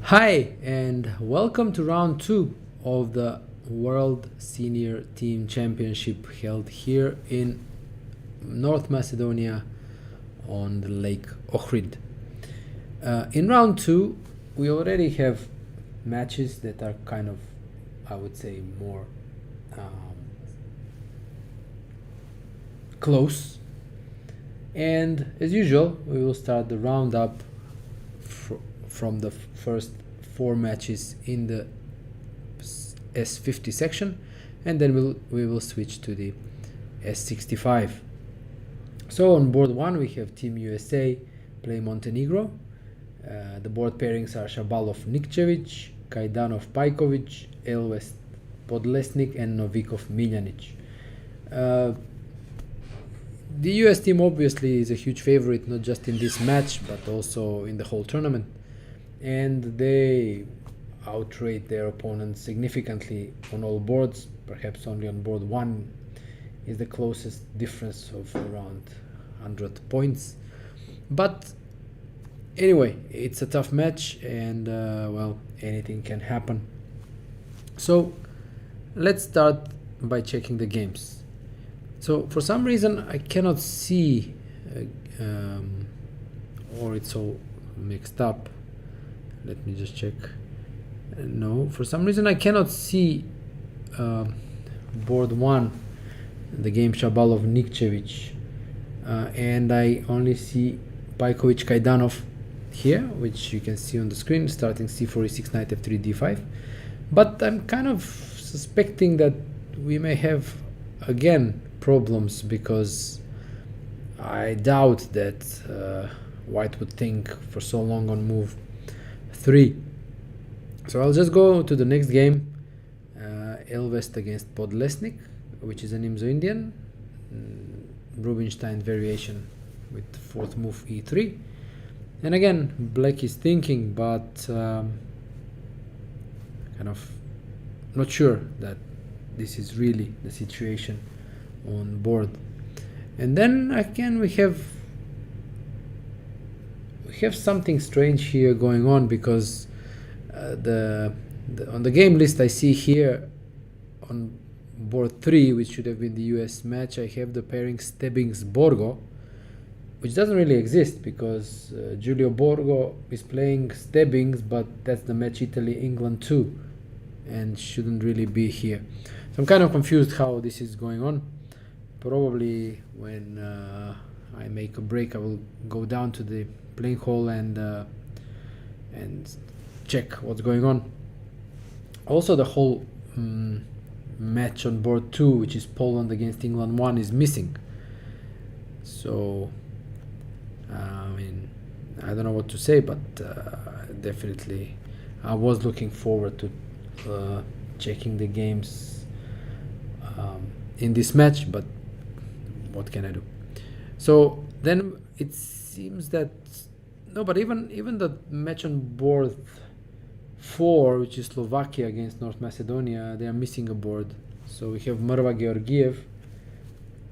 Hi, and welcome to round 2 of the World Senior Team Championship held here in North Macedonia on the Lake Ohrid. In round 2, we already have matches that are kind of, I would say, more close. And as usual, we will start the roundup from the first 4 matches in the S50 section, and then we will switch to the S65. So on board 1 we have Team USA play Montenegro. The board pairings are Shabalov Nikčević, Kajdanov Pajković, Elvest Podlesnik, and Novikov Miljanić. The US team obviously is a huge favorite, not just in this match but also in the whole tournament, and they outrate their opponents significantly on all boards. Perhaps only on board 1 is the closest difference of around 100 points. But anyway, it's a tough match, and well, anything can happen. So let's start by checking the games. So for some reason I cannot see, or it's all mixed up. Let me just check. No, for some reason I cannot see board 1, the game Shabalov Nikčević, and I only see Pajković Kajdanov here, which you can see on the screen, starting c4, e6, knight f3, d5. But I'm kind of suspecting that we may have again problems, because I doubt that white would think for so long on move 3. So I'll just go to the next game, Elvest against Podlesnik, which is an Imzo-Indian Rubinstein variation with 4th move e3. And again, black is thinking, but kind of not sure that this is really the situation on board. And then again we have something strange here going on, because on the game list I see here on board 3, which should have been the US match, I have the pairing Stebbings-Borgo, which doesn't really exist, because Giulio Borgo is playing Stebbings, but that's the match Italy-England 2 and shouldn't really be here. So I'm kind of confused how this is going on. Probably when I make a break I will go down to the playing hall and check what's going on. Also, the whole match on board 2, which is Poland against England 1, is missing. So I mean, I don't know what to say, but definitely I was looking forward to checking the games in this match, but what can I do? So then it seems that no, but even the match on board 4, which is Slovakia against North Macedonia, they are missing a board. So we have Mrva Georgiev,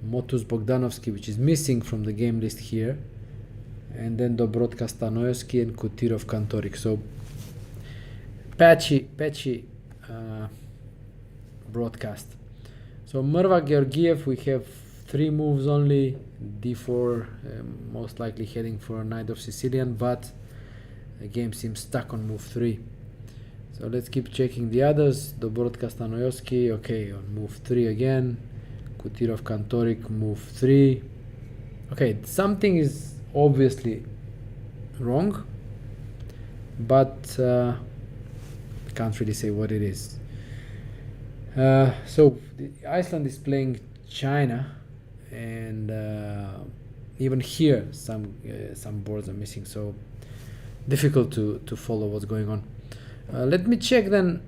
Motus Bogdanovski, which is missing from the game list here, and then Dobrotka Stanojevski and Kutirov Kantorik. So patchy broadcast. So Mrva Georgiev, we have 3 moves only, d4, most likely heading for a knight of Sicilian, but the game seems stuck on move 3. So let's keep checking the others. Dobrotka Stanojevski, okay, on move 3 again. Kutirov Kantorik, move 3. Okay, something is obviously wrong, but can't really say what it is. So Iceland is playing China, and even here some boards are missing, so difficult to follow what's going on. Let me check then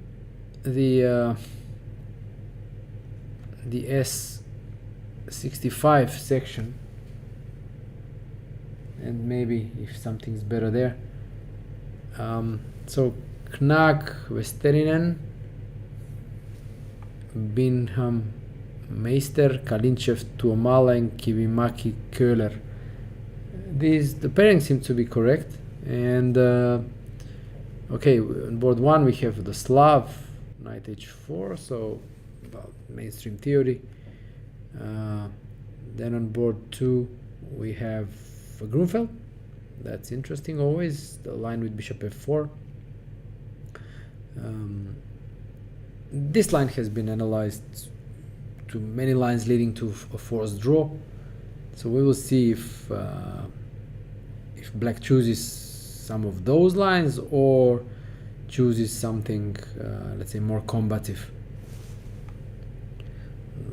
the S65 section, and maybe if something's better there. So Knack, Vesterinen, Bingham, Meister, Kalinchev, Tuomala, and Kivimaki Köhler. The pairing seems to be correct, and Okay, on board 1 we have the Slav, knight h4, so about mainstream theory. Then on board 2 we have a Grunfeld. That's interesting always, the line with bishop f4. This line has been analyzed to many lines leading to a forced draw. So we will see if black chooses some of those lines or chooses something, let's say, more combative.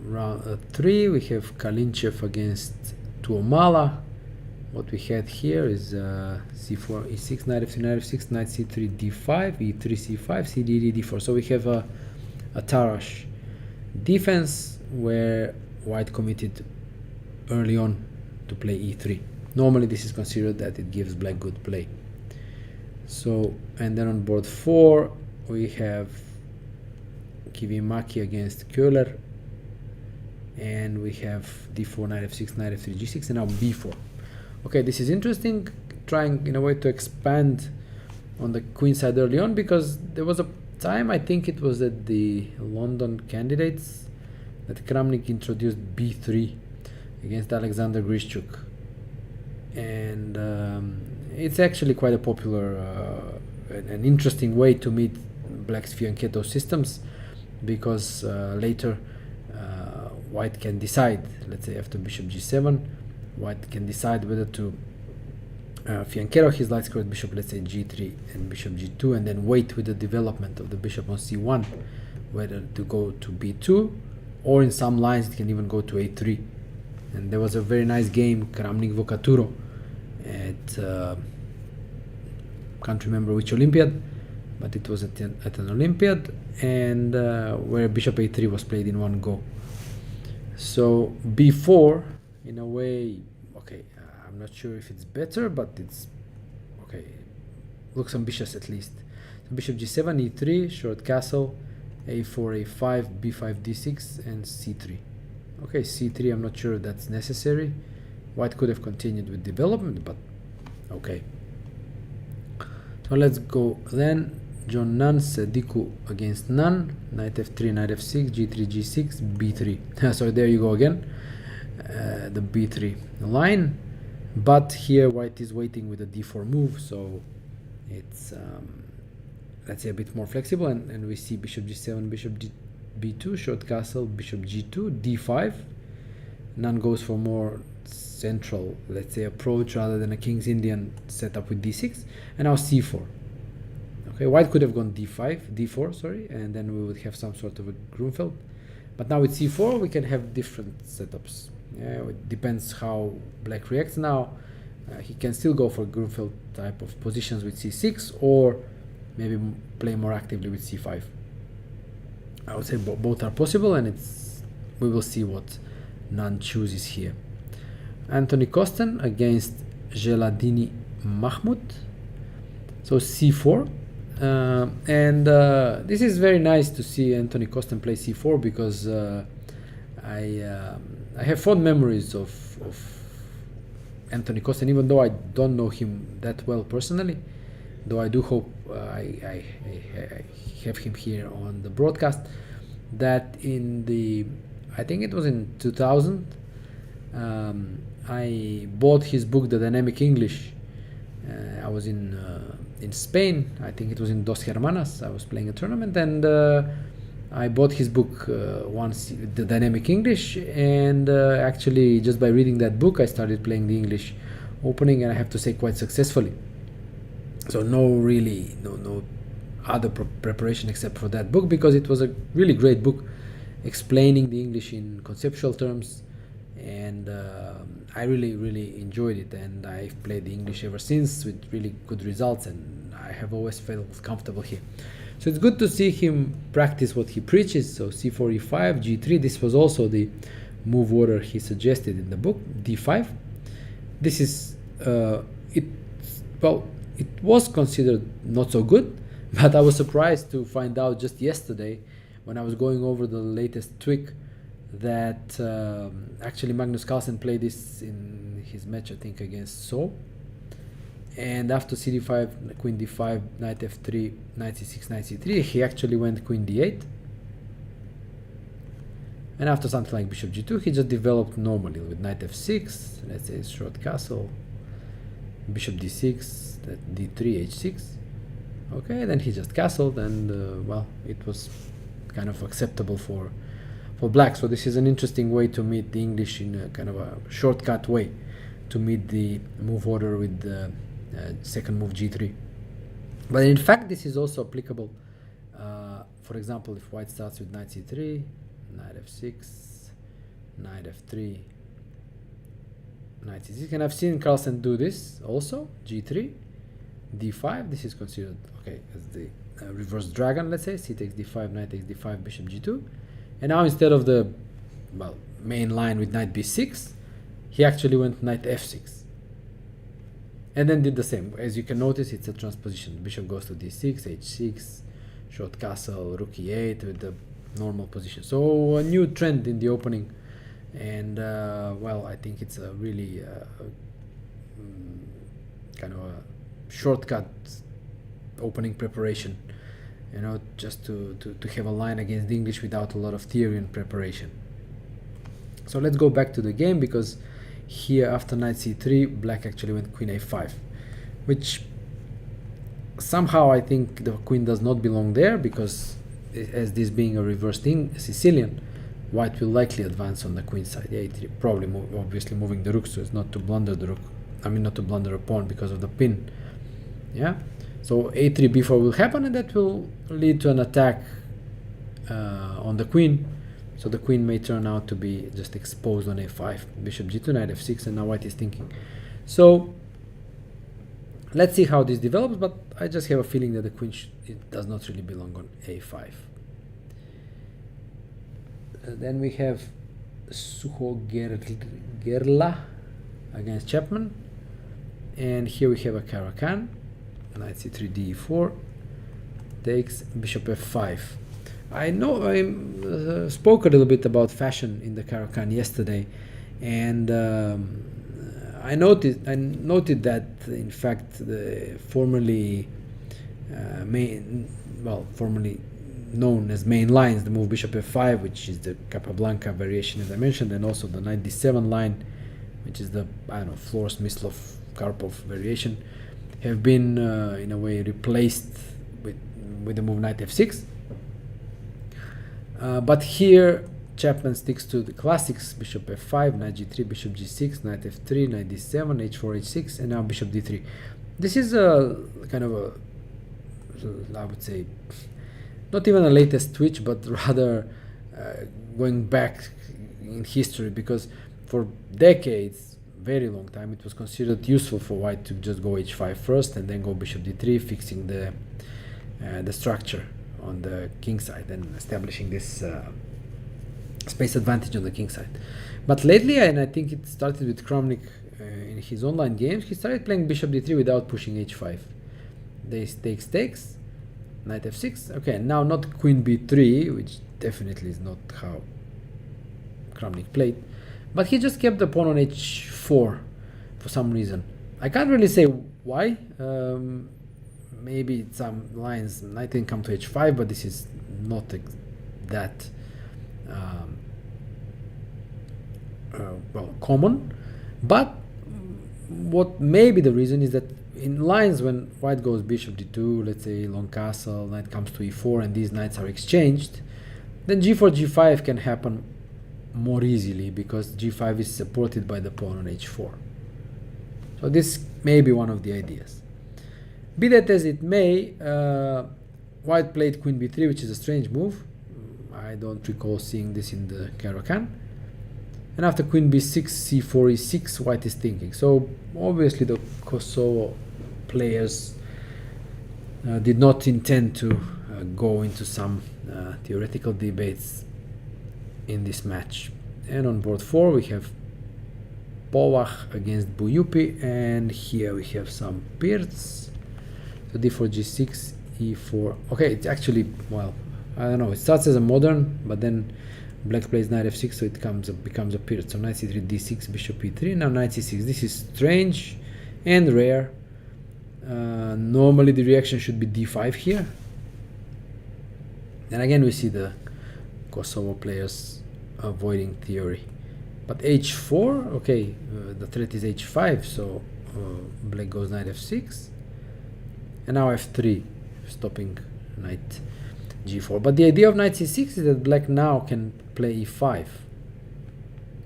Round 3 we have Kalinchev against Tuomala. What we had here is c4, e6, knight f3, knight f6, knight c3, d5, e3, c5, cd, d4. So we have a Tarrasch defense where white committed early on to play e3. Normally this is considered that it gives black good play. So, and then on board 4 we have Kivimaki against Köhler, and we have d4, knight f6, knight f3, g6, and now b4. Okay, this is interesting, trying in a way to expand on the queen side early on, because there was a time, I think it was at the London candidates, that Kramnik introduced b3 against Aleksandar Grischuk, and it's actually quite a popular an interesting way to meet black's fianchetto systems, because later white can decide, let's say after bishop g7, white can decide whether to fianchetto his light squared bishop, let's say g3 and bishop g2, and then wait with the development of the bishop on c1, whether to go to b2, or in some lines it can even go to a3. And there was a very nice game, Kramnik Vocaturo, at can't remember which Olympiad, but it was at an Olympiad, and where bishop a3 was played in one go. So b4, in a way, okay, I'm not sure if it's better, but it's okay, looks ambitious at least. So bishop g7, e3, short castle, a4, a5, b5, d6, and c3. Okay, c3, I'm not sure if that's necessary. White could have continued with development, but okay. So let's go then. John Nunn, Sediku against Nunn, knight f3, knight f6, g3, g6, b3. So there you go again, the b3 line. But here white is waiting with a d4 move, so it's let's say a bit more flexible, and we see bishop g7, bishop b2, short castle, bishop g2, d5. Nunn goes for more central, let's say, approach rather than a King's Indian setup with d6, and now c4. Okay, white could have gone d4, sorry, and then we would have some sort of a Grunfeld. But now with c4 we can have different setups. Yeah, it depends how black reacts now. He can still go for Grunfeld type of positions with c6, or maybe play more actively with c5. I would say both are possible, and we will see what Nunn chooses here. Anthony Kosten against Geladini Mahmoud. So c4. And this is very nice to see Anthony Kosten play c4, because I have fond memories of Anthony Kosten, even though I don't know him that well personally, though I do hope I have him here on the broadcast. That in the, I think it was in 2000, I bought his book, The Dynamic English. I was in Spain, I think it was in Dos Hermanas. I was playing a tournament, and I bought his book once, The Dynamic English, and actually just by reading that book I started playing the English opening, and I have to say quite successfully. So no other preparation except for that book, because it was a really great book explaining the English in conceptual terms, and I really enjoyed it, and I've played the English ever since with really good results, and I have always felt comfortable here. So it's good to see him practice what he preaches. So c4, e5, g3. This was also the move order he suggested in the book. d5. This is it was considered not so good, but I was surprised to find out just yesterday when I was going over the latest tweak that actually Magnus Carlsen played this in his match, I think, against So. And after cd5, queen d5, knight f3, knight c6, knight c3, he actually went queen d8. And after something like bishop g2, he just developed normally with knight f6, let's say short castle, bishop d6, d3, h6. Okay, then he just castled, and well, it was kind of acceptable for black. So this is an interesting way to meet the English in a kind of a shortcut way to meet the move order with the second move g3. But in fact, this is also applicable. For example, if white starts with knight c3, knight f6, knight f3, knight c6, and I've seen Carlsen do this also, g3, d5. This is considered okay as the reverse dragon, let's say. C takes d5, knight takes d5, bishop g2. And now instead of the main line with knight b6, he actually went knight f6. And then did the same. As you can notice, it's a transposition. Bishop goes to d6, h6, short castle, rook e8 with the normal position. So a new trend in the opening. And well, I think it's a really kind of a shortcut opening preparation, you know, just to have a line against the English without a lot of theory and preparation. So let's go back to the game, because here after knight c3, black actually went queen a5, which somehow I think the queen does not belong there, because as this being a reversed Sicilian, white will likely advance on the queen side, a3, probably obviously moving the rook so as not to blunder the rook, I mean not to blunder a pawn because of the pin. Yeah, so a3 b4 will happen, and that will lead to an attack on the queen. So the queen may turn out to be just exposed on a5, bishop g2, knight f6, and now white is thinking. So let's see how this develops, but I just have a feeling that the queen it does not really belong on a5. Then we have Suho Gerla against Chapman, and here we have a Caro-Kann, knight c3, d4, takes bishop f5. I know I spoke a little bit about fashion in the Caro-Kann yesterday, and I noted that in fact the formerly known as main lines, the move bishop f5, which is the Capablanca variation as I mentioned, and also the knight d7 line, which is the Flores, Mislov, Karpov variation, have been in a way replaced with the move knight f6. But here Chapman sticks to the classics: bishop f5, knight g3, bishop g6, knight f3, knight d7, h4, h6, and now bishop d3. This is a kind of a, I would say, not even a latest switch, but rather going back in history, because for decades, very long time, it was considered useful for white to just go h5 first and then go bishop d3, fixing the structure on the king side and establishing this space advantage on the king side. But lately, and I think it started with Kramnik in his online games, he started playing bishop d3 without pushing h5. They takes, knight f6. Okay, now not queen b3, which definitely is not how Kramnik played, but he just kept the pawn on h4 for some reason. I can't really say why. Maybe some lines knight can come to h5, but this is not that well common. But what may be the reason is that in lines when white goes bishop d2, let's say long castle, knight comes to e4, and these knights are exchanged, then g4, g5 can happen more easily, because g5 is supported by the pawn on h4. So this may be one of the ideas. Be that as it may, white played queen b3, which is a strange move. I don't recall seeing this in the Caro-Kann. And after queen b6, c4, e6, white is thinking. So obviously the Kosovo players did not intend to go into some theoretical debates in this match. And on board 4 we have Povach against Buyupi, and here we have some Pirts. So d4, g6, e4. Okay, it's actually, well, I don't know, it starts as a modern, but then black plays knight f6, so it becomes a Pirt. So knight c3, d6, bishop e3, now knight c6. This is strange and rare, Normally the reaction should be d5 here. And again we see the Kosovo players avoiding theory. But h4, okay, the threat is h5, so black goes knight f6. And now f3, stopping knight g4. But the idea of knight c6 is that black now can play e5.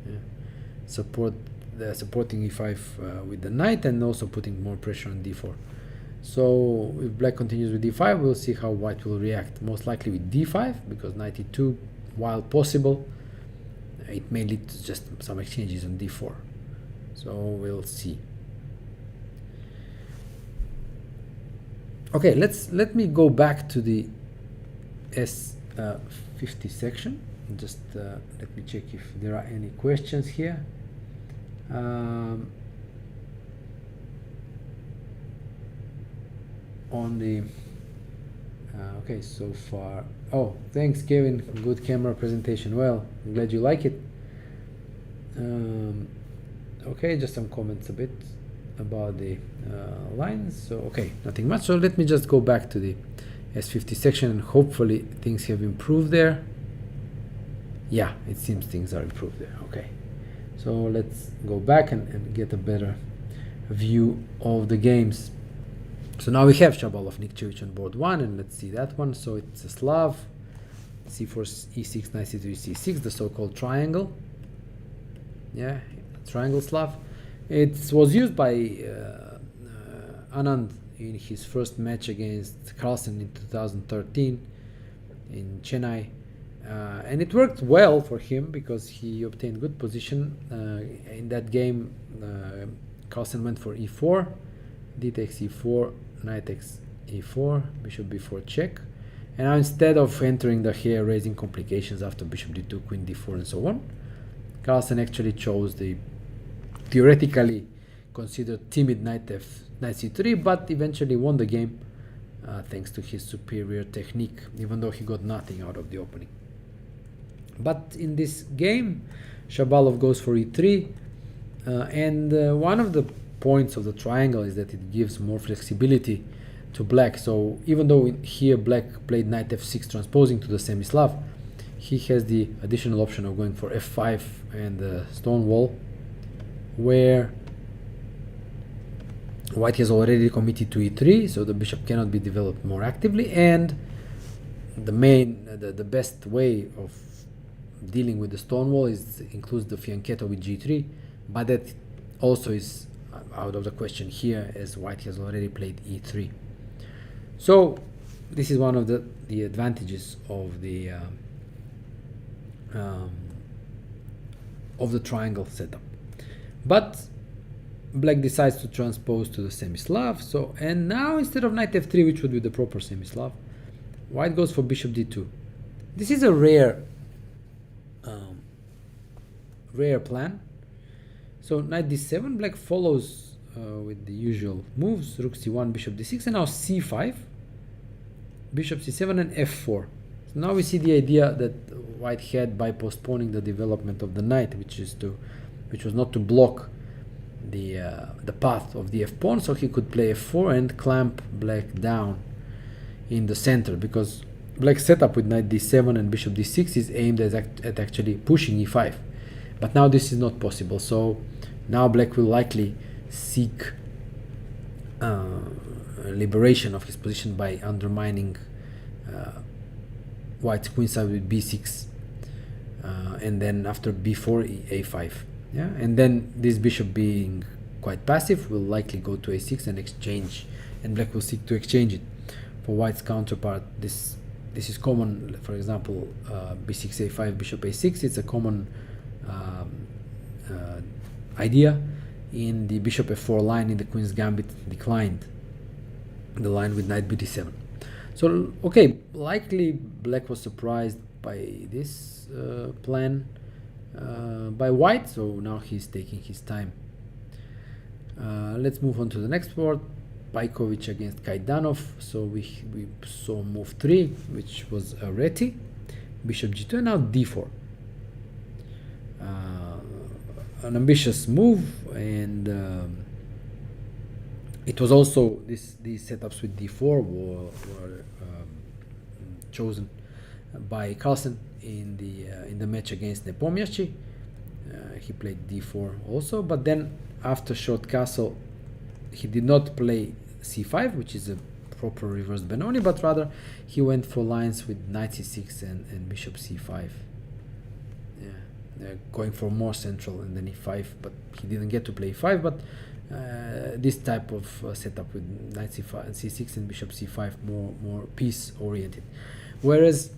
Yeah. Supporting e5 with the knight, and also putting more pressure on d4. So if black continues with d5, we'll see how white will react. Most likely with d5, because knight e2, while possible, it may lead to just some exchanges on d4. So we'll see. Okay, let me go back to the S50 section. Just let me check if there are any questions here. On the okay, so far, oh, thanks Kevin, good camera presentation. Well, I'm glad you like it. Okay, just some comments a bit about the lines. So okay, nothing much. So let me just go back to the S50 section, and hopefully things have improved there. Yeah, it seems things are improved there. Okay, so let's go back and get a better view of the games. So now we have Shabalov, Nikčević on board 1, and let's see that one. So it's a Slav, c4, e6, knight c3, c6, the so-called triangle. Yeah, triangle Slav. It was used by Anand in his first match against Carlsen in 2013 in Chennai. And it worked well for him because he obtained good position. In that game, Carlsen went for e4, d takes e4, knight takes e4, bishop b4 check. And now instead of entering the hair-raising complications after bishop d2, queen d4, and so on, Carlsen actually chose the theoretically considered timid knight c3, but eventually won the game thanks to his superior technique, even though he got nothing out of the opening. But in this game, Shabalov goes for e3, and one of the points of the triangle is that it gives more flexibility to black. So even though here black played knight f6 transposing to the semi-Slav, he has the additional option of going for f5 and the stone wall, where white has already committed to e3, so the bishop cannot be developed more actively. And the best way of dealing with the stone wall includes the fianchetto with g3, but that also is out of the question here, as white has already played e3. So this is one of the advantages of the triangle setup. But black decides to transpose to the semi-Slav. So, and now instead of knight f3, which would be the proper semi-Slav, white goes for bishop d2. This is a rare plan. So knight d7, black follows with the usual moves, rook c1, bishop d6, and now c5, bishop c7, and f4. So now we see the idea that white had by postponing the development of the knight, which was not to block the path of the f pawn, so he could play f4 and clamp black down in the center, because black's setup with knight d7 and bishop d6 is aimed at actually pushing e5. But now this is not possible, so now black will likely seek liberation of his position by undermining white's queenside with b6, and then after b4, a5. Yeah, and then this bishop, being quite passive, will likely go to a6 and exchange, and black will seek to exchange it. For white's counterpart, this is common. For example, b6, a5, bishop a6. It's a common idea in the bishop f4 line in the Queen's Gambit declined, the line with knight bd7. So okay, likely black was surprised by this plan by white, so now he's taking his time. Let's move on to the next board. Pajkovic against Kajdanov. So we saw move 3, which was a reti, bishop g2, and now d4. An ambitious move, and It was also these setups with d4 were chosen by Carlsen in the match against Nepomniachtchi. He played d4 also, but then after short castle, he did not play c5, which is a proper reverse Benoni, but rather he went for lines with knight c6 and bishop c5. Going for more central and then e5, but he didn't get to play e5. But this type of setup with knight c5 and c6 and bishop c5 more piece oriented, whereas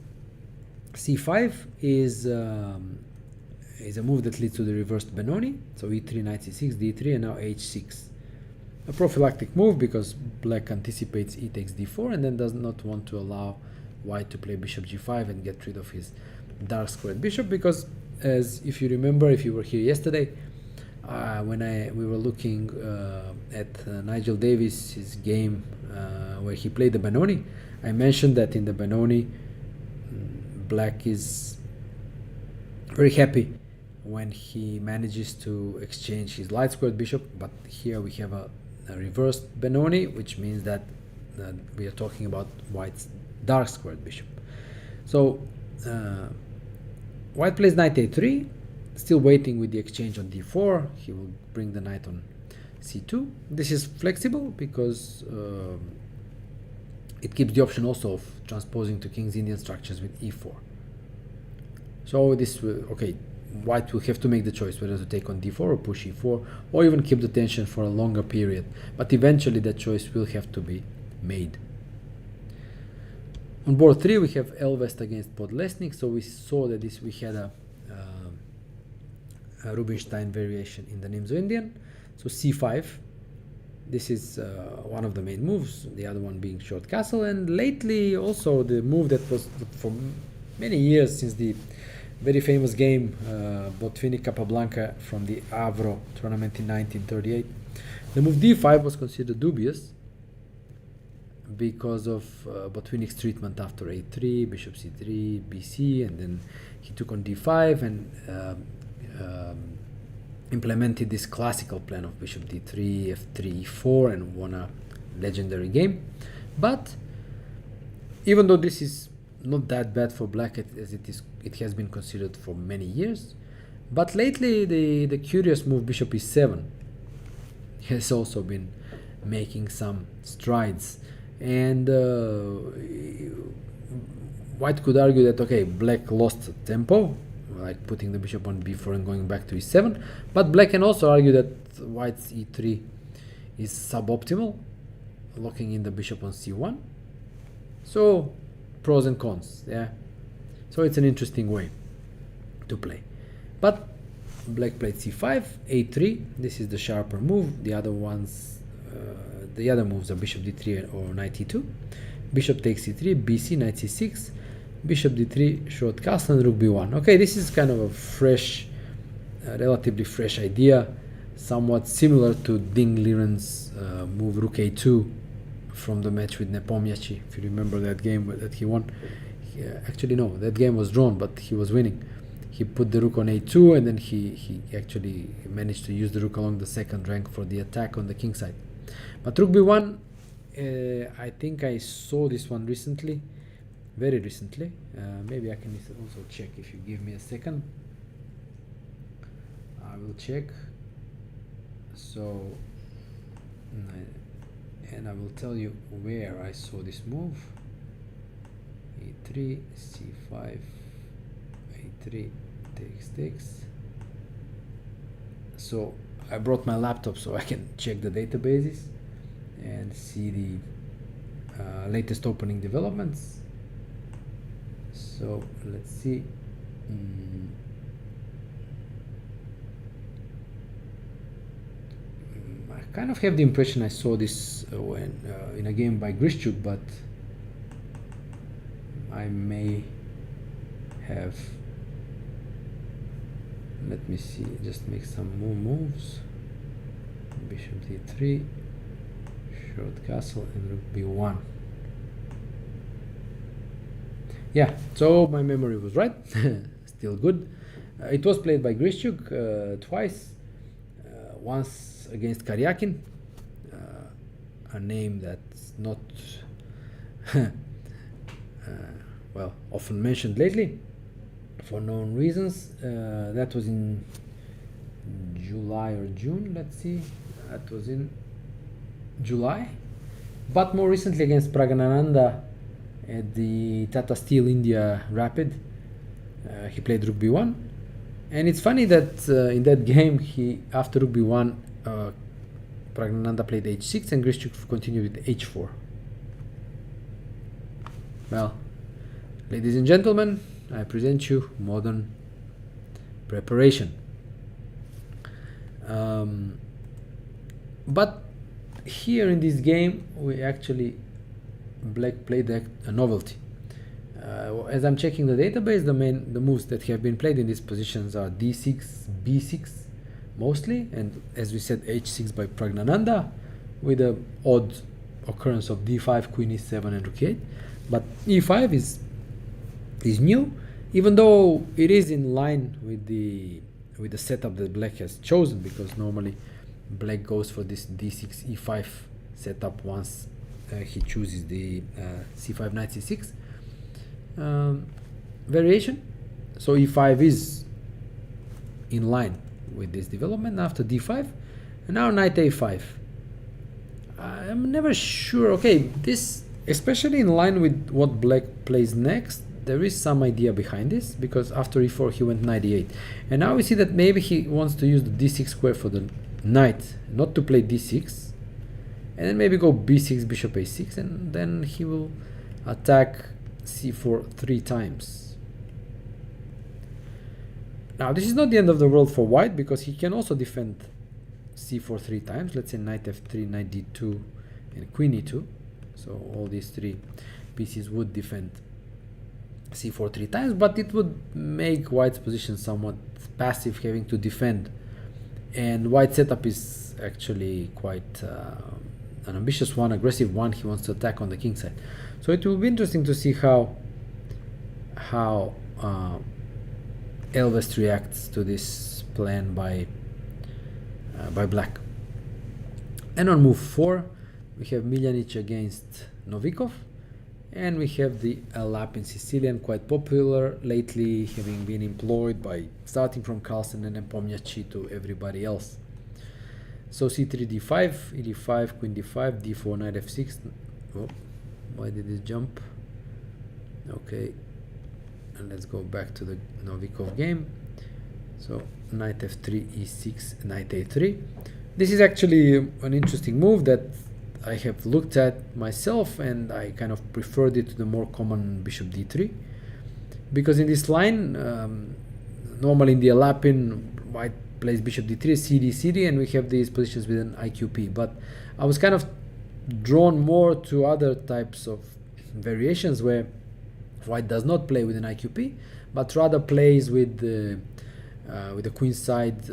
c5 is a move that leads to the reversed Benoni. So e3, knight c6, d3, and now h6. A prophylactic move because black anticipates e takes d4 and then does not want to allow white to play bishop g5 and get rid of his dark squared bishop, because as if you remember, if you were here yesterday, when we were looking at Nigel Davis's game where he played the Benoni, I mentioned that in the Benoni, black is very happy when he manages to exchange his light squared bishop, but here we have a reversed Benoni, which means that we are talking about white's dark squared bishop. So white plays knight a3, still waiting with the exchange on d4. He will bring the knight on c2. This is flexible because it keeps the option also of transposing to King's Indian structures with e4. So this will, okay, white will have to make the choice whether to take on d4 or push e4, or even keep the tension for a longer period. But eventually that choice will have to be made. On board 3 we have Elvest against Podlesnik, so we saw that we had a Rubinstein variation in the Nimzo Indian. So c5, this is one of the main moves, the other one being short castle, and lately also the move that was for many years since the very famous game Botvinnik Capablanca from the Avro tournament in 1938. The move d5 was considered dubious because of Botvinnik's treatment after a3, bishop c3, bc, and then he took on d5 and implemented this classical plan of bishop d3, f3, e4, and won a legendary game. But even though this is not that bad for black as it has been considered for many years, but lately the curious move bishop e7 has also been making some strides, and white could argue that okay, black lost tempo, like putting the bishop on b4 and going back to e7, but black can also argue that white's e3 is suboptimal, locking in the bishop on c1. So pros and cons, yeah. So it's an interesting way to play. But black played c5, a3. This is the sharper move. The other ones, the other moves are bishop d3 or knight e2. Bishop takes e3, bc, knight c6, bishop d3, short castle, and rook b1. Okay, this is kind of a fresh, relatively fresh idea, somewhat similar to Ding Liren's move rook a2 from the match with Nepomniachtchi. If you remember that game that he won. Actually, no, that game was drawn, but he was winning. He put the rook on a2, and then he actually managed to use the rook along the second rank for the attack on the king side. But rook b1, I think I saw this one recently, very recently. Maybe I can also check if you give me a second. I will check. So, and I will tell you where I saw this move. e3, c5, a3, takes. So I brought my laptop so I can check the databases and see the latest opening developments. So let's see. I kind of have the impression I saw this when in a game by Grishchuk, but I may have. Let me see. Just make some more moves. Bishop d3, short castle, and rook b1. Yeah, so my memory was right. Still good. It was played by Grishchuk twice. Once against Karyakin a name that's not well, often mentioned lately for known reasons. That was in July or June, let's see. That was in July. But more recently against Praggnanandhaa at the Tata Steel India Rapid, he played Rook B1. And it's funny that in that game, after Rook B1, Praggnanandhaa played H6 and Grischuk continued with H4. Well, ladies and gentlemen, I present you modern preparation. But here in this game, we actually black played a novelty. As I'm checking the database, the moves that have been played in these positions are D6, B6 mostly, and as we said, H6 by Praggnanandhaa, with the odd occurrence of D5, Queen E7, and Rook E8. But E5 is new, even though it is in line with the setup that black has chosen, because normally black goes for this D6 E5 setup once he chooses the C5 knight C6 variation. So E5 is in line with this development after D5, and now knight A5. I'm never sure. Okay, this especially in line with what black plays next. There is some idea behind this, because after E4 he went knight E8, and now we see that maybe he wants to use the D6 square for the knight, not to play D6, and then maybe go B6, bishop A6, and then he will attack C4 3 times. Now this is not the end of the world for white, because he can also defend C4 3 times. Let's say knight F3, knight D2, and queen E2. So all these three pieces would defend C4 3 times, but it would make white's position somewhat passive, having to defend. And white's setup is actually quite an ambitious one, aggressive one. He wants to attack on the king side. So it will be interesting to see how Elvest reacts to this plan by black. And on move 4, we have Miljanic against Novikov, and we have the Lapin Sicilian, quite popular lately, having been employed by starting from Carlsen and Nepomniachtchi to everybody else. So C3 D5, E5, Queen D5, D4, Knight F6. Oh, why did it jump? Okay, and let's go back to the Novikov game. So Knight F3, E6, Knight A3. This is actually an interesting move that I have looked at myself, and I kind of preferred it to the more common bishop d3, because in this line, normally in the Lapin, white plays bishop d3, cd, cd, and we have these positions with an IQP. But I was kind of drawn more to other types of variations where white does not play with an IQP, but rather plays with the queenside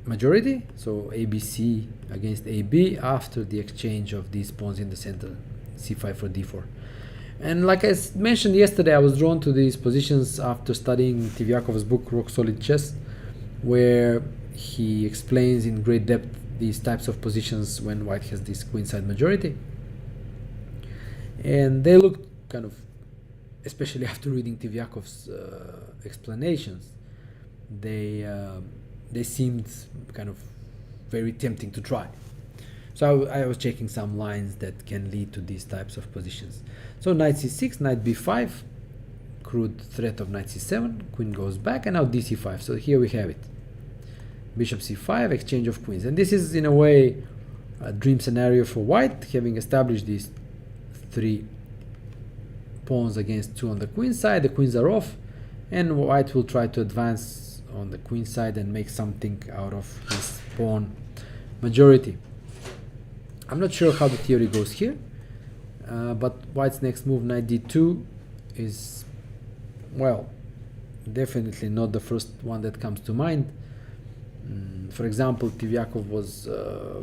majority, so ABC against AB after the exchange of these pawns in the center, c5 for d4. And like I mentioned yesterday, I was drawn to these positions after studying Tivyakov's book Rock Solid Chess, where he explains in great depth these types of positions when white has this queenside majority. And they look kind of, especially after reading Tivyakov's explanations, they seemed kind of very tempting to try. So I was checking some lines that can lead to these types of positions. So knight c6, knight b5, crude threat of knight c7, queen goes back, and now dc5. So here we have it. Bishop c5, exchange of queens. And this is in a way a dream scenario for white, having established these 3 pawns against 2 on the queen side. The queens are off, and white will try to advance on the queen side and make something out of his pawn majority. I'm not sure how the theory goes here, but white's next move, knight d2, is, well, definitely not the first one that comes to mind. For example, Tivyakov was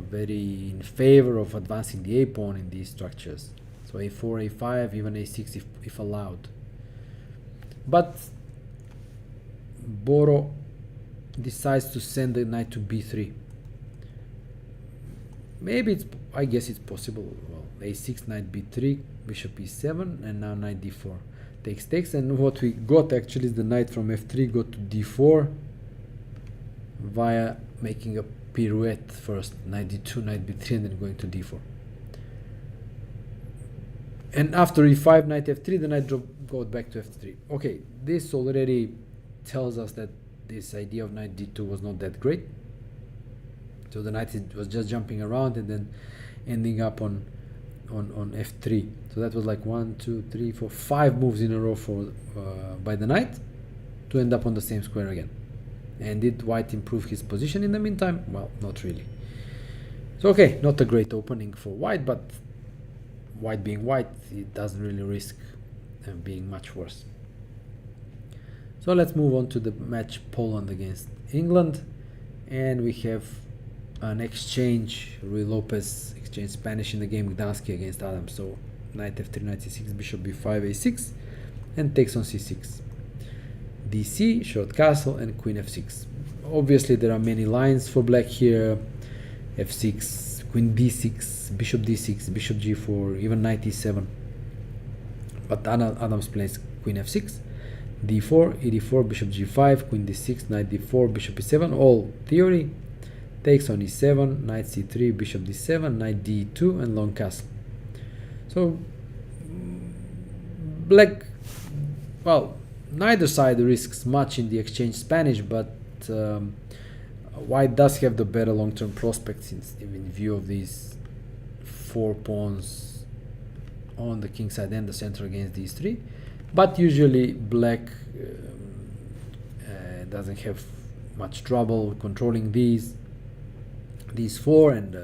very in favor of advancing the a pawn in these structures, so a4, a5, even a6 if allowed. But Boro decides to send the knight to b3. maybe it's, I guess it's possible. Well, a6, knight b3, bishop e7, and now knight d4 takes, and what we got actually is the knight from f3 got to d4 via making a pirouette first, knight d2, knight b3, and then going to d4. And after e5, knight f3, the knight drop goes back to f3. Okay, this already tells us that this idea of knight d2 was not that great. So the knight was just jumping around and then ending up on f3. So that was like 1, 2, 3, 4, 5 moves in a row for by the knight to end up on the same square again. And did white improve his position in the meantime? Well, not really. So okay, not a great opening for white, but white being white, it doesn't really risk being much worse. So let's move on to the match Poland against England, and we have an exchange. Rui Lopez exchanged Spanish in the game, Gdansky against Adams. So knight f3, knight c6, bishop b5, a6, and takes on c6. dc, short castle, and queen f6. Obviously there are many lines for black here. f6, queen d6, bishop d6, bishop g4, even knight e7. But Adams plays queen f6, d4, e4, bishop g5, queen d6, knight d4, bishop e7, all theory. Takes on e7, knight c3, bishop d7, knight d2, and long castle. So black, well, neither side risks much in the exchange Spanish, but white does have the better long-term prospects in view of these 4 pawns on the king side and the center against these 3. But usually black doesn't have much trouble controlling these 4 and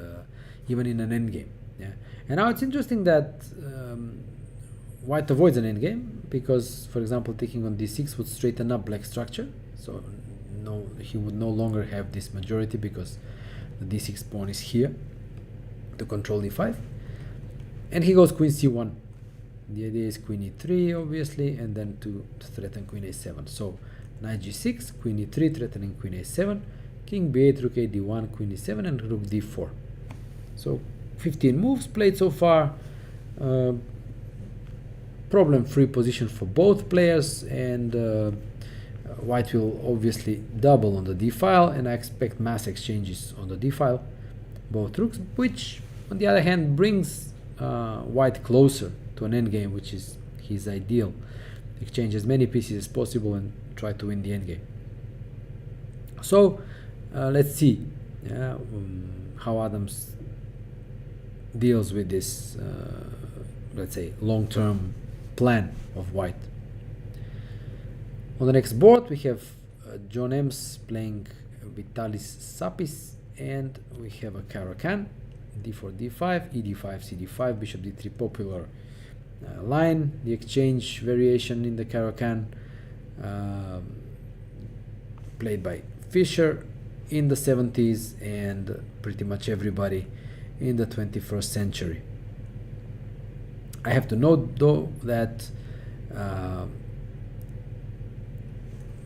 even in an endgame. Yeah. And now it's interesting that white avoids an endgame because, for example, taking on d6 would straighten up black structure. So he would no longer have this majority because the d6 pawn is here to control e5. And he goes queen c1. The idea is queen e3, obviously, and then to threaten queen a7. So knight g6, queen e3, threatening queen a7, king b8, rook a d1, queen e7, and rook d4. So 15 moves played so far. Problem-free position for both players, and white will obviously double on the d-file, and I expect mass exchanges on the d-file, both rooks, which on the other hand brings white closer to an endgame, which is his ideal. Exchange as many pieces as possible and try to win the endgame. So let's see how Adams deals with this, let's say, long-term plan of white. On the next board we have John Ems playing Vitalis Sapis, and we have a Caro-Kann, d4, d5, e d5, cd5, bishop d3, popular line. The exchange variation in the Caro-Kann played by Fischer in the 70s and pretty much everybody in the 21st century. I have to note though that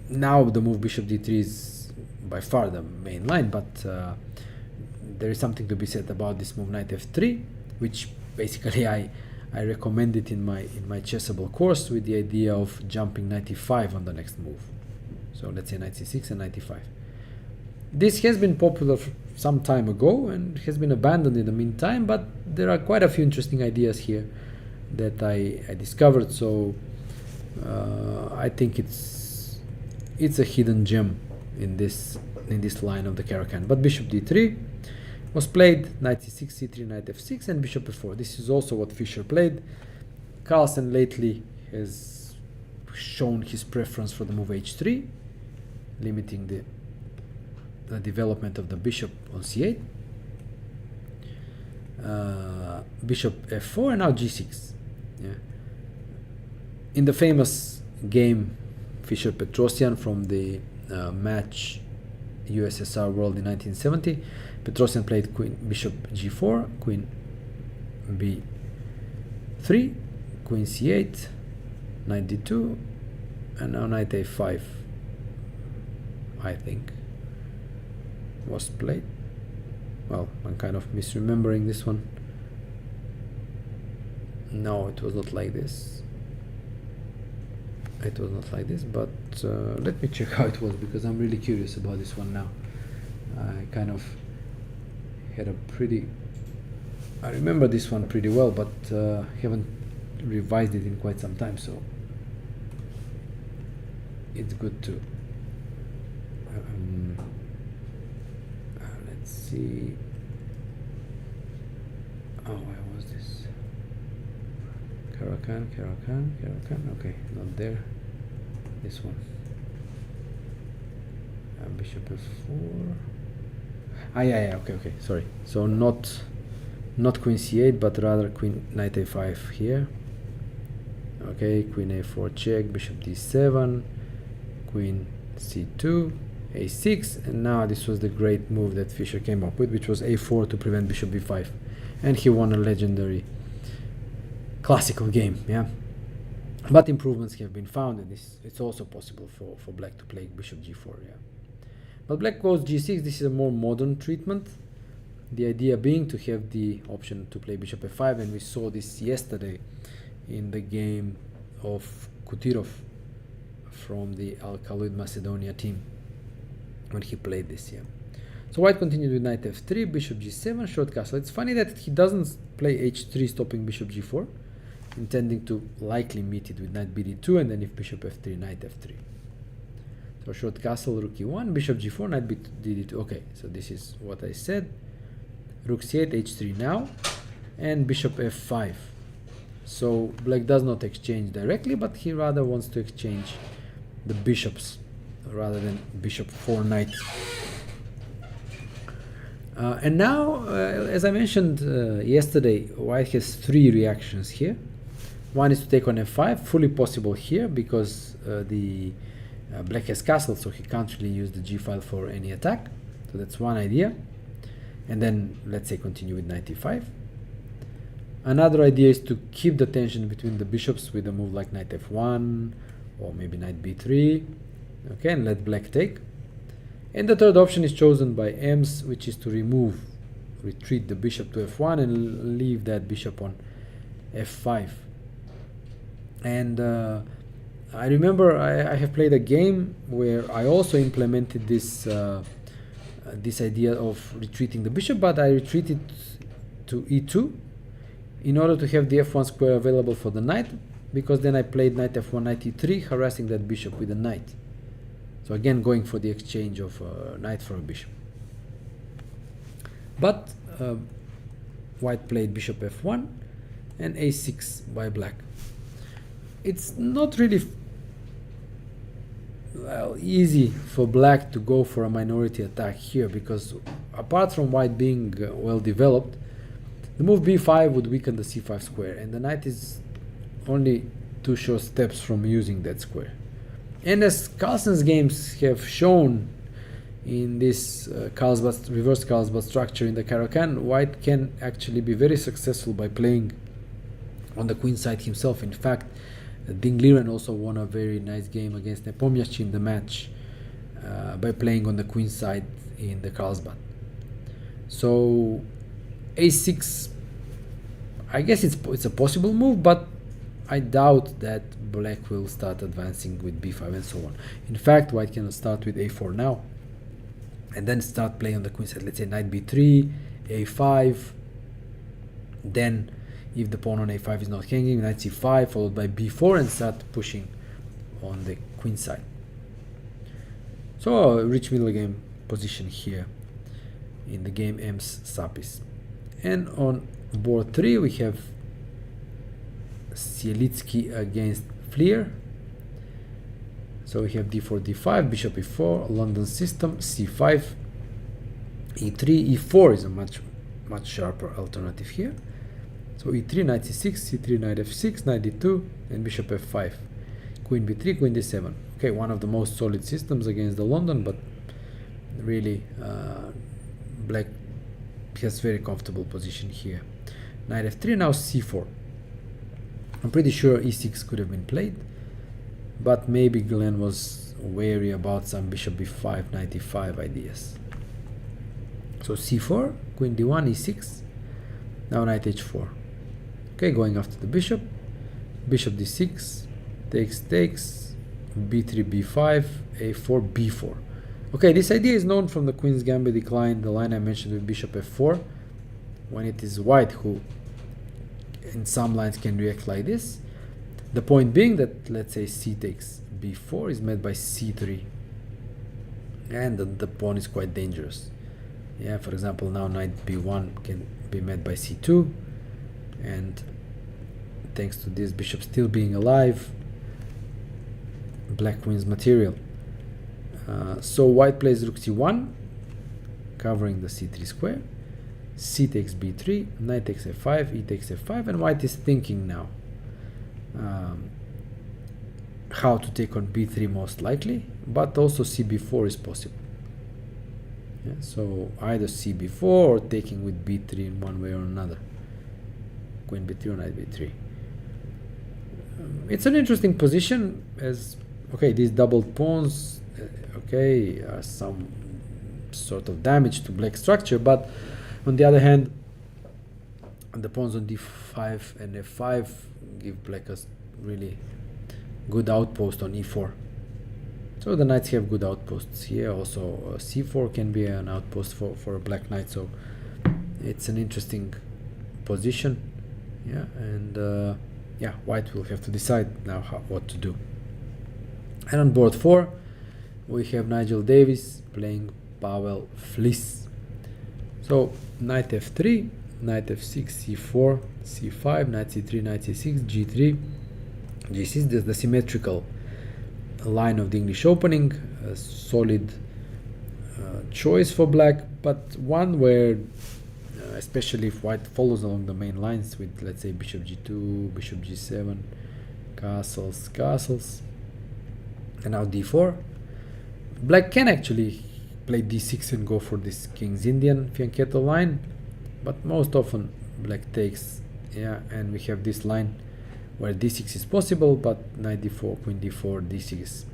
now the move bishop d3 is by far the main line, but there is something to be said about this move knight f3, which basically I recommend it in my chessable course with the idea of jumping knight e5 on the next move. So let's say knight c6 and knight e5. This has been popular some time ago and has been abandoned in the meantime, but there are quite a few interesting ideas here that I discovered. So I think it's a hidden gem in this line of the Caro-Kann. But bishop d3 was played, knight c6, c3, knight f6, and bishop f4. This is also what Fischer played. Carlsen lately has shown his preference for the move h3, limiting the development of the bishop on c8. Bishop f4, and now g6. Yeah. In the famous game Fischer-Petrosian from the match USSR World in 1970, Petrosian played bishop g4, queen b3, queen c8, knight d2, and now knight a5, I think, was played. Well, I'm kind of misremembering this one. No, it was not like this. It was not like this, but let me check how it was, because I'm really curious about this one now. I kind of had a pretty... I remember this one pretty well, but haven't revised it in quite some time, so it's good to... let's see... Oh, where was this? Caracan, okay, not there. This one. Bishop f4. Yeah, okay, sorry. So not queen c8, but rather queen knight a5 here. Okay, queen a4 check, bishop d7, queen c2, a6, and now this was the great move that Fischer came up with, which was a4 to prevent bishop b5, and he won a legendary classical game. Yeah, but improvements have been found, and it's also possible for black to play bishop g4. Yeah, but black goes g6. This is a more modern treatment, the idea being to have the option to play bishop f5, and we saw this yesterday in the game of Kutirov from the Alkaloid Macedonia team when he played this. Yeah, so white continued with knight f3, bishop g7, short castle. It's funny that he doesn't play h3, stopping bishop g4, intending to likely meet it with knight bd2, and then if bishop f3, knight f3. So short castle, rook e1, bishop g4, knight bd2. Okay, so this is what I said. Rook c8, h3 now, and bishop f5. So black does not exchange directly, but he rather wants to exchange the bishops rather than bishop 4 knight. And now, as I mentioned yesterday, white has three reactions here. One is to take on f5, fully possible here because the black has castle, so he can't really use the g file for any attack. So that's one idea. And then let's say continue with knight e5. Another idea is to keep the tension between the bishops with a move like knight f1 or maybe knight b3. Okay, and let black take. And the third option is chosen by Ems, which is to retreat the bishop to f1 and leave that bishop on f5. And I remember I have played a game where I also implemented this this idea of retreating the bishop, but I retreated to e2 in order to have the f1 square available for the knight, because then I played knight f1, knight e3, harassing that bishop with a knight. So again, going for the exchange of knight for a bishop. But white played bishop f1 and a6 by black. It's not really easy for black to go for a minority attack here, because apart from white being well developed, the move b5 would weaken the c5 square, and the knight is only 2 short steps from using that square. And as Carlsen's games have shown in this reverse Carlsbad structure in the Caro-Kann, white can actually be very successful by playing on the queen side himself. In fact, Ding Liren also won a very nice game against Nepomniachtchi in the match by playing on the queen side in the Carlsbad. So a6, I guess it's a possible move, but I doubt that black will start advancing with b5 and so on. In fact, white can start with a4 now and then start playing on the queen side. Let's say knight b3, a5, then if the pawn on a5 is not hanging, knight c5 followed by b4, and start pushing on the queen side. So a rich middle game position here in the game Ems Sapis. And on board 3 we have Sielitsky against Fleer. So we have d4, d5, bishop e4, London system, c5, e3, e4 is a much sharper alternative here. So e3, knight c6, c3, knight f6, knight d2, and bishop f5, queen b3, queen d7. Okay, one of the most solid systems against the London, but really black has very comfortable position here. Knight f3, now c4. I'm pretty sure e6 could have been played, but maybe Glenn was wary about some bishop b5, knight e5 ideas. So c4, queen d1, e6, now knight h4. Okay, going after the bishop, bishop d6, takes, b3, b5, a4, b4. Okay, this idea is known from the Queen's Gambit decline, the line I mentioned with bishop f4, when it is white who in some lines can react like this. The point being that, let's say, c takes b4 is met by c3, and the pawn is quite dangerous. Yeah, for example, now knight b1 can be met by c2, and thanks to this bishop still being alive, black wins material. So white plays rook c1, covering the c3 square, c takes b3, knight takes f5, e takes f5, and white is thinking now how to take on b3 most likely, but also cb4 is possible. Yeah, so either cb4 or taking with b3 in one way or another, queen b3 or knight b3. It's an interesting position, as okay, these doubled pawns okay are some sort of damage to black structure, but on the other hand, the pawns on d5 and f5 give black a really good outpost on e4. So the knights have good outposts here. Also c4 can be an outpost for a black knight, so it's an interesting position. Yeah, and yeah, white will have to decide now what to do. And on board 4 we have Nigel Davis playing Pavel Flis. So knight f3, knight f6, c4, c5, knight c3, knight c6, g3, g6. This is the symmetrical line of the English opening, a solid choice for black, but one where especially if white follows along the main lines with, let's say, bishop g2, bishop g7, castles, and now d4, black can actually play d6 and go for this King's Indian fianchetto line, but most often black takes, yeah, and we have this line where d6 is possible, but knight d4, queen d4, d6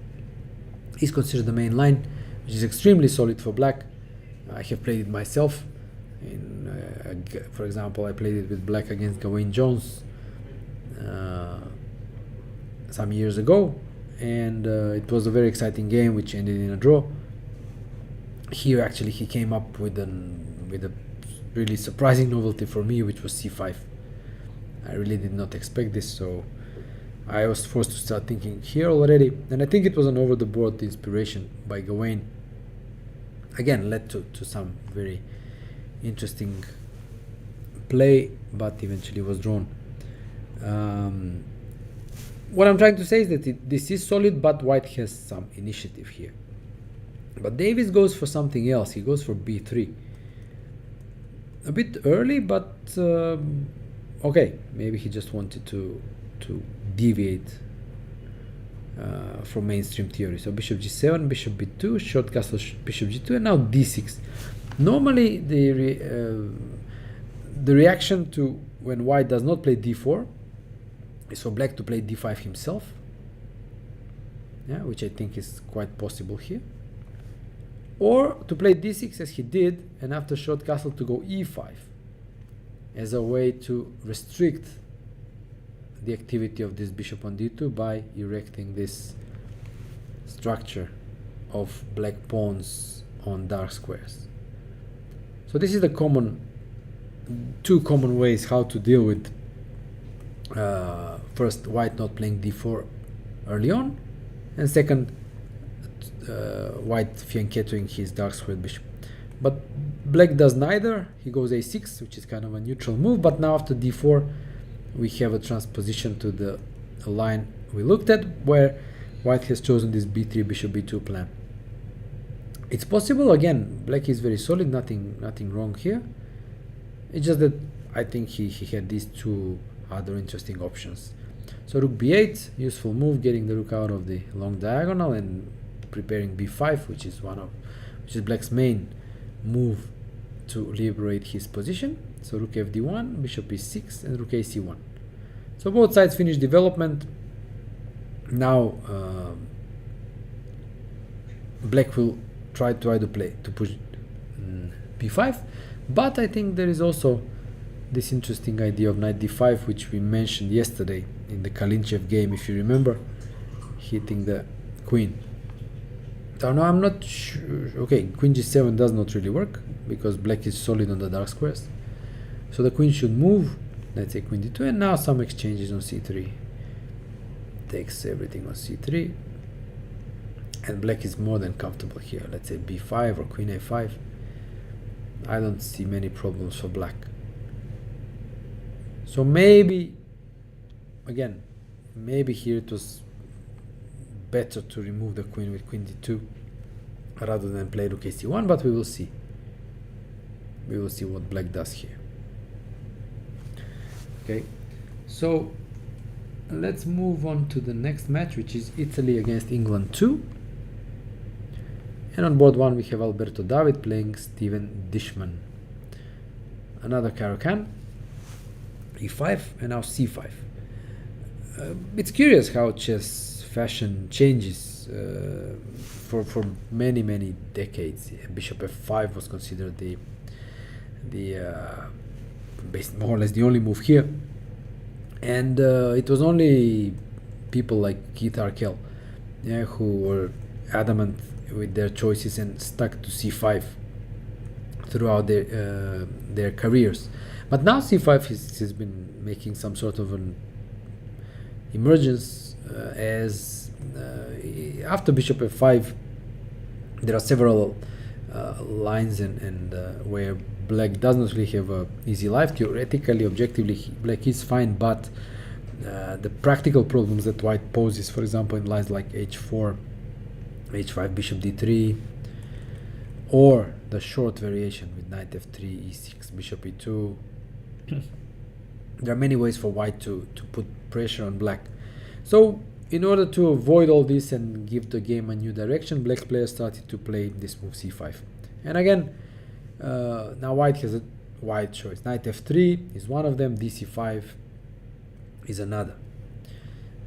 is considered the main line, which is extremely solid for black. I have played it myself. For example, I played it with black against Gawain Jones some years ago, and it was a very exciting game which ended in a draw. Here actually he came up with a really surprising novelty for me, which was c5. I really did not expect this, so I was forced to start thinking here already, and I think it was an over the board inspiration by Gawain. Again, led to some very interesting play, but eventually was drawn. What I'm trying to say is that this is solid, but white has some initiative here. But Davis goes for something else. He goes for b3. A bit early, but okay, maybe he just wanted to deviate from mainstream theory. So bishop g7, bishop b2, short castle, bishop g2, and now d6. Normally the reaction to when white does not play d4 is for black to play d5 himself, yeah, which I think is quite possible here, or to play d6 as he did, and after short castle to go e5 as a way to restrict the activity of this bishop on d2 by erecting this structure of black pawns on dark squares. So this is the two common ways how to deal with first, white not playing d4 early on, and second, white fianchettoing his dark square bishop. But black does neither. He goes a6, which is kind of a neutral move, but now after d4 we have a transposition to the line we looked at, where white has chosen this b3 bishop b2 plan. It's possible. Again, black is very solid, nothing wrong here. It's just that I think he had these two other interesting options. So rook b8, useful move, getting the rook out of the long diagonal and preparing b5, which is black's main move to liberate his position. So rook fd1, bishop e6, and rook ac1. So both sides finish development. Now black will try to either play to push b5, but I think there is also this interesting idea of knight d5, which we mentioned yesterday in the Kalinchev game, if you remember, hitting the queen. So now I'm not sure. Okay, queen g7 does not really work because black is solid on the dark squares. So the queen should move. Let's say queen d2, and now some exchanges on c3. Takes everything on c3, and black is more than comfortable here. Let's say b5 or queen a5. I don't see many problems for black. So maybe, again, maybe here it was better to remove the queen with queen d2 rather than play rook ac1, but we will see. We will see what black does here. Okay, so let's move on to the next match, which is Italy against England 2. And on board 1 we have Alberto David playing Steven Dishman. Another Caro-Kann, e5, and now c5. It's curious how chess fashion changes for many decades. Bishop f5 was considered the more or less the only move here, and it was only people like Keith Arkell, yeah, who were adamant with their choices and stuck to c5 throughout their careers. But now c5 has been making some sort of an emergence as after bishop f5 there are several lines and where black does not really have a easy life. Theoretically, objectively, black is fine, but the practical problems that white poses, for example, in lines like h4, h5, bishop d3, or the short variation with knight f3, e6, bishop e2. There are many ways for white to put pressure on black. So in order to avoid all this and give the game a new direction, black players started to play this move c5. And again, now white has a wide choice. Knight f3 is one of them, dc5 is another.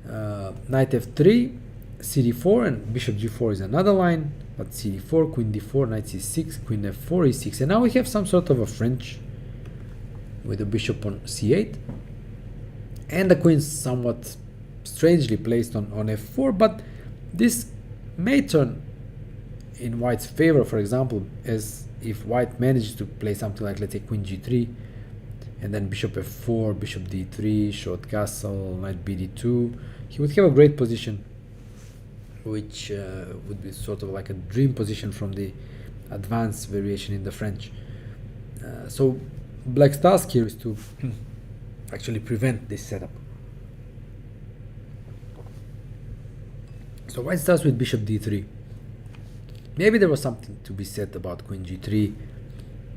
Knight f3, cd4, and bishop g4 is another line, but cd4, queen d4, knight c6, queen f4, e6. And now we have some sort of a French with the bishop on c8, and the queen somewhat strangely placed on f4, but this may turn in white's favor, for example, as if white manages to play something like, let's say, queen g3, and then bishop f4, bishop d3, short castle, knight bd2, he would have a great position, which would be sort of like a dream position from the advanced variation in the French. So black's task here is to actually prevent this setup. So white starts with bishop d3. Maybe there was something to be said about queen g3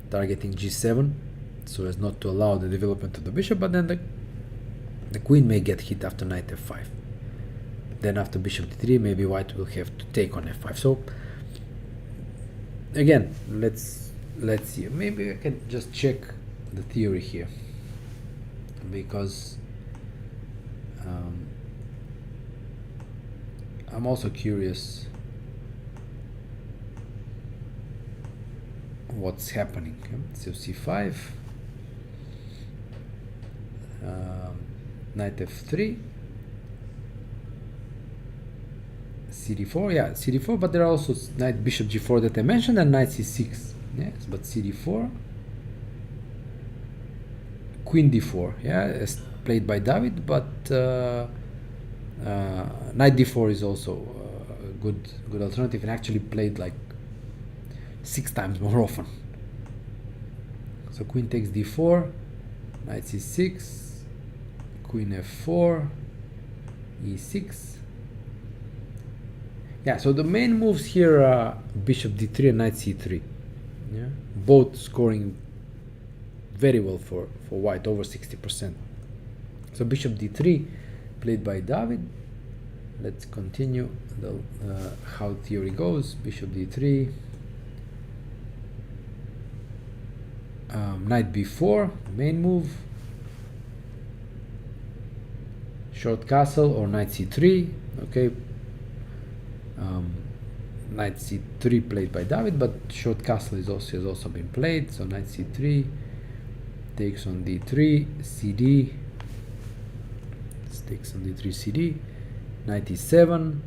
targeting g7 so as not to allow the development of the bishop, but then the queen may get hit after knight f5. Then after bishop d3 maybe white will have to take on f5. So again, let's see. Maybe I can just check the theory here, because I'm also curious what's happening. So c5, knight f3, cd4, yeah, cd4, but there are also knight bishop g4 that I mentioned, and knight c6, yes, but cd4, queen d4, yeah, as played by David, but knight d4 is also a good alternative and actually played like 6 times more often. So queen takes d4, knight c6, queen f4, e6. Yeah, so the main moves here are bishop d3 and knight c3. Yeah, both scoring very well for white, over 60%. So bishop d3 played by David. Let's continue how theory goes. Bishop d3, knight b4, main move, short castle or knight c3. Okay, knight c3 played by David, but short castle has also been played. So knight c3 takes on d3, cd, takes on d3, cd, knight e7,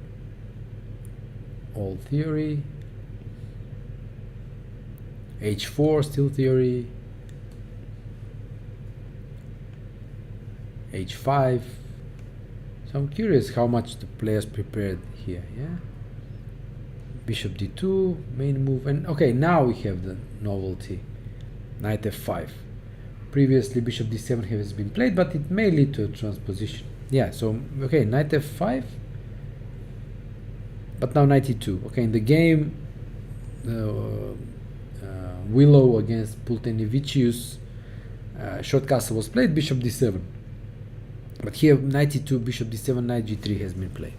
all theory, h4 still theory, h5. So I'm curious how much the players prepared here. Yeah, bishop d2 main move, and okay, now we have the novelty, knight f5. Previously bishop d7 has been played, but it may lead to a transposition. Yeah, so okay, knight f5, but now knight e2. Okay, in the game Willow against Pultenevicius, short castle was played, bishop d7, but here knight e2, bishop d7, knight g3 has been played.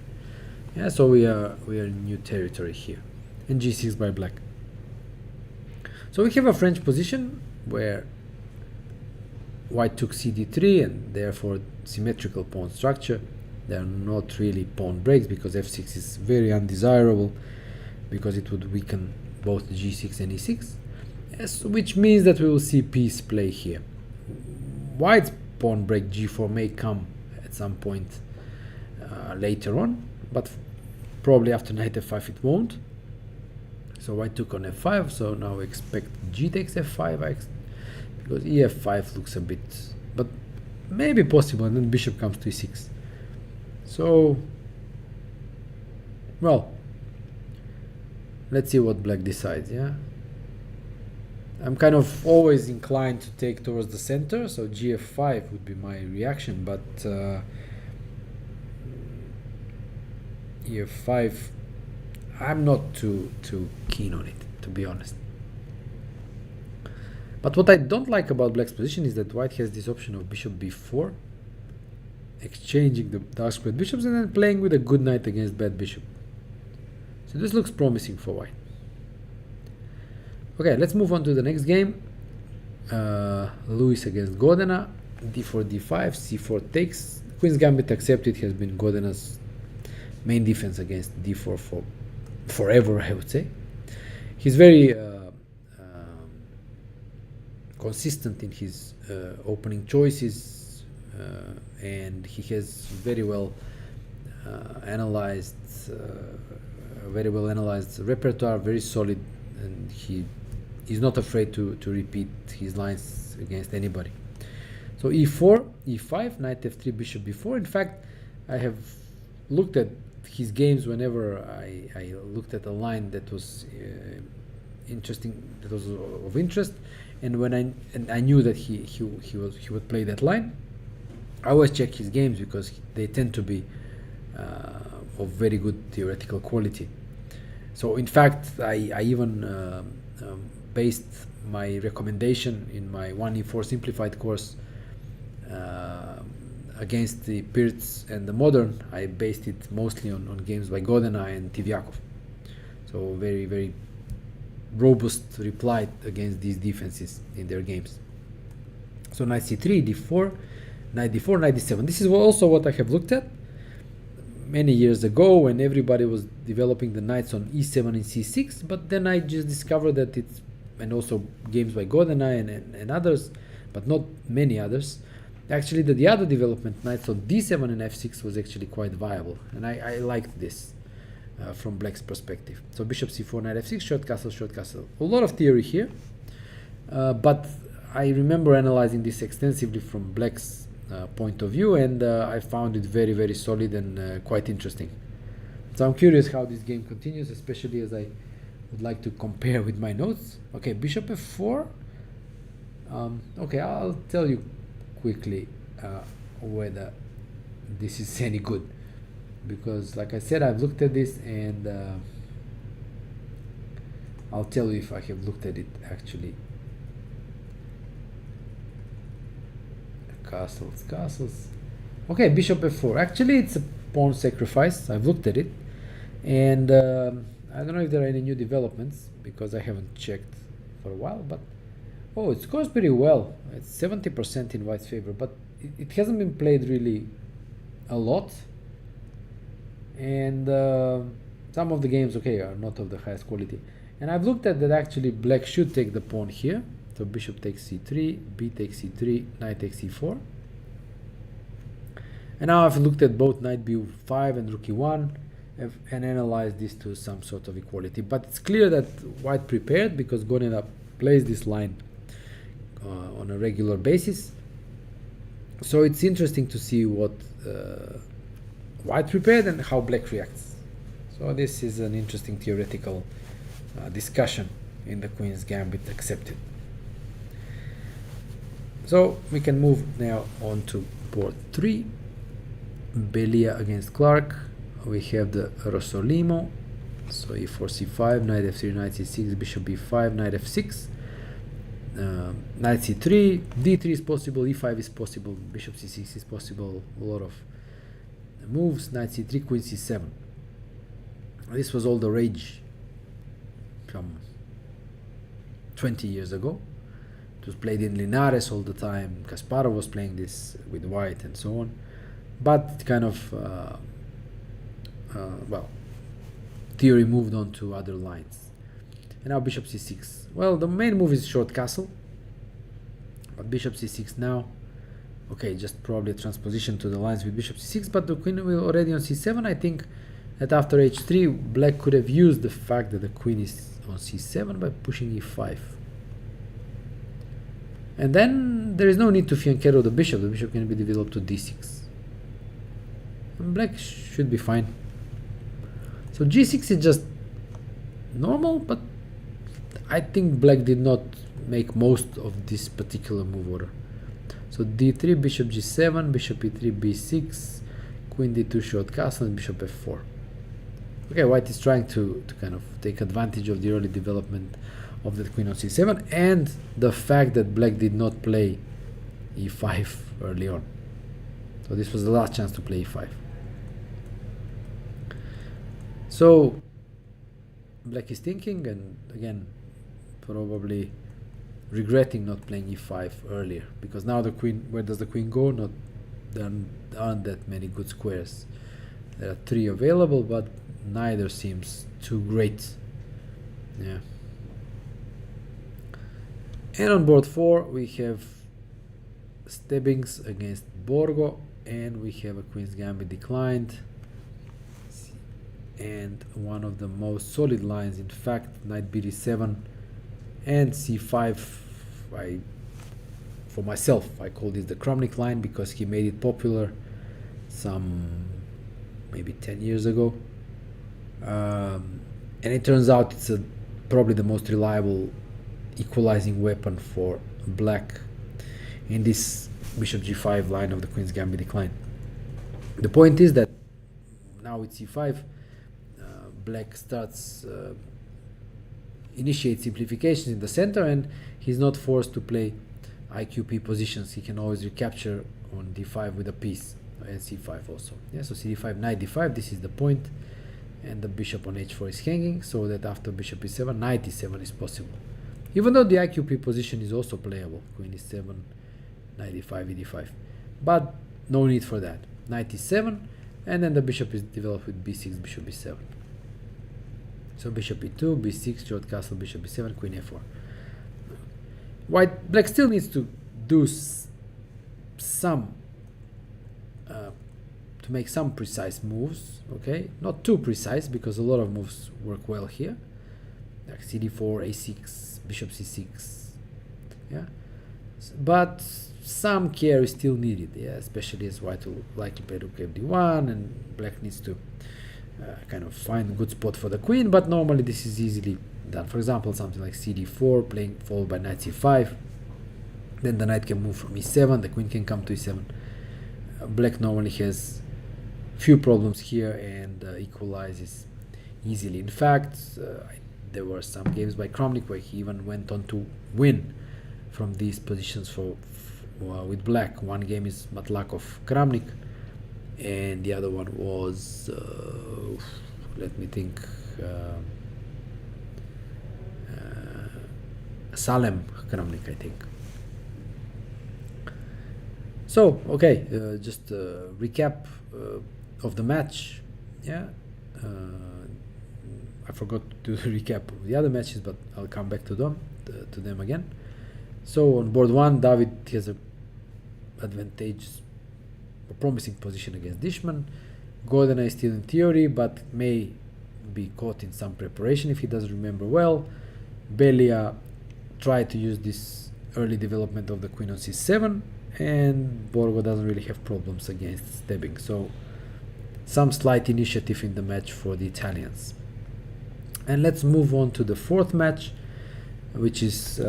Yeah, so we are in new territory here, and g6 by black. So we have a French position where white took cd3, and therefore symmetrical pawn structure. There are not really pawn breaks because f6 is very undesirable, because it would weaken both g6 and e6, yes, which means that we will see piece play here. White's pawn break g4 may come at some point later on, but probably after knight f5 it won't. So white took on f5, so now we expect g takes f5, because ef5 looks a bit, but maybe possible, and then bishop comes to e6. So, well, let's see what black decides. Yeah, I'm kind of always inclined to take towards the center, so gf5 would be my reaction, but e5, I'm not too keen on it, to be honest. But what I don't like about black's position is that white has this option of bishop b4, exchanging the dark squared bishops and then playing with a good knight against bad bishop. So this looks promising for white. Okay, let's move on to the next game. Lewis against Godena, d4, d5, c4 takes. Queen's Gambit accepted has been Godena's main defense against d4 for forever, I would say. He's very consistent in his opening choices, and he has very well analyzed repertoire, very solid, and he is not afraid to repeat his lines against anybody. So e4, e5, knight f3, bishop b4. In fact, I have looked at his games whenever I looked at a line that was interesting, that was of interest, and when I knew that he would play that line, I always check his games because they tend to be of very good theoretical quality. So in fact, I even based my recommendation in my 1e4 simplified course against the Pirc and the Modern. I based it mostly on games by Godena and Tivyakov. So very, very robust reply against these defenses in their games. So knight c3, d4, knight d4, knight d7. This is also what I have looked at many years ago when everybody was developing the knights on e7 and c6, but then I just discovered that it's, and also games by Godena and others, but not many others, actually that the other development, knights on d7 and f6, was actually quite viable, and I liked this from black's perspective. So bishop c4, knight f6, short castle. A lot of theory here, but I remember analyzing this extensively from black's point of view, and I found it very, very solid and quite interesting. So I'm curious how this game continues, especially as I would like to compare with my notes. Okay, bishop f4. Okay, I'll tell you quickly whether this is any good, because like I said, I've looked at this, and I'll tell you if I have looked at it actually. Castles. Okay, bishop f4. Actually, it's a pawn sacrifice. I've looked at it, and I don't know if there are any new developments because I haven't checked for a while, but oh, it scores pretty well. It's 70% in white's favor, but it hasn't been played really a lot, and Some of the games, okay, are not of the highest quality. And I've looked at that actually black should take the pawn here. So bishop takes c3, b takes c3, knight takes c4. And now I've looked at both knight b5 and rook e1 and analyzed this to some sort of equality. But it's clear that white prepared because Gonina plays this line on a regular basis. So it's interesting to see what white prepared and how black reacts. So this is an interesting theoretical discussion in the Queen's Gambit accepted. So we can move now on to board 3. Belia against Clark. We have the Rossolimo. So e4 c5, knight f3, knight c6, bishop b5, knight f6, knight c3, d3 is possible, e5 is possible, bishop c6 is possible, a lot of moves, knight c3, queen c7. This was all the rage from 20 years ago. It was played in Linares all the time. Kasparov was playing this with white and so on. But it kind of, well, theory moved on to other lines. And now bishop c6. Well, the main move is short castle. But bishop c6 now. Okay, just probably a transposition to the lines with bishop c6. But the queen will already on c7. I think that after h3, black could have used the fact that the queen is on c7 by pushing e5. And then there is no need to fianchetto the bishop. The bishop can be developed to d6. And black should be fine. So g6 is just normal, but I think black did not make most of this particular move order. So d3, bishop g7, bishop e3, b6, queen d2 short castle, and bishop f4. Okay, white is trying to kind of take advantage of the early development of the queen on c7 and the fact that black did not play e5 early on. So this was the last chance to play e5. So black is thinking, and again probably regretting not playing e5 earlier, because now the queen, where does the queen go? Not, there aren't that many good squares. There are 3 available, but neither seems too great. Yeah. And on board 4 we have Stebbings against Borgo, and we have a Queen's Gambit declined. And one of the most solid lines, in fact, knight bd7 and c5. For myself, I call this the Kramnik line because he made it popular some maybe 10 years ago. And it turns out it's probably the most reliable equalizing weapon for black in this bishop g5 line of the Queen's Gambit decline. The point is that now with c5, black starts initiate simplifications in the center, and he's not forced to play IQP positions. He can always recapture on d5 with a piece, and c5 also. Yeah, so cd5, knight d5, this is the point, and the bishop on h4 is hanging, so that after bishop e7, knight e7 is possible. Even though the IQP position is also playable, queen e7, knight e5, e5, but no need for that. Knight e7, and then the bishop is developed with b6, bishop e7. So bishop e2, b6, short castle, bishop e7, queen a4. Black still needs to do some to make some precise moves. Okay, not too precise because a lot of moves work well here, like cd4, a6, bishop c6. Yeah, but some care is still needed. Yeah, especially as white will likely play rook fd1, and black needs to kind of find a good spot for the queen, but normally this is easily done. For example, something like cd4 playing followed by knight c5, then the knight can move from e7, the queen can come to e7. Black normally has few problems here and equalizes easily. In fact, there were some games by Kramnik where he even went on to win from these positions with black. One game is Matlakov Kramnik, and the other one was let me think, Salem Kramnik, I think. So okay, just a recap of the match. Yeah, I forgot to do the recap of the other matches, but I'll come back to them again. So on board 1, David has a promising position against Dishman. GoldenEye is still in theory, but may be caught in some preparation if he doesn't remember well. Belia tried to use this early development of the queen on c7, and Borgo doesn't really have problems against stabbing. So some slight initiative in the match for the Italians. And let's move on to the fourth match, which is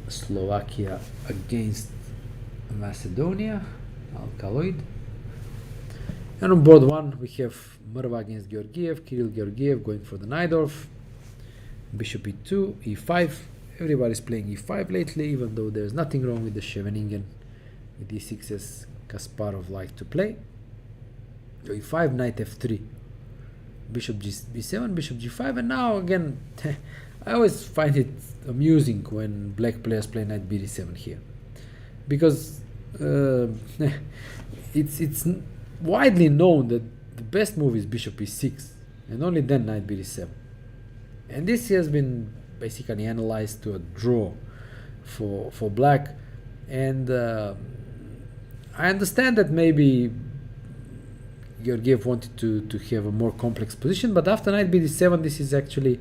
Slovakia against Macedonia, Alkaloid. And on board 1 we have Mrva against Georgiev, Kirill Georgiev going for the Najdorf, bishop e2, e5. Everybody's playing e5 lately, even though there's nothing wrong with the Scheveningen with e6 as Kasparov liked to play. e5, knight f3, bishop b7, bishop g5, and now again I always find it amusing when black players play knight b7 here, because it's widely known that the best move is bishop e6 and only then knight b7, and this has been basically analyzed to a draw for black. And I understand that maybe Georgiev wanted to have a more complex position, but after knight b7 this is actually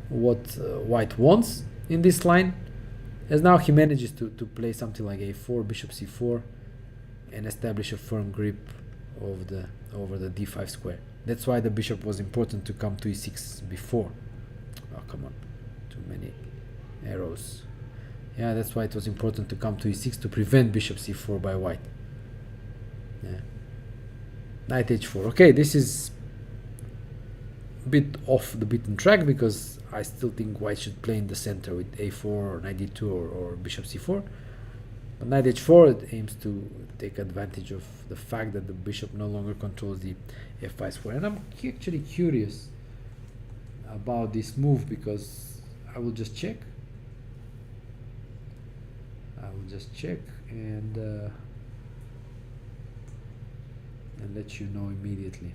what white wants in this line, as now he manages to play something like a4, bishop c4, and establish a firm grip over the d5 square. That's why the bishop was important to come to e6 before. Oh, come on, too many arrows. Yeah, that's why it was important to come to e6 to prevent bishop c4 by white. Yeah. Knight h4. Okay, this is a bit off the beaten track, because I still think white should play in the center with a4 or knight d2 or bishop c4. But knight h4, it aims to take advantage of the fact that the bishop no longer controls the f5 square. And I'm actually curious about this move, because I will just check. And let you know immediately.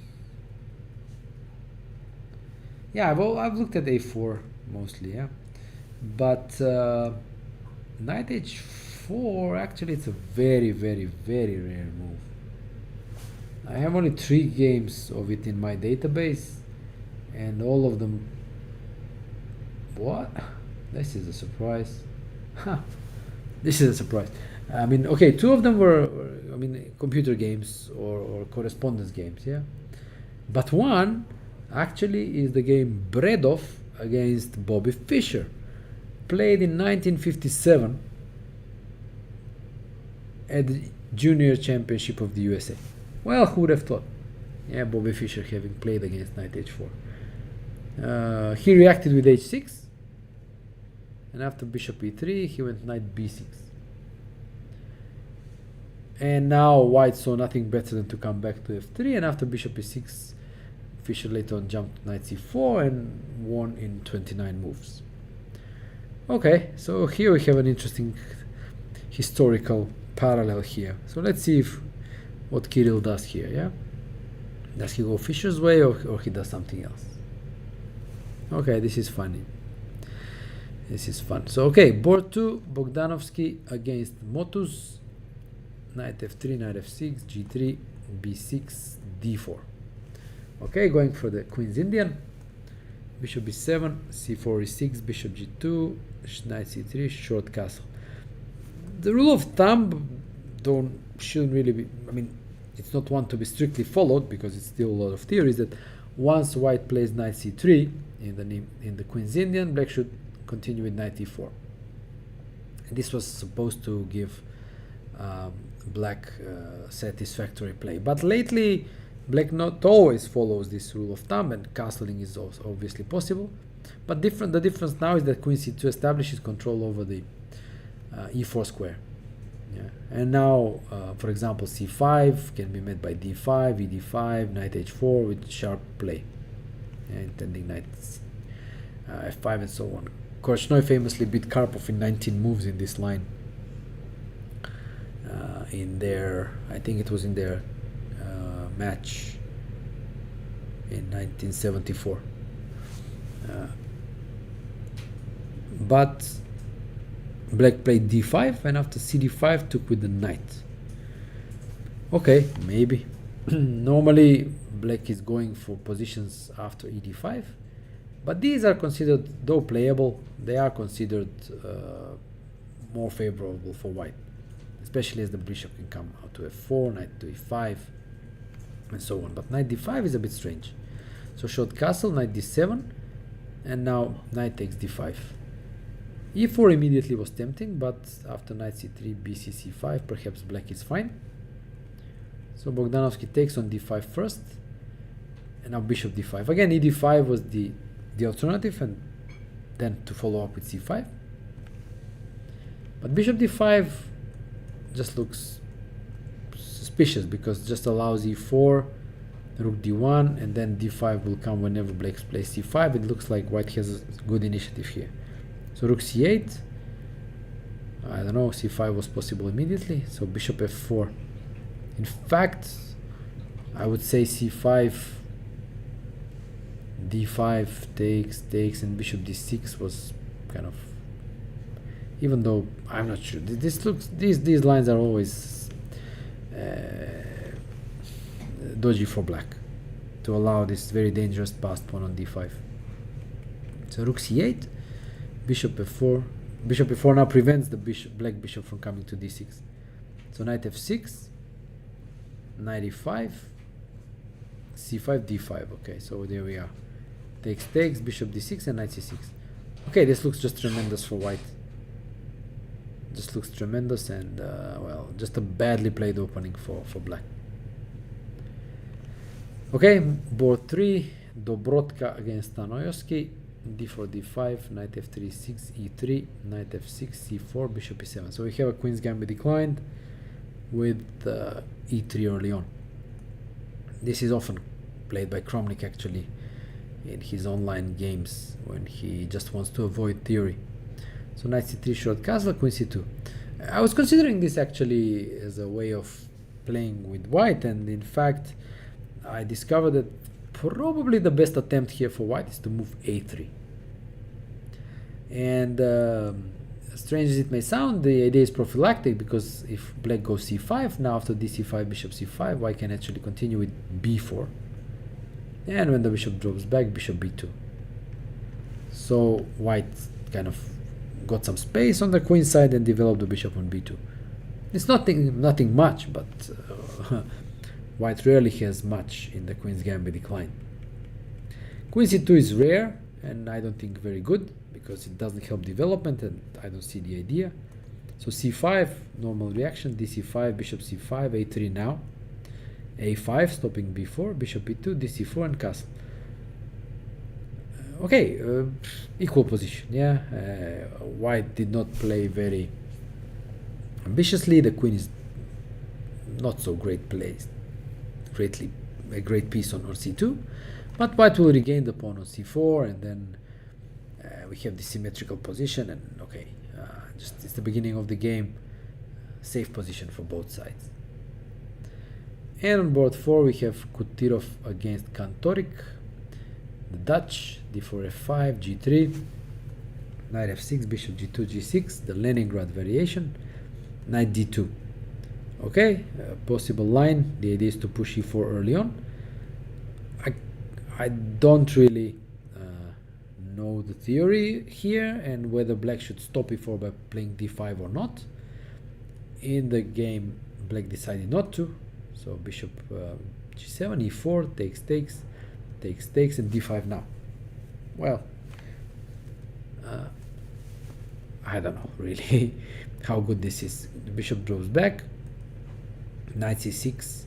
Yeah, I've looked at a4 mostly, yeah, but knight h4, actually it's a very, very, very rare move. I have only 3 games of it in my database, and all of them. What? This is a surprise. Huh. This is a surprise. I mean, okay, 2 of them were computer games or correspondence games, yeah. But one actually is the game Bredov against Bobby Fischer, played in 1957 at the Junior Championship of the USA. Well, who would have thought? Yeah, Bobby Fischer having played against knight h4. He reacted with h6, and after bishop e3 he went knight b6. And now white saw nothing better than to come back to f3, and after bishop e6 Fischer later on jumped knight c4 and won in 29 moves. Okay, so here we have an interesting historical parallel here. So let's see what Kirill does here, yeah? Does he go Fischer's way or he does something else? Okay, this is funny. This is fun. So okay, board 2, Bogdanovsky against Motus. Knight f3, knight f6, g3, b6, d4. Okay, going for the Queen's Indian. Bishop b7, c4 e6, bishop g2, knight c3, short castle. The rule of thumb shouldn't really be, it's not one to be strictly followed, because it's still a lot of theories that once white plays knight c3 in the Queen's Indian, black should continue with knight e4. And this was supposed to give black satisfactory play, but lately black not always follows this rule of thumb, and castling is also obviously possible. But the difference now is that queen c2 establishes control over the e4 square. Yeah. And now, for example, c5 can be met by d5, ed5, knight h4 with sharp play, intending knight f5 and so on. Korchnoi famously beat Karpov in 19 moves in this line. I think it was in their match in 1974. But black played d5, and after cd5 took with the knight. Okay, maybe. Normally black is going for positions after ed5, but these are considered, though playable, they are considered more favorable for white, especially as the bishop can come out to f4, knight to e5, and so on. But knight d5 is a bit strange. So short castle, knight d7, and now knight takes d5. e4 immediately was tempting, but after knight c3, bc c5, perhaps black is fine. So Bogdanovsky takes on d5 first, and now bishop d5. Again, ed5 was the alternative, and then to follow up with c5. But bishop d5 just looks suspicious, because just allows e4, rook d1, and then d5 will come whenever black plays c5. It looks like white has a good initiative here. So rook c8, I don't know, c5 was possible immediately, so bishop f4. In fact, I would say c5, d5 takes, and bishop d6 was kind of, even though I'm not sure. This looks, these lines are always dodgy for black, to allow this very dangerous passed pawn on d5. So rook c8, bishop f4. Bishop f4 now prevents the black bishop from coming to d6. So knight f6, knight e5, c5, d5. Okay, so there we are. Takes, bishop d6, and knight c6. Okay, this looks just tremendous for white. Just looks tremendous, and well, just a badly played opening for black. Okay, board 3, Dobrodka against Stanoyevsky, d4, d5, knight f3, 6, e3, knight f6, c4, bishop e7. So we have a queen's gambit declined with e3 early on. This is often played by Kromnik actually in his online games when he just wants to avoid theory. So knight c3, short castle, queen c2. I was considering this actually as a way of playing with white, and in fact I discovered that probably the best attempt here for white is to move a3. And strange as it may sound, the idea is prophylactic, because if black goes c5, now after dc5, bishop c5, white can actually continue with b4. And when the bishop drops back, bishop b2. So white kind of got some space on the queen side and developed the bishop on b2. It's nothing much, but white rarely has much in the queen's gambit decline. Queen c2 is rare, and I don't think very good, because it doesn't help development, and I don't see the idea. So c5, normal reaction, dc5, bishop c5, a3 now, a5, stopping b4, bishop e2, dc4, and castle. Okay, equal position, yeah. White did not play very ambitiously. The queen is not so great placed, a great piece on c2, but white will regain the pawn on c4, and then we have the symmetrical position, and okay, just it's the beginning of the game, safe position for both sides. And on board 4 we have Kutirov against Kantorik, the Dutch, d4, f5, g3, knight f6, bishop g2, g6, the Leningrad variation, knight d2. Okay, possible line. The idea is to push e4 early on. I don't really know the theory here, and whether black should stop e4 by playing d5 or not. In the game, black decided not to. So bishop g7, e4, takes, and d5 now. Well, I don't know really how good this is. The bishop draws back, knight c6,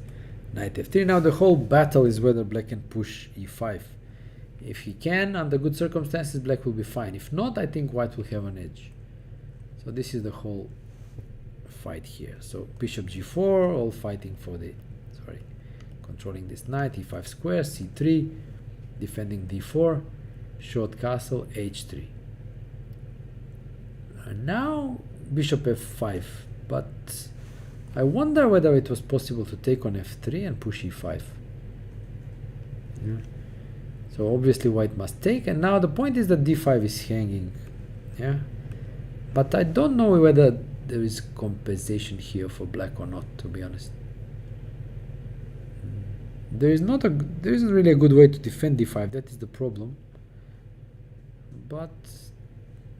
knight f3. Now the whole battle is whether black can push e5. If he can, under good circumstances, black will be fine. If not, I think white will have an edge. So this is the whole fight here. So bishop g4, all fighting for the, controlling this knight, e5 square, c3, defending d4, short castle, h3. And now bishop f5, but I wonder whether it was possible to take on f3 and push e5. Yeah. So obviously white must take, and now the point is that d5 is hanging, yeah. But I don't know whether there is compensation here for black or not, to be honest. There isn't really a good way to defend d5. That is the problem. But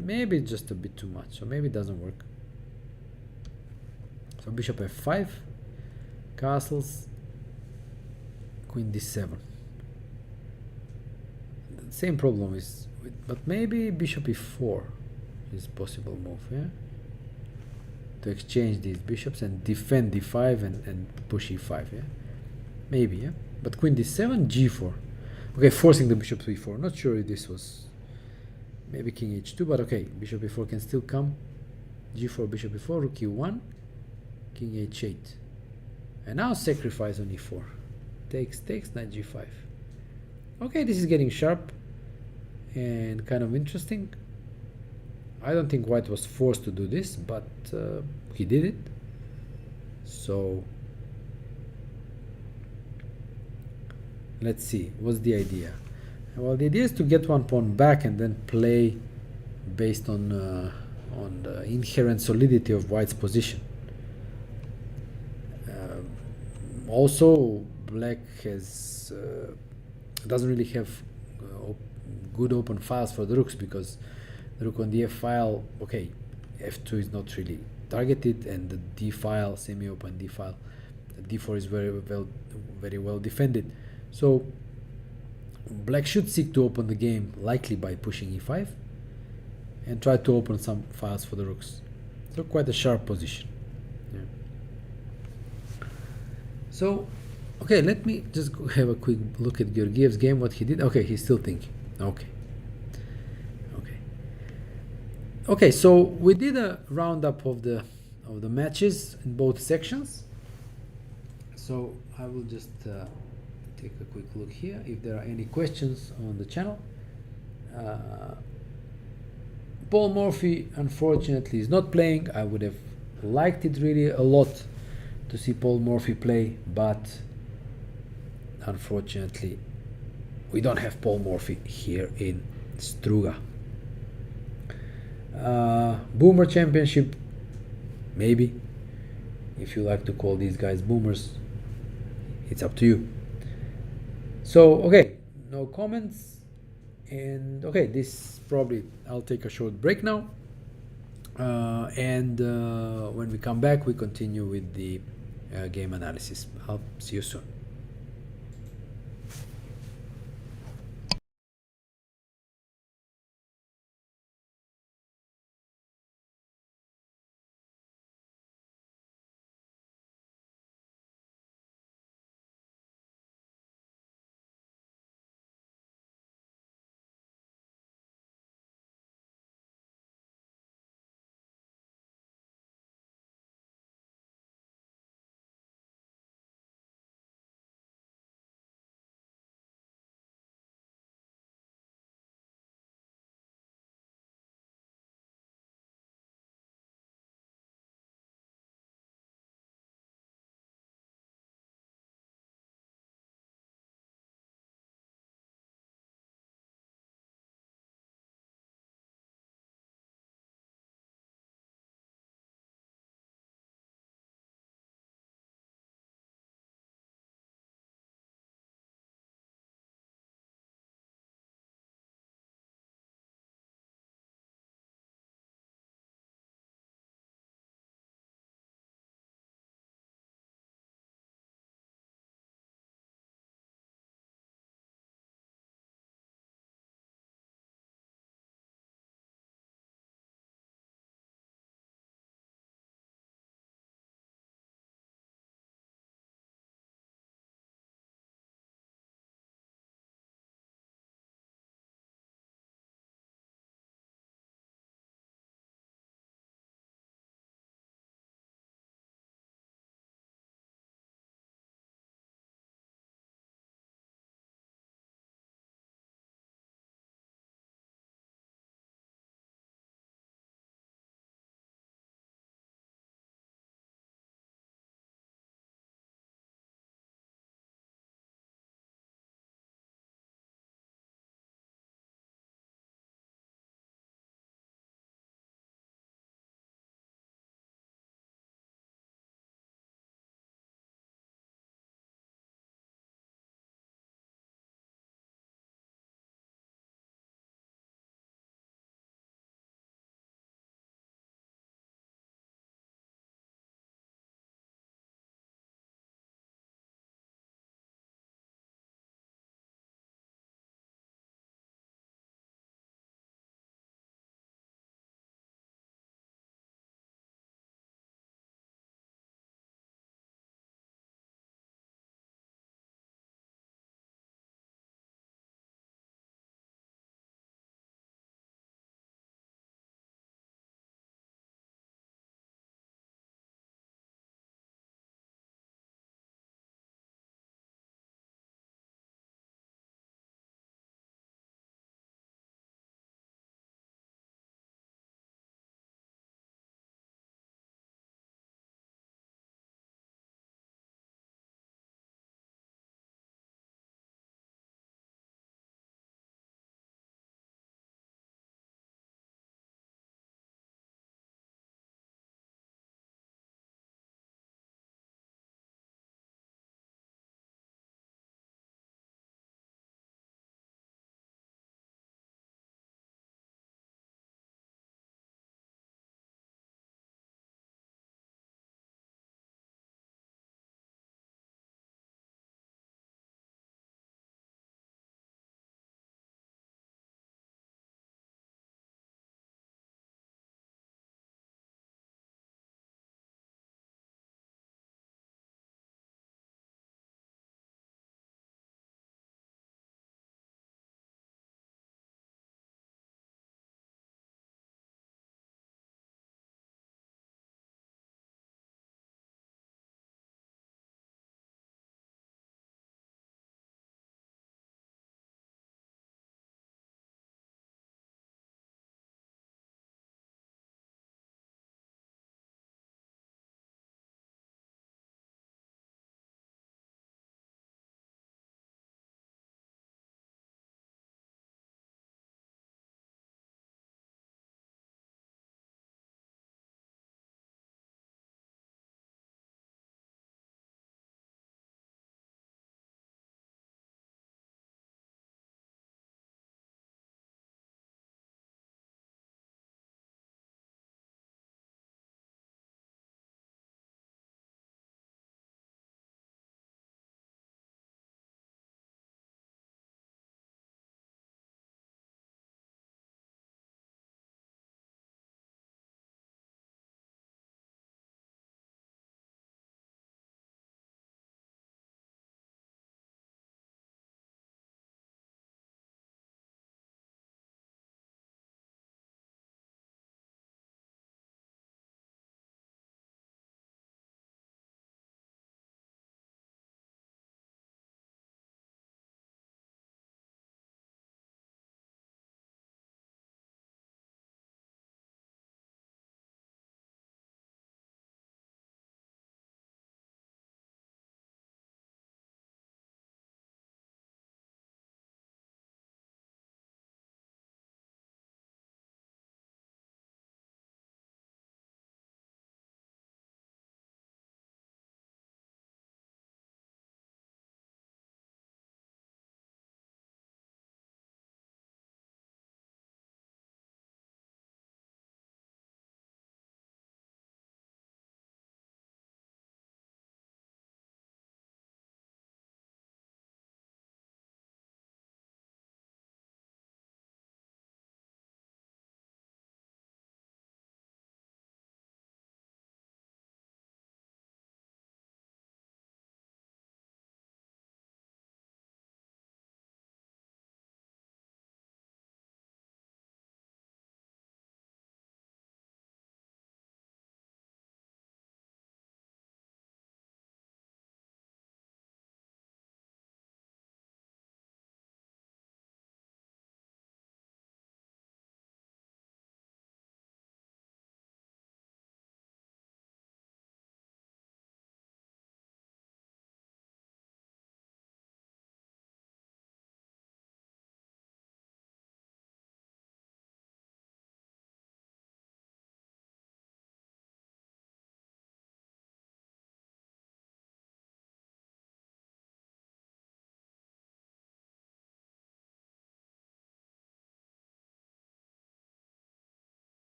maybe it's just a bit too much, so maybe it doesn't work. So bishop f5, castles, queen d7. The same problem is, but maybe bishop e4 is possible move, yeah. To exchange these bishops and defend d5 and push e5, yeah. Maybe, yeah. But queen d7, g4. Okay, forcing the bishop to e4. Not sure if this was maybe king h2, but okay, bishop e4 can still come. g4, bishop e4, rook e1, king h8. And now sacrifice on e4. Takes, knight g5. Okay, this is getting sharp and kind of interesting. I don't think white was forced to do this, but he did it. So let's see, what's the idea? Well, the idea is to get one pawn back and then play based on the inherent solidity of white's position. Also, black has doesn't really have good open files for the rooks, because the rook on the f file, okay, f2 is not really targeted, and the d file, semi-open d file, the d4 is very well defended. So black should seek to open the game, likely by pushing e5, and try to open some files for the rooks. So quite a sharp position. Yeah. So, okay, let me just have a quick look at Georgiev's game, what he did. Okay, he's still thinking. Okay, so we did a roundup of the matches in both sections. So I will just take a quick look here if there are any questions on the channel. Paul Morphy unfortunately is not playing. I would have liked it really a lot to see Paul Morphy play, but unfortunately we don't have Paul Morphy here in Struga. Boomer Championship, maybe, if you like to call these guys boomers, it's up to you. So okay, no comments, and okay, this probably I'll take a short break now, and when we come back we continue with the game analysis. I'll see you soon.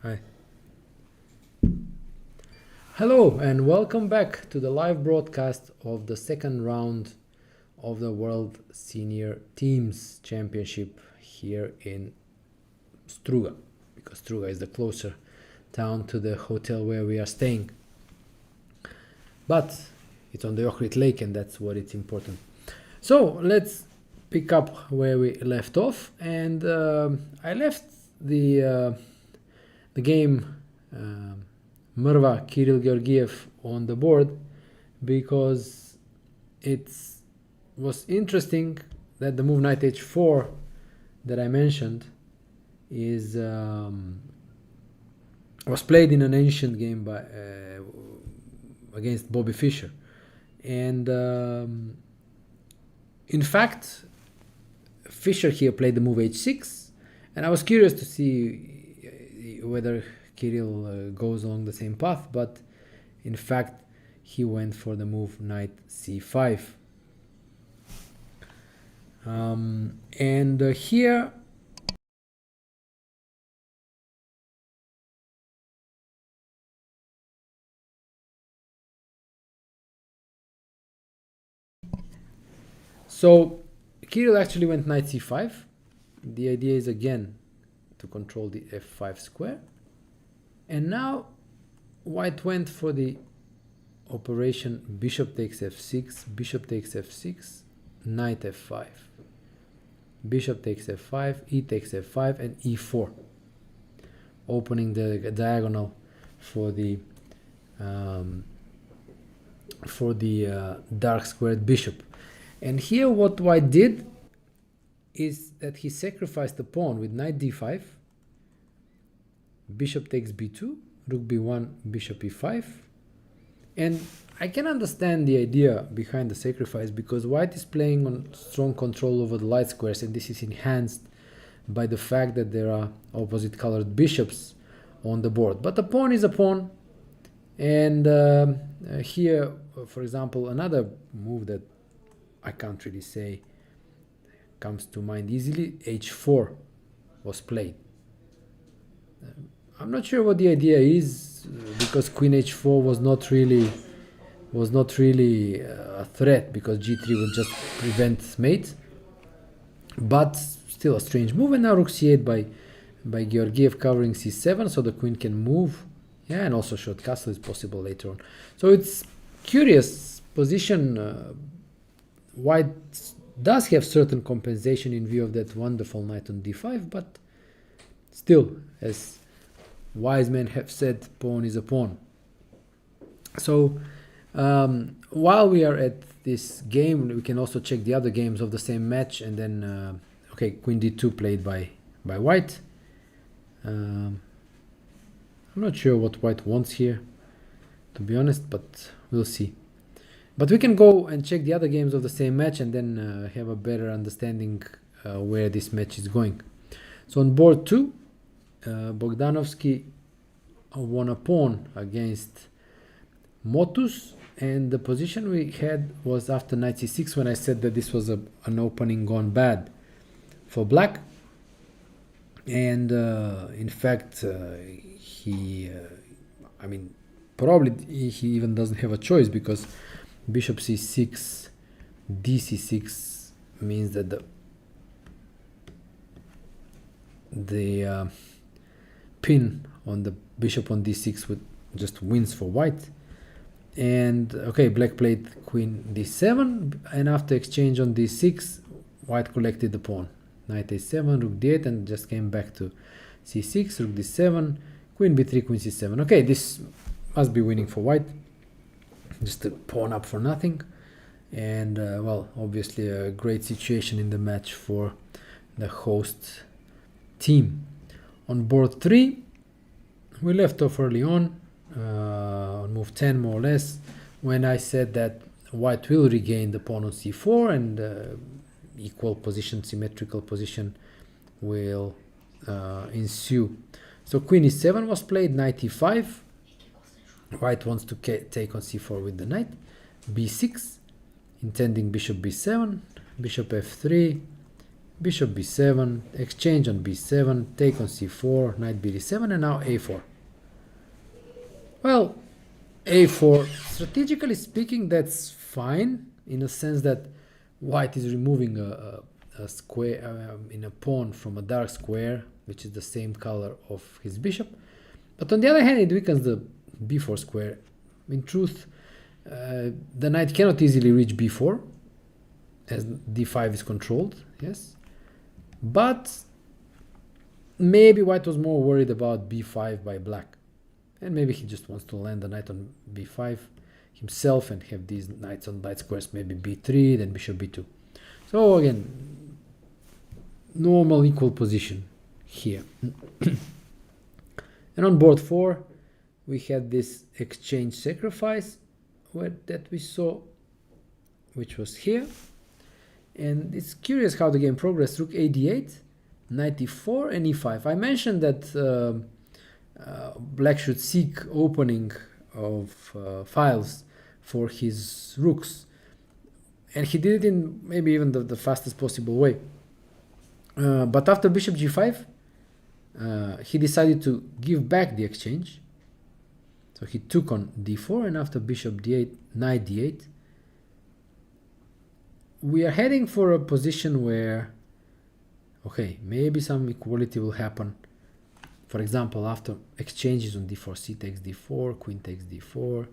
Hi. Hello and welcome back to the live broadcast of the second round of the World Senior Teams Championship here in Struga, because Struga is the closer town to the hotel where we are staying. But it's on the Ohrid Lake and that's what it's important. So let's pick up where we left off, and I left the game Mrva Kirill Georgiev on the board because it was interesting that the move knight h4 that I mentioned is was played in an ancient game by against Bobby Fischer, and in fact Fischer here played the move h6, and I was curious to see whether Kirill goes along the same path, but in fact he went for the move knight c5. And here so Kirill actually went knight c5. The idea is again to control the f5 square. And now white went for the operation bishop takes f6, bishop takes f6, knight f5, bishop takes f5, e takes f5, and e4, opening the diagonal for the dark squared bishop. And here what white did is that he sacrificed the pawn with knight d5, bishop takes b2, rook b1, bishop e5. And I can understand the idea behind the sacrifice because white is playing on strong control over the light squares, and this is enhanced by the fact that there are opposite colored bishops on the board. But a pawn is a pawn, and here, for example, another move that I can't really say comes to mind easily, h4 was played. I'm not sure what the idea is because queen h4 was not really a threat because g3 would just prevent mate, but still a strange move. And now rook c8 by Georgiev covering c7, so the queen can move. Yeah, and also short castle is possible later on. So it's curious position. White does have certain compensation in view of that wonderful knight on d5, but still, as wise men have said, pawn is a pawn. So while we are at this game, we can also check the other games of the same match, and then okay, queen d2 played by white. I'm not sure what white wants here, to be honest, but we'll see. But we can go and check the other games of the same match and then have a better understanding where this match is going. So on board 2, Bogdanovsky won a pawn against Motus, and the position we had was after knight c6 when I said that this was an opening gone bad for black. And in fact he I mean probably he even doesn't have a choice because bishop c6 dc6 means that the pin on the bishop on d6 would just wins for white. And okay, black played queen d7, and after exchange on d6 white collected the pawn, knight a7, rook d8, and just came back to c6, rook d7, queen b3, queen c7. Okay, this must be winning for white, just a pawn up for nothing. And well, obviously a great situation in the match for the host team. On board 3, we left off early on move 10 more or less, when I said that white will regain the pawn on c4 and equal position, symmetrical position will ensue. So queen e7 was played, knight e5. White wants to take on c4 with the knight. b6, intending bishop b7, bishop f3, bishop b7, exchange on b7, take on c4, knight b7, and now a4. Well, a4, strategically speaking, that's fine, in a sense that white is removing a square, in a pawn from a dark square, which is the same color of his bishop. But on the other hand, it weakens the b4 square. In truth, the knight cannot easily reach b4, as d5 is controlled, yes. But maybe white was more worried about b5 by black. And maybe he just wants to land the knight on b5 himself and have these knights on light squares, maybe b3, then bishop b2. So again, normal equal position here. And on board 4, we had this exchange sacrifice that we saw, which was here. And it's curious how the game progressed. Rook a8, knight e4, and e5. I mentioned that black should seek opening of files for his rooks, and he did it in maybe even the fastest possible way. But after bishop g5, he decided to give back the exchange. So he took on d4, and after bishop d8, knight d8, we are heading for a position where, okay, maybe some equality will happen. For example, after exchanges on d4, c takes d4, queen takes d4,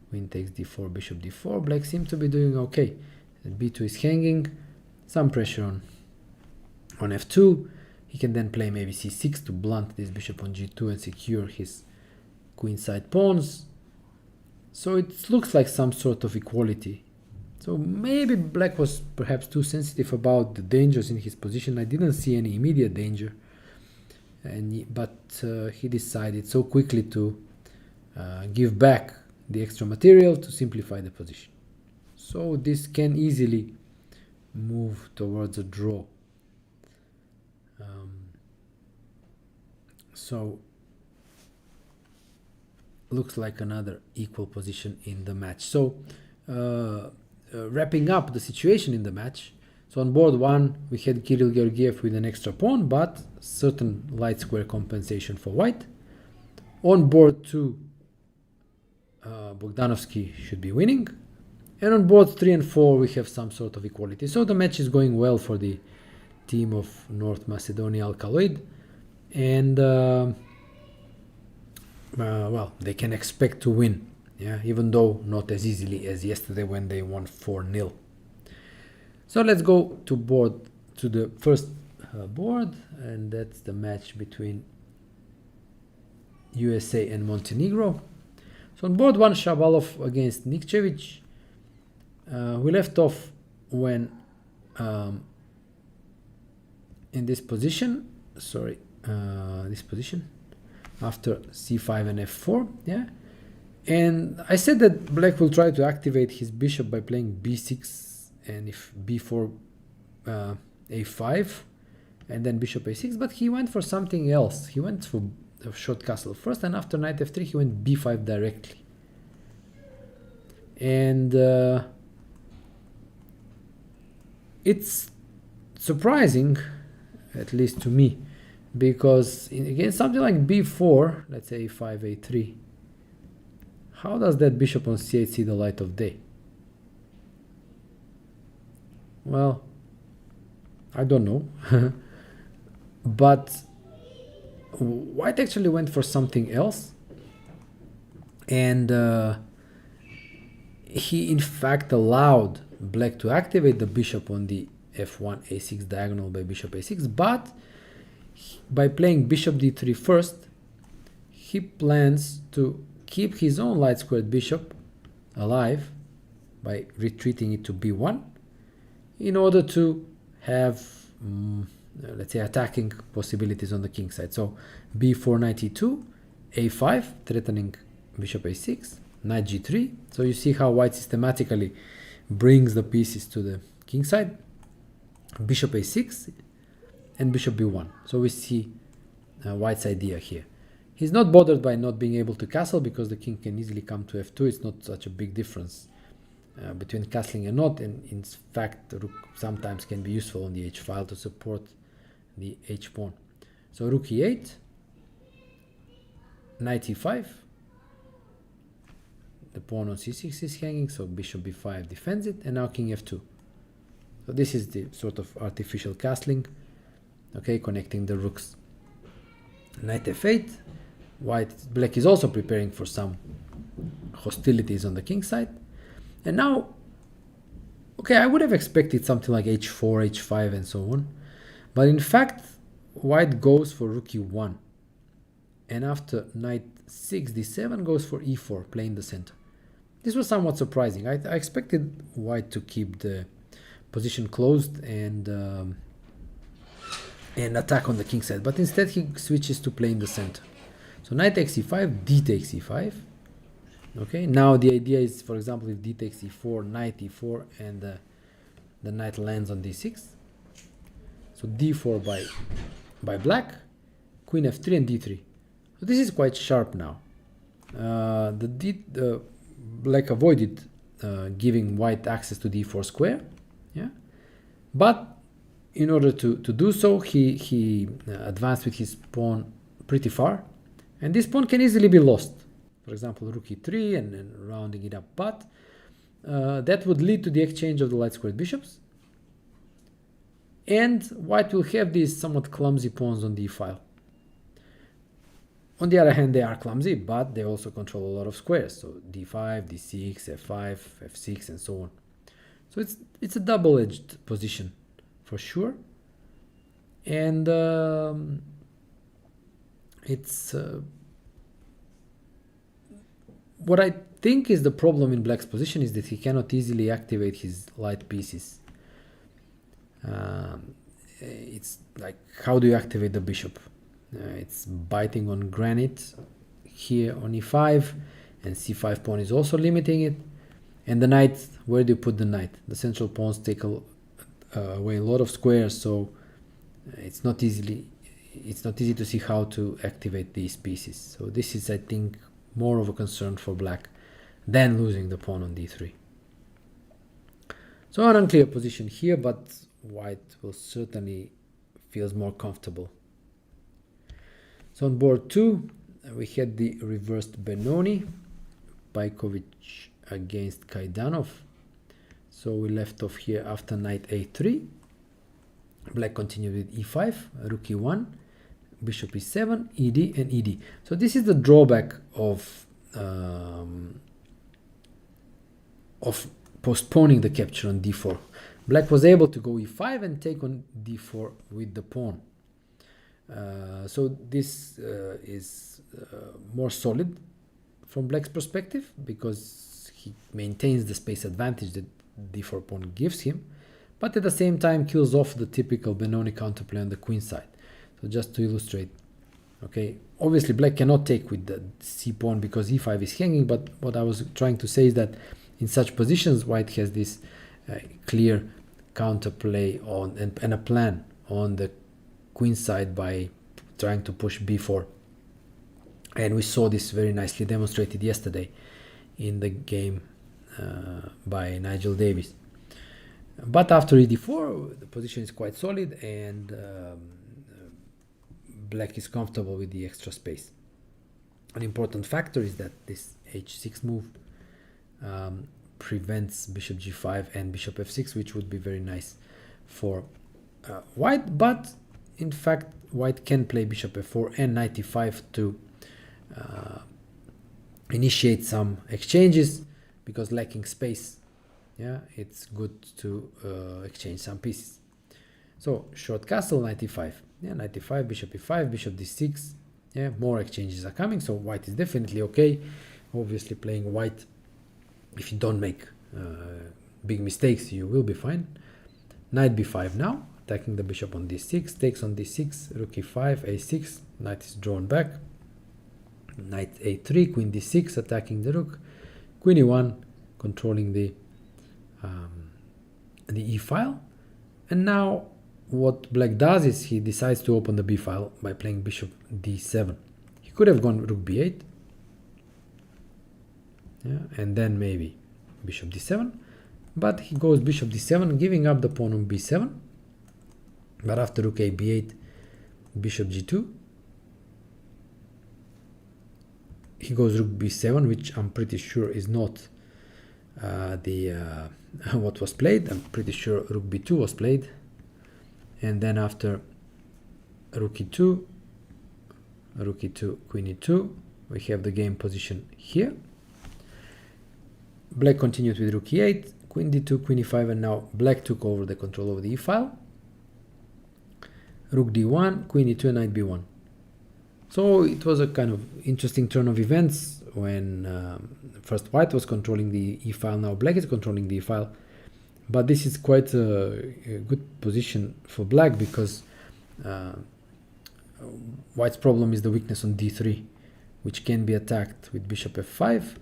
queen takes d4, bishop d4, black seems to be doing okay. And b2 is hanging, some pressure on f2. He can then play maybe c6 to blunt this bishop on g2 and secure his queenside pawns. So it looks like some sort of equality. So maybe black was perhaps too sensitive about the dangers in his position. I didn't see any immediate danger, but he decided so quickly to give back the extra material to simplify the position. So this can easily move towards a draw. So looks like another equal position in the match. So wrapping up the situation in the match. So on board 1, we had Kirill Georgiev with an extra pawn, but certain light square compensation for white. On board 2, Bogdanovsky should be winning. And on boards 3 and 4, we have some sort of equality. So the match is going well for the team of North Macedonia Alkaloid. And, well, they can expect to win. Yeah, even though not as easily as yesterday when they won 4-0. So let's go to the first board, and that's the match between USA and Montenegro. So on board 1, Shabalov against Nikčević. We left off when in this position, after c5 and f4, yeah. And I said that black will try to activate his bishop by playing b6, and if b4, a5, and then bishop a6, but he went for something else. He went for a short castle first, and after knight f3, he went b5 directly. And it's surprising, at least to me, because against something like b4, let's say a5, a3, how does that bishop on c8 see the light of day? Well, I don't know. But white actually went for something else. And he in fact allowed black to activate the bishop on the f1, a6 diagonal by bishop a6. But by playing bishop d3 first, he plans to keep his own light squared bishop alive by retreating it to b1 in order to have, let's say, attacking possibilities on the king side. So b4, knight e2, a5, threatening bishop a6, knight g3. So you see how white systematically brings the pieces to the king side, bishop a6, and bishop b1. So we see white's idea here. He's not bothered by not being able to castle because the king can easily come to f2. It's not such a big difference between castling and not, and in fact rook sometimes can be useful on the h file to support the h pawn. So rook e8, knight e5, the pawn on c6 is hanging, so bishop b5 defends it, and now king f2. So this is the sort of artificial castling, okay, connecting the rooks. Knight f8, black is also preparing for some hostilities on the king side. And now, okay, I would have expected something like h4, h5 and so on, but in fact white goes for rook e1, and after knight 6 d7 goes for e4, playing the center. This was somewhat surprising. I expected white to keep the position closed and attack on the king side, but instead he switches to play in the center. So knight takes e5, d takes e5. Okay, now the idea is, for example, if d takes e4, knight e4, and the knight lands on d6. So d4 by black, queen f3 and d3. So this is quite sharp now. Black avoided giving white access to d4 square, yeah, but in order to do so, he advanced with his pawn pretty far, and this pawn can easily be lost. For example, rook e3 and then rounding it up, but that would lead to the exchange of the light squared bishops, and white will have these somewhat clumsy pawns on the e-file. On the other hand, they are clumsy, but they also control a lot of squares, so d5, d6, f5, f6, and so on. So it's a double-edged position for sure, and it's what I think is the problem in black's position is that he cannot easily activate his light pieces. It's like, how do you activate the bishop? It's biting on granite here on e5, and c5 pawn is also limiting it. And the knight, where do you put the knight? The central pawns take away a lot of squares, so it's not easy to see how to activate these pieces. So this is, I think, more of a concern for black than losing the pawn on d3. So an unclear position here, but white will certainly feels more comfortable. So on board 2, we had the reversed Benoni, Bajkovic against Kaidanov. So we left off here after knight a3. Black continued with e5, rook e1, bishop e7, ed, and ed. So this is the drawback of postponing the capture on d4. Black was able to go e5 and take on d4 with the pawn. So this is more solid from black's perspective, because he maintains the space advantage that d4 pawn gives him, but at the same time kills off the typical Benoni counterplay on the queen side. So just to illustrate, okay, obviously black cannot take with the c pawn because e5 is hanging, but what I was trying to say is that in such positions white has this clear counterplay on and a plan on the queen side by trying to push b4, and we saw this very nicely demonstrated yesterday in the game by Nigel Davis. But after ed4 the position is quite solid, and black is comfortable with the extra space. An important factor is that this h6 move prevents bishop g5 and bishop f6, which would be very nice for white, but in fact white can play bishop f4 and knight e5 to initiate some exchanges, because lacking space, yeah, it's good to exchange some pieces. So short castle, knight e5, yeah, knight e5, bishop e5, bishop d6, yeah, more exchanges are coming, so white is definitely okay. Obviously playing white, if you don't make big mistakes, you will be fine. Knight b5 now, attacking the bishop on d6, takes on d6, rook e5, a6, knight is drawn back, knight a3, queen d6, attacking the rook, queen e1, controlling the e-file. And now what black does is he decides to open the b-file by playing bishop d7. He could have gone rook b8, yeah, and then maybe bishop d7, but he goes bishop d7, giving up the pawn on b7. But after rook a b8, bishop g2, he goes rook b7, which I'm pretty sure is not what was played. I'm pretty sure rook b2 was played. And then after rook e2, queen e2, we have the game position here. Black continued with rook e8, queen d2, queen e5, and now black took over the control of the e-file. Rook d1, queen e2, and knight b1. So it was a kind of interesting turn of events when first white was controlling the e-file, now black is controlling the e-file. But this is quite a good position for black because white's problem is the weakness on d3, which can be attacked with bishop f5.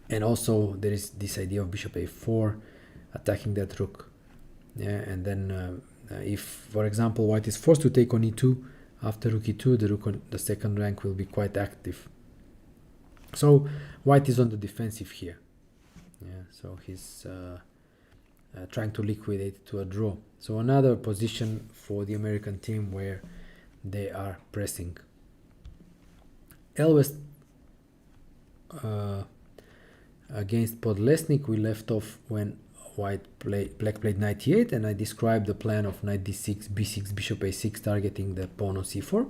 And also there is this idea of bishop a4 attacking that rook. Yeah, and then if, for example, white is forced to take on e2, after rook e2, the rook on the second rank will be quite active. So white is on the defensive here. Yeah, so he's trying to liquidate to a draw. So another position for the American team where they are pressing. Elvest against Podlesnik, we left off when black played knight e8, and I described the plan of knight d6, b6, bishop a6, targeting the pawn on c4.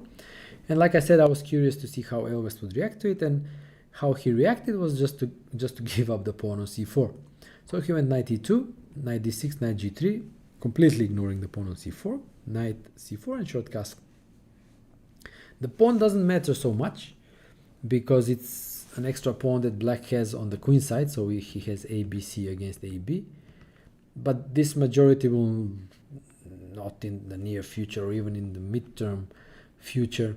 And like I said, I was curious to see how Elvest would react to it, and how he reacted was just to give up the pawn on c4. So he went knight e2, knight d6, knight g3, completely ignoring the pawn on c4, knight c4, and short castle. The pawn doesn't matter so much because it's an extra pawn that black has on the queen side, so he has ABC against AB. But this majority will not in the near future or even in the midterm future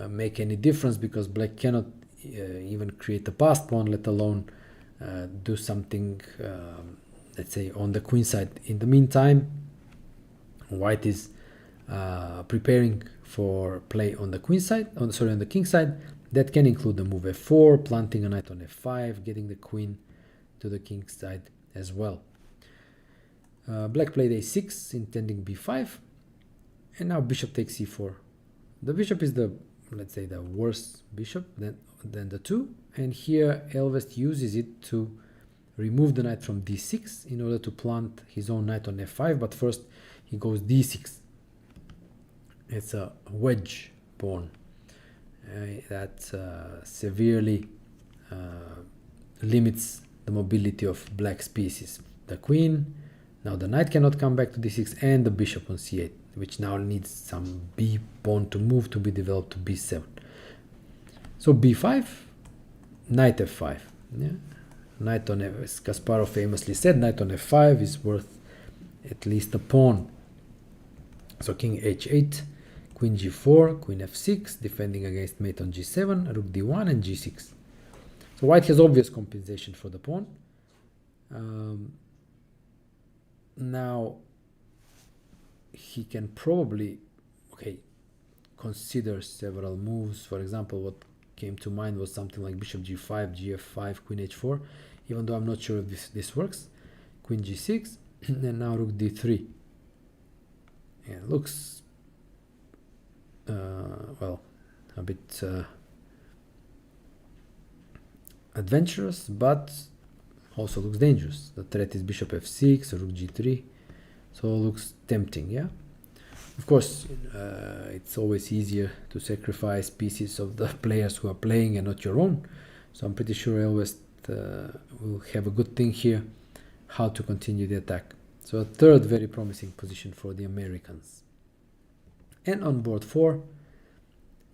make any difference, because black cannot even create a passed pawn, let alone do something, let's say, on the queen side. In the meantime, white is preparing for play on the queen side, on the king side. That can include the move f4, planting a knight on f5, getting the queen to the king side as well. Black played a6, intending b5, and now bishop takes c4. The bishop is the, let's say, the worst bishop than the two, and here Elvest uses it to remove the knight from d6 in order to plant his own knight on f5, but first he goes d6. It's a wedge pawn that severely limits the mobility of black's pieces. The queen, now the knight cannot come back to d6, and the bishop on c8, which now needs some b pawn to move to be developed to b7. So b5, knight f5. Yeah? Knight on f, as Kasparov famously said, knight on f5 is worth at least a pawn. So king h8, queen g4, queen f6, defending against mate on g7, rook d1, and g6. So white has obvious compensation for the pawn. Now he can probably consider several moves. For example, what came to mind was something like bishop g5, gf5, queen h4, even though I'm not sure if this works. Queen g6, and now rook d3. Yeah, it looks well, a bit adventurous, but also looks dangerous. The threat is bishop f6 or rook g3, so it looks tempting. Yeah, of course, it's always easier to sacrifice pieces of the players who are playing and not your own, so I'm pretty sure Elvest will have a good thing here, how to continue the attack. So a third very promising position for the Americans. And on board 4,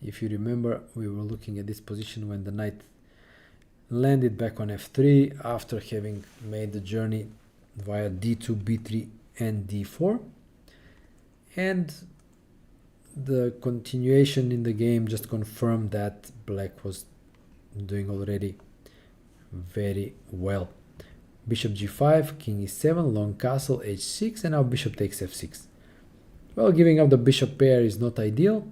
if you remember, we were looking at this position when the knight landed back on f3 after having made the journey via d2, b3, and d4. And the continuation in the game just confirmed that black was doing already very well. Bishop g5, king e7, long castle, h6, and now bishop takes f6. Well, giving up the bishop pair is not ideal,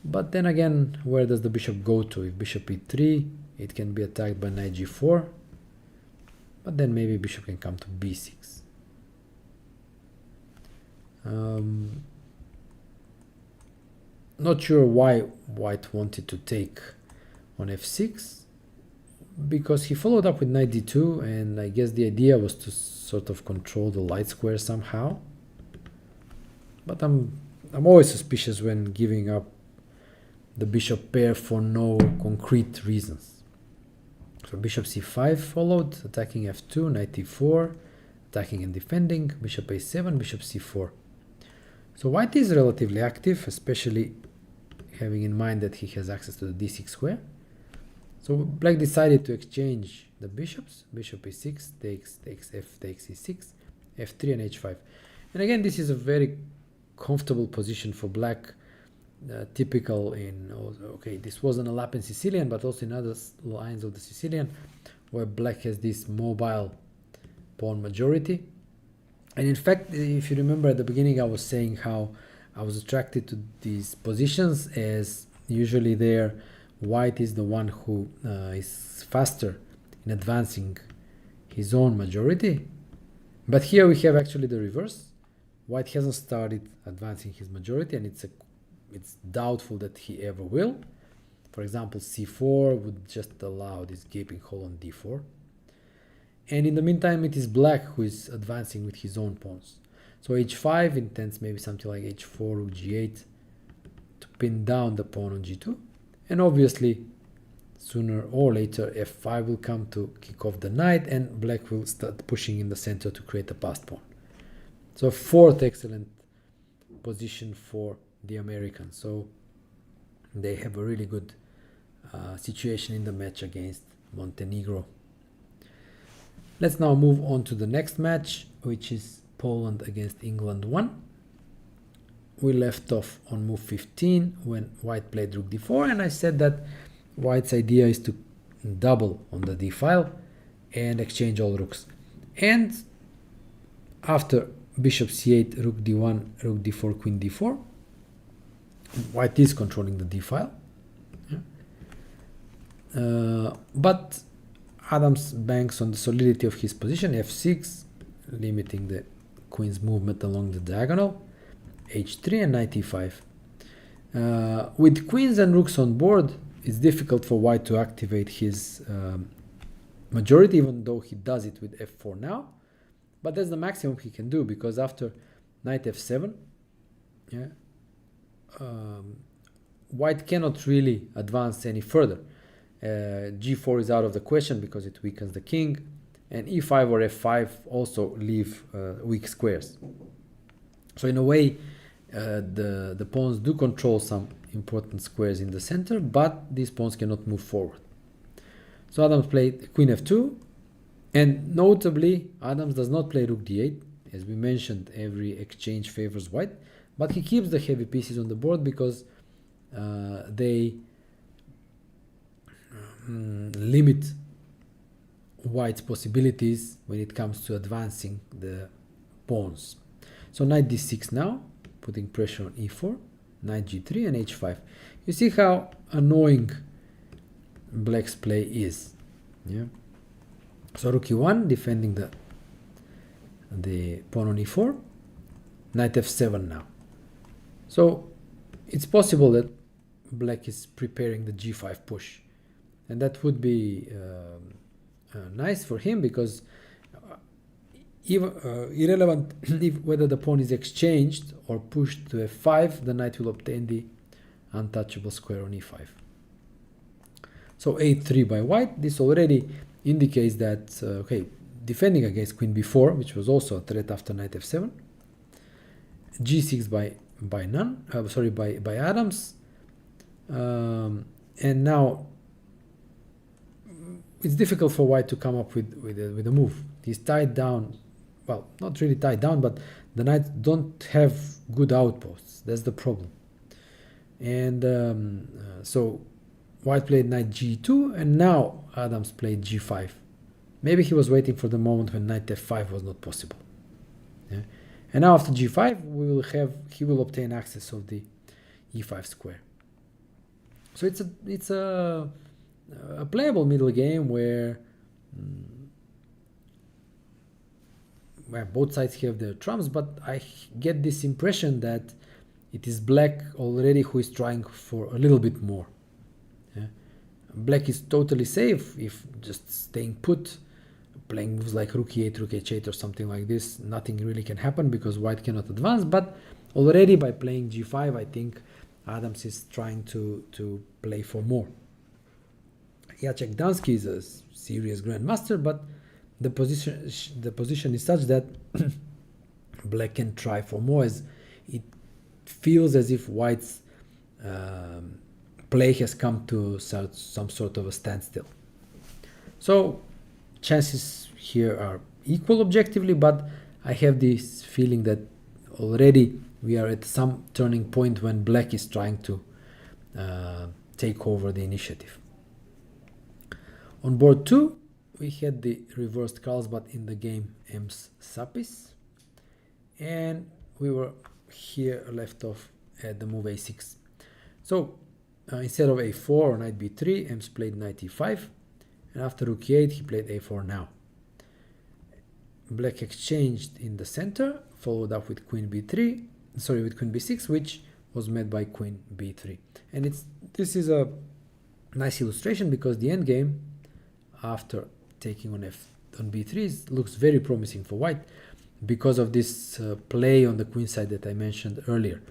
but then again, where does the bishop go to? If bishop e3, it can be attacked by knight g4, but then maybe bishop can come to b6. Not sure why white wanted to take on f6, because he followed up with knight d2, and I guess the idea was to sort of control the light square somehow. But I'm always suspicious when giving up the bishop pair for no concrete reasons. So bishop c5 followed, attacking f2, knight e4, attacking and defending, bishop a7, bishop c4. So white is relatively active, especially having in mind that he has access to the d6 square. So black decided to exchange the bishops. Bishop e6 takes f takes e6, f3 and h5. And again, this is a very comfortable position for black, typical in, okay, this wasn't a lap in Sicilian, but also in other lines of the Sicilian, where black has this mobile pawn majority. And in fact, if you remember at the beginning, I was saying how I was attracted to these positions, as usually there white is the one who is faster in advancing his own majority. But here we have actually the reverse. White hasn't started advancing his majority, and it's doubtful that he ever will. For example, c4 would just allow this gaping hole on d4. And in the meantime, it is black who is advancing with his own pawns. So h5 intends maybe something like h4, rook g8 to pin down the pawn on g2. And obviously, sooner or later, f5 will come to kick off the knight, and black will start pushing in the center to create a passed pawn. So fourth excellent position for the Americans. So they have a really good situation in the match against Montenegro. Let's now move on to the next match, which is Poland against England 1. We left off on move 15 when white played rook d4, and I said that white's idea is to double on the d file and exchange all rooks. And after bishop c8, rook d1, rook d4, queen d4, white is controlling the d file. But Adams banks on the solidity of his position, f6, limiting the queen's movement along the diagonal, h3 and knight e5. With queens and rooks on board, it's difficult for white to activate his majority, even though he does it with f4 now. But that's the maximum he can do, because after knight f7, white cannot really advance any further. G4 is out of the question because it weakens the king, and e5 or f5 also leave weak squares. So in a way, the pawns do control some important squares in the center, but these pawns cannot move forward. So Adams played queen f2, and notably Adams does not play rook d8. As we mentioned, every exchange favors white, but he keeps the heavy pieces on the board because they limit white's possibilities when it comes to advancing the pawns. So knight d6 now, putting pressure on e4, knight g3 and h5. You see how annoying black's play is. So rook e1, defending the pawn on e4, knight f7 now. So it's possible that black is preparing the g5 push, and that would be nice for him, because irrelevant whether the pawn is exchanged or pushed to f5, the knight will obtain the untouchable square on e5. So a3 by white, this already indicates that, okay, defending against queen b4, which was also a threat after knight f7, g6 by Adams, and now it's difficult for white to come up with a move. He's tied down, well, not really tied down, but the knights don't have good outposts. That's the problem. And so white played knight g2, and now Adams played g5. Maybe he was waiting for the moment when knight f5 was not possible. And now after g5, he will obtain access of the e5 square. So it's a playable middle game where well, both sides have their trumps, but I get this impression that it is black already who is trying for a little bit more. Yeah? Black is totally safe if just staying put, playing moves like rook e8, rook h8 or something like this. Nothing really can happen because white cannot advance, but already by playing g5, I think Adams is trying to play for more. Jacek Dansky is a serious grandmaster, but the position is such that black can try for more, as it feels as if white's play has come to some sort of a standstill. So chances here are equal objectively, but I have this feeling that already we are at some turning point when black is trying to take over the initiative. On board 2, we had the reversed Carlsbad in the game Ems Sapis, and we were here left off at the move a6. So instead of a4 or knight b3, Ems played knight e5, and after rook e8 he played a4 now. Black exchanged in the center, followed up with queen b6, which was met by queen b3. And this is a nice illustration because the endgame after taking on b3 looks very promising for white because of this play on the queen side that I mentioned earlier.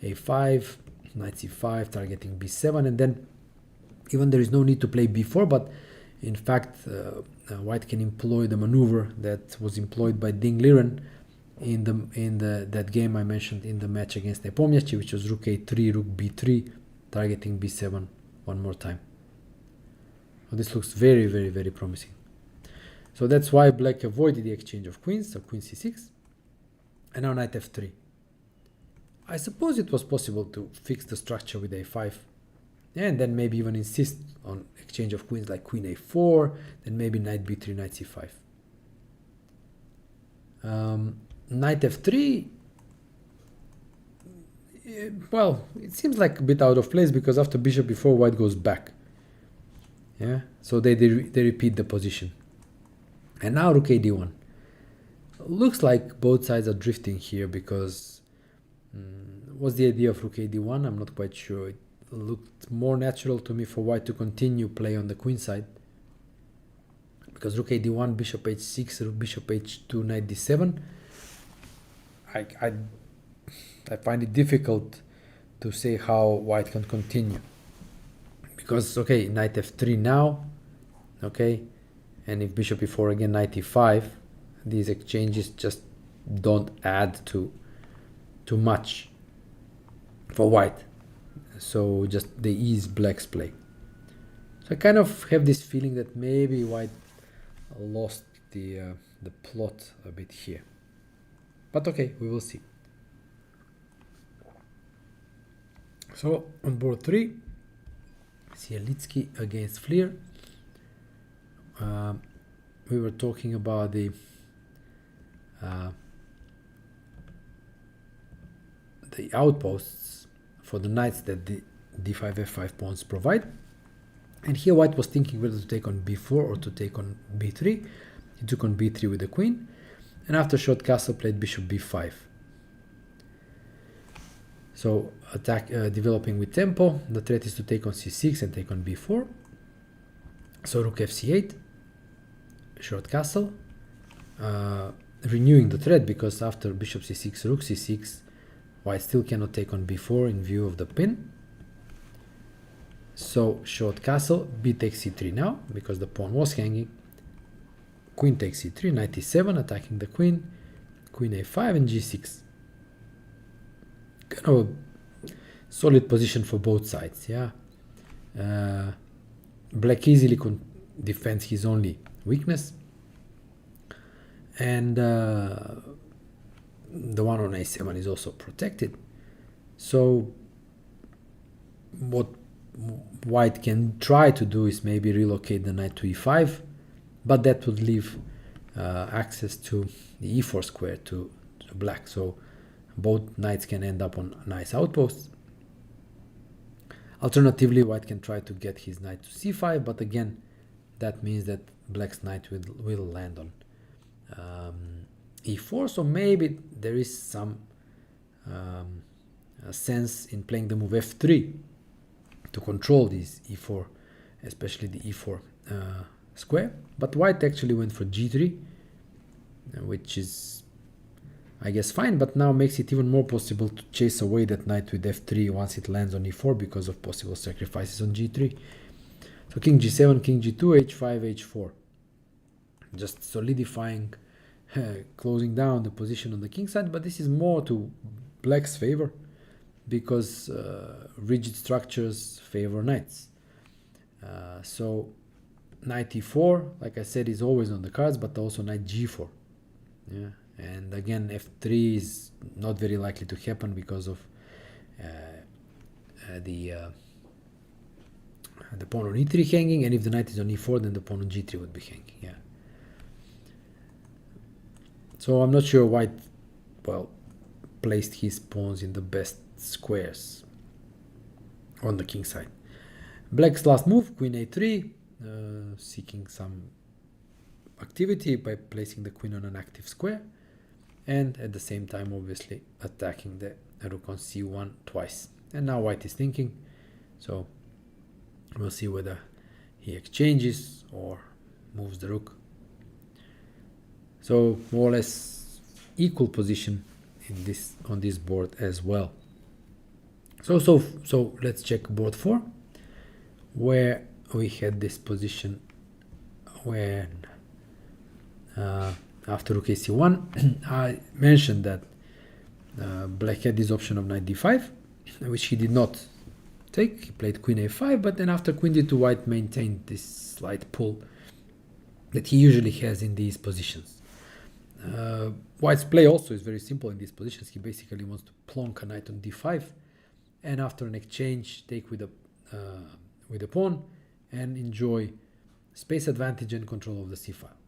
a5, knight c5, targeting b7, and then even there is no need to play b4, but in fact white can employ the maneuver that was employed by Ding Liren in that game I mentioned in the match against Nepomniachtchi, which was rook a3, rook b3, targeting b7 one more time. So this looks very, very, very promising. So that's why black avoided the exchange of queens, so queen c6, and now knight f3. I suppose it was possible to fix the structure with a5, and then maybe even insist on exchange of queens like queen a4, then maybe knight b3, knight c5. Knight f3, well, it seems like a bit out of place because after bishop b4, white goes back. Yeah, so they repeat the position. And now rook a d1. Looks like both sides are drifting here because what's the idea of rook a d1? I'm not quite sure. It looked more natural to me for white to continue play on the queen side because rook a d1, bishop h6, rook bishop h2, knight d7. I find it difficult to say how white can continue because okay, knight f3 now, okay, and if bishop e4 again, knight e5, these exchanges just don't add to much for white, so just they ease black's play. So I kind of have this feeling that maybe white lost the plot a bit here, but okay, we will see. So on board 3, Sielitsky against Fleer. We were talking about the outposts for the knights that the d5 f5 pawns provide, and here white was thinking whether to take on b4 or to take on b3. He took on b3 with the queen, and after short castle played bishop b5. So attack developing with tempo. The threat is to take on c6 and take on b4. So rook fc8, short castle, renewing the threat because after bishop c6, rook c6, white still cannot take on b4 in view of the pin. So short castle, b takes c3 now because the pawn was hanging. Queen takes c3, knight e7, attacking the queen, queen a5 and g6. Kind of a solid position for both sides, yeah. Black easily defends his only weakness, and the one on a7 is also protected. So what white can try to do is maybe relocate the knight to e5, but that would leave access to the e4 square to black. So both knights can end up on nice outposts. Alternatively, white can try to get his knight to c5, but again, that means that black's knight will land on e4, so maybe there is some sense in playing the move f3 to control this e4, especially the e4 square. But white actually went for g3, which is, I guess, fine, but now makes it even more possible to chase away that knight with f3 once it lands on e4 because of possible sacrifices on g3. So king g7, king g2, h5, h4. Just solidifying, closing down the position on the king side, but this is more to black's favor because rigid structures favor knights. So knight e4, like I said, is always on the cards, but also knight g4. Yeah, and again f3 is not very likely to happen because of the pawn on e3 hanging, and if the knight is on e4, then the pawn on g3 would be hanging. Yeah. So I'm not sure white, well, placed his pawns in the best squares on the king side. Black's last move, queen a3, seeking some activity by placing the queen on an active square, and at the same time obviously attacking the rook on c1 twice. And now white is thinking, so we'll see whether he exchanges or moves the rook. So more or less equal position in this on this board as well. So let's check board 4, where we had this position when after rook ac1 I mentioned that black had this option of knight d5, which he did not take. He played queen a5, but then after queen d2 white maintained this slight pull that he usually has in these positions. White's play also is very simple in these positions. He basically wants to plonk a knight on d5, and after an exchange take with a pawn and enjoy space advantage and control of the c file.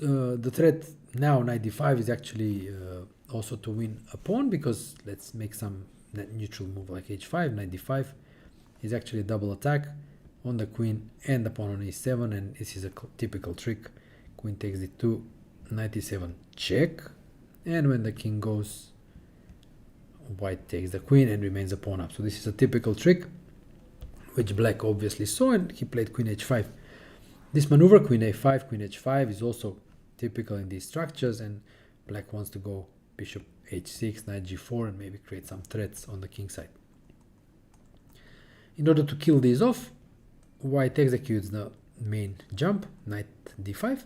The threat now knight d5 is actually also to win a pawn, because let's make some neutral move like h5. Knight d5 is actually a double attack on the queen and the pawn on e7, and this is a typical trick. Queen takes d2, knight e7 check, and when the king goes, white takes the queen and remains a pawn up. So this is a typical trick which black obviously saw, and he played queen h5. This maneuver, queen a5, queen h5, is also typical in these structures, and black wants to go bishop h6, knight g4, and maybe create some threats on the king side. In order to kill these off, white executes the main jump, knight d5,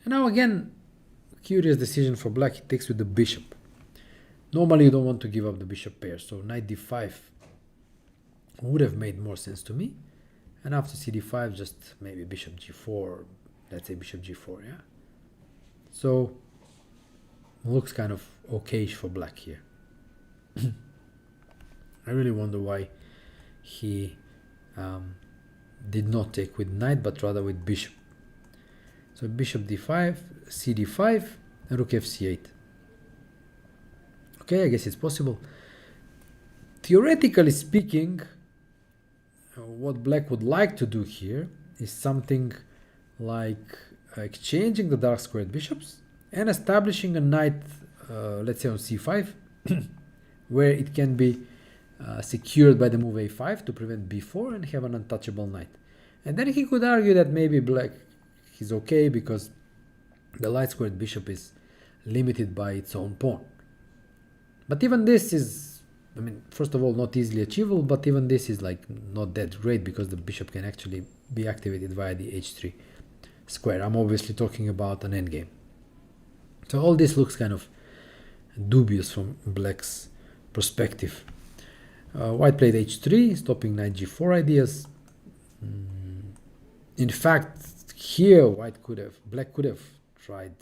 and now again, curious decision for black. He takes with the bishop. Normally you don't want to give up the bishop pair, so knight d5 would have made more sense to me, and after cd5 just maybe bishop g4, let's say bishop g4. Yeah, so looks kind of okayish for black here. I really wonder why he did not take with knight, but rather with bishop. So bishop d5, cd5, and rook fc8. Okay, I guess it's possible. Theoretically speaking, what black would like to do here is something like exchanging the dark squared bishops and establishing a knight, let's say on c5, where it can be secured by the move a5 to prevent b4 and have an untouchable knight. And then he could argue that maybe black is okay because the light squared bishop is limited by its own pawn. But even this is, I mean, first of all, not easily achievable, but even this is like not that great because the bishop can actually be activated via the h3 square. I'm obviously talking about an endgame. So all this looks kind of dubious from black's perspective. White played h3, stopping knight g4 ideas. In fact, here black could have tried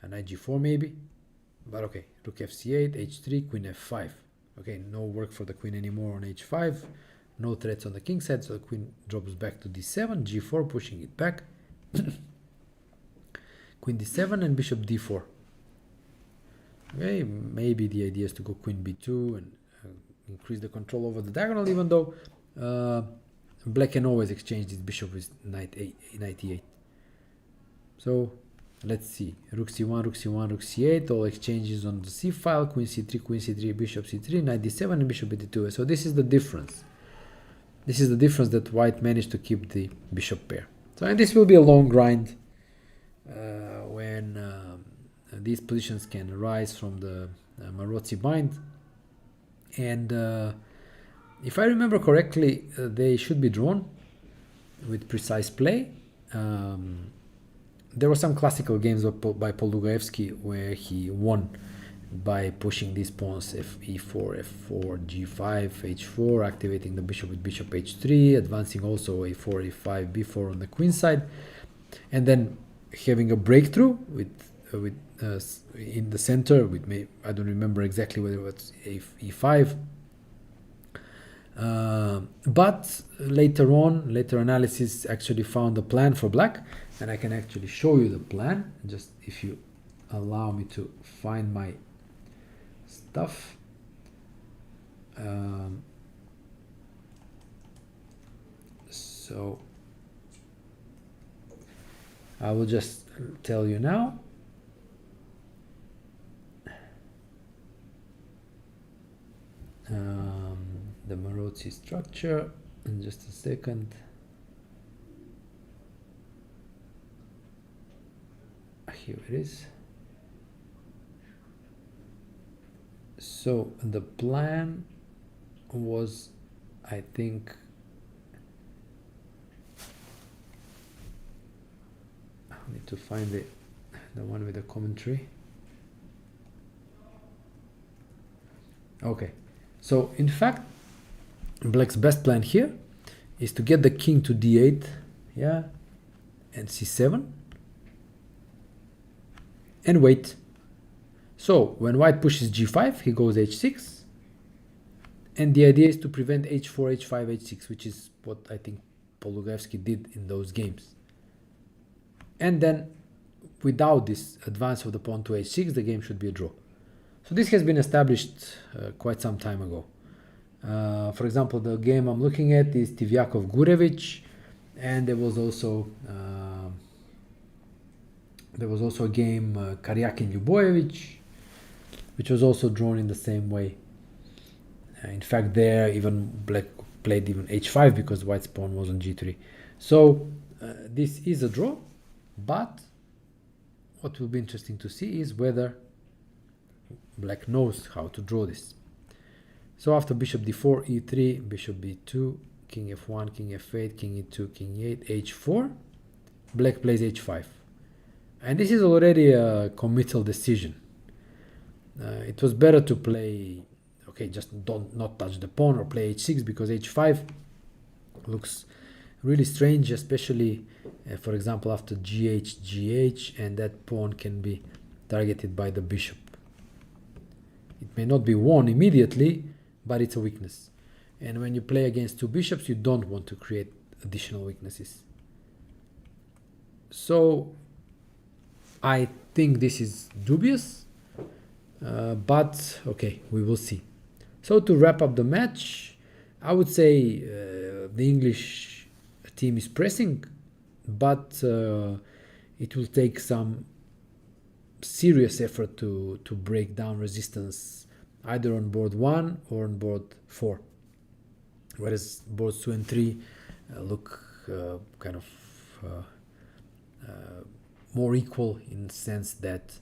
a knight g4 maybe, but okay, rook fc8, h3, queen f5. Okay, no work for the queen anymore on h5, no threats on the king side, so the queen drops back to d7, g4, pushing it back, queen d7 and bishop d4. Okay, maybe the idea is to go queen b2 and increase the control over the diagonal, even though black can always exchange this bishop with knight e8. So let's see, rook c1, rook c1, rook c8, all exchanges on the c file, queen c3, bishop c3, knight d7, and bishop b2. So this is the difference. This is the difference that white managed to keep the bishop pair. So, and this will be a long grind when these positions can arise from the Maroczy bind. And if I remember correctly, they should be drawn with precise play. There were some classical games by Polugaevsky where he won by pushing these pawns e4, f4, g5, h4, activating the bishop with bishop h3, advancing also a4, a5, b4 on the queen side, and then having a breakthrough with in the center with I don't remember exactly whether it was e5. But later analysis actually found a plan for black, and I can actually show you the plan, just if you allow me to find my stuff. So I will just tell you now. The Maroczy structure in just a second. Here it is. So the plan was, I think, I need to find the one with the commentary. Okay, so in fact, black's best plan here is to get the king to d8, yeah, and c7, and wait. So when white pushes g5, he goes h6, and the idea is to prevent h4, h5, h6, which is what I think Polugaevsky did in those games. And then without this advance of the pawn to h6, the game should be a draw. So this has been established quite some time ago. For example, the game I'm looking at is Tivyakov-Gurevich, and there was also a game Karyakin-Lyuboyevich, which was also drawn in the same way. In fact, there even black played even h5 because white's pawn was on g3. So this is a draw, but what will be interesting to see is whether black knows how to draw this. So after bishop d4, e3, bishop b2, king f1, king f8, king e2, king e8, h4, black plays h5. And this is already a committal decision. It was better to play, okay, just not touch the pawn or play h6, because h5 looks really strange, especially, for example, after gh, and that pawn can be targeted by the bishop. It may not be won immediately, but it's a weakness. And when you play against two bishops, you don't want to create additional weaknesses. So I think this is dubious, but okay, we will see. So to wrap up the match, I would say the English team is pressing, but it will take some serious effort to break down resistance either on board 1 or on board 4, whereas boards 2 and 3 look kind of more equal, in the sense that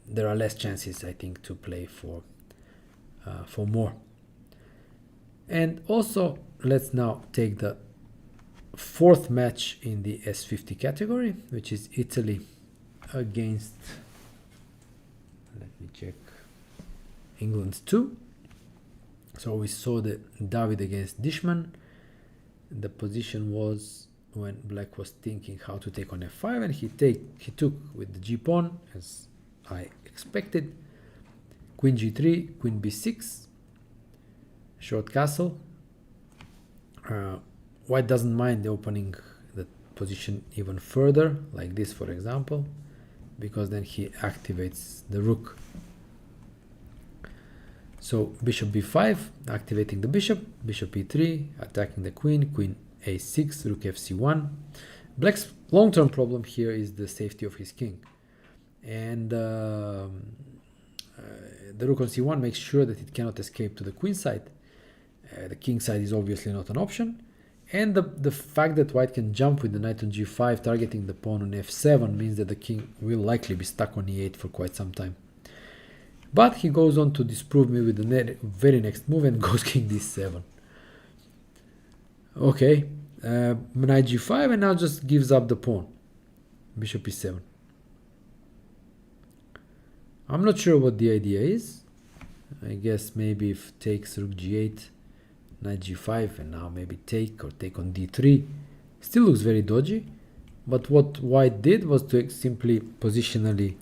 there are less chances, I think, to play for more. And also, let's now take the fourth match in the S50 category, which is Italy against, let me check, England 2. So we saw the David against Dishman. The position was when black was thinking how to take on f5, and he took with the g pawn, as I expected. Queen g3, queen b6, short castle. White doesn't mind opening the position even further, like this, for example, because then he activates the rook. So bishop b5, activating the bishop, bishop e3, attacking the queen, queen a6, rook fc1, Black's long-term problem here is the safety of his king, and the rook on c1 makes sure that it cannot escape to the queen side. The king side is obviously not an option, and the fact that white can jump with the knight on g5 targeting the pawn on f7 means that the king will likely be stuck on e8 for quite some time. But he goes on to disprove me with the very next move and goes king d7. Okay, knight g5, and now just gives up the pawn. Bishop e7. I'm not sure what the idea is. I guess maybe if takes rook g8, knight g5, and now maybe take or take on d3. Still looks very dodgy, but what white did was to simply positionally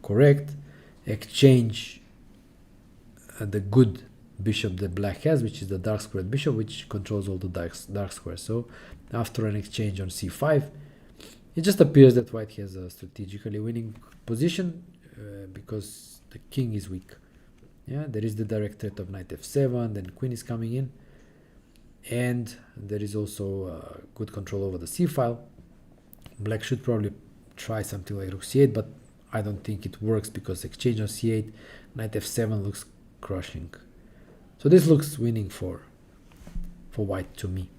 correct, exchange the good bishop that black has, which is the dark squared bishop, which controls all the dark squares. So after an exchange on c5, it just appears that white has a strategically winning position because the king is weak. Yeah, there is the direct threat of knight f7, then queen is coming in, and there is also good control over the c file. Black should probably try something like rook c8, but I don't think it works because exchange on c8, knight f7 looks crushing. So this looks winning for white to me.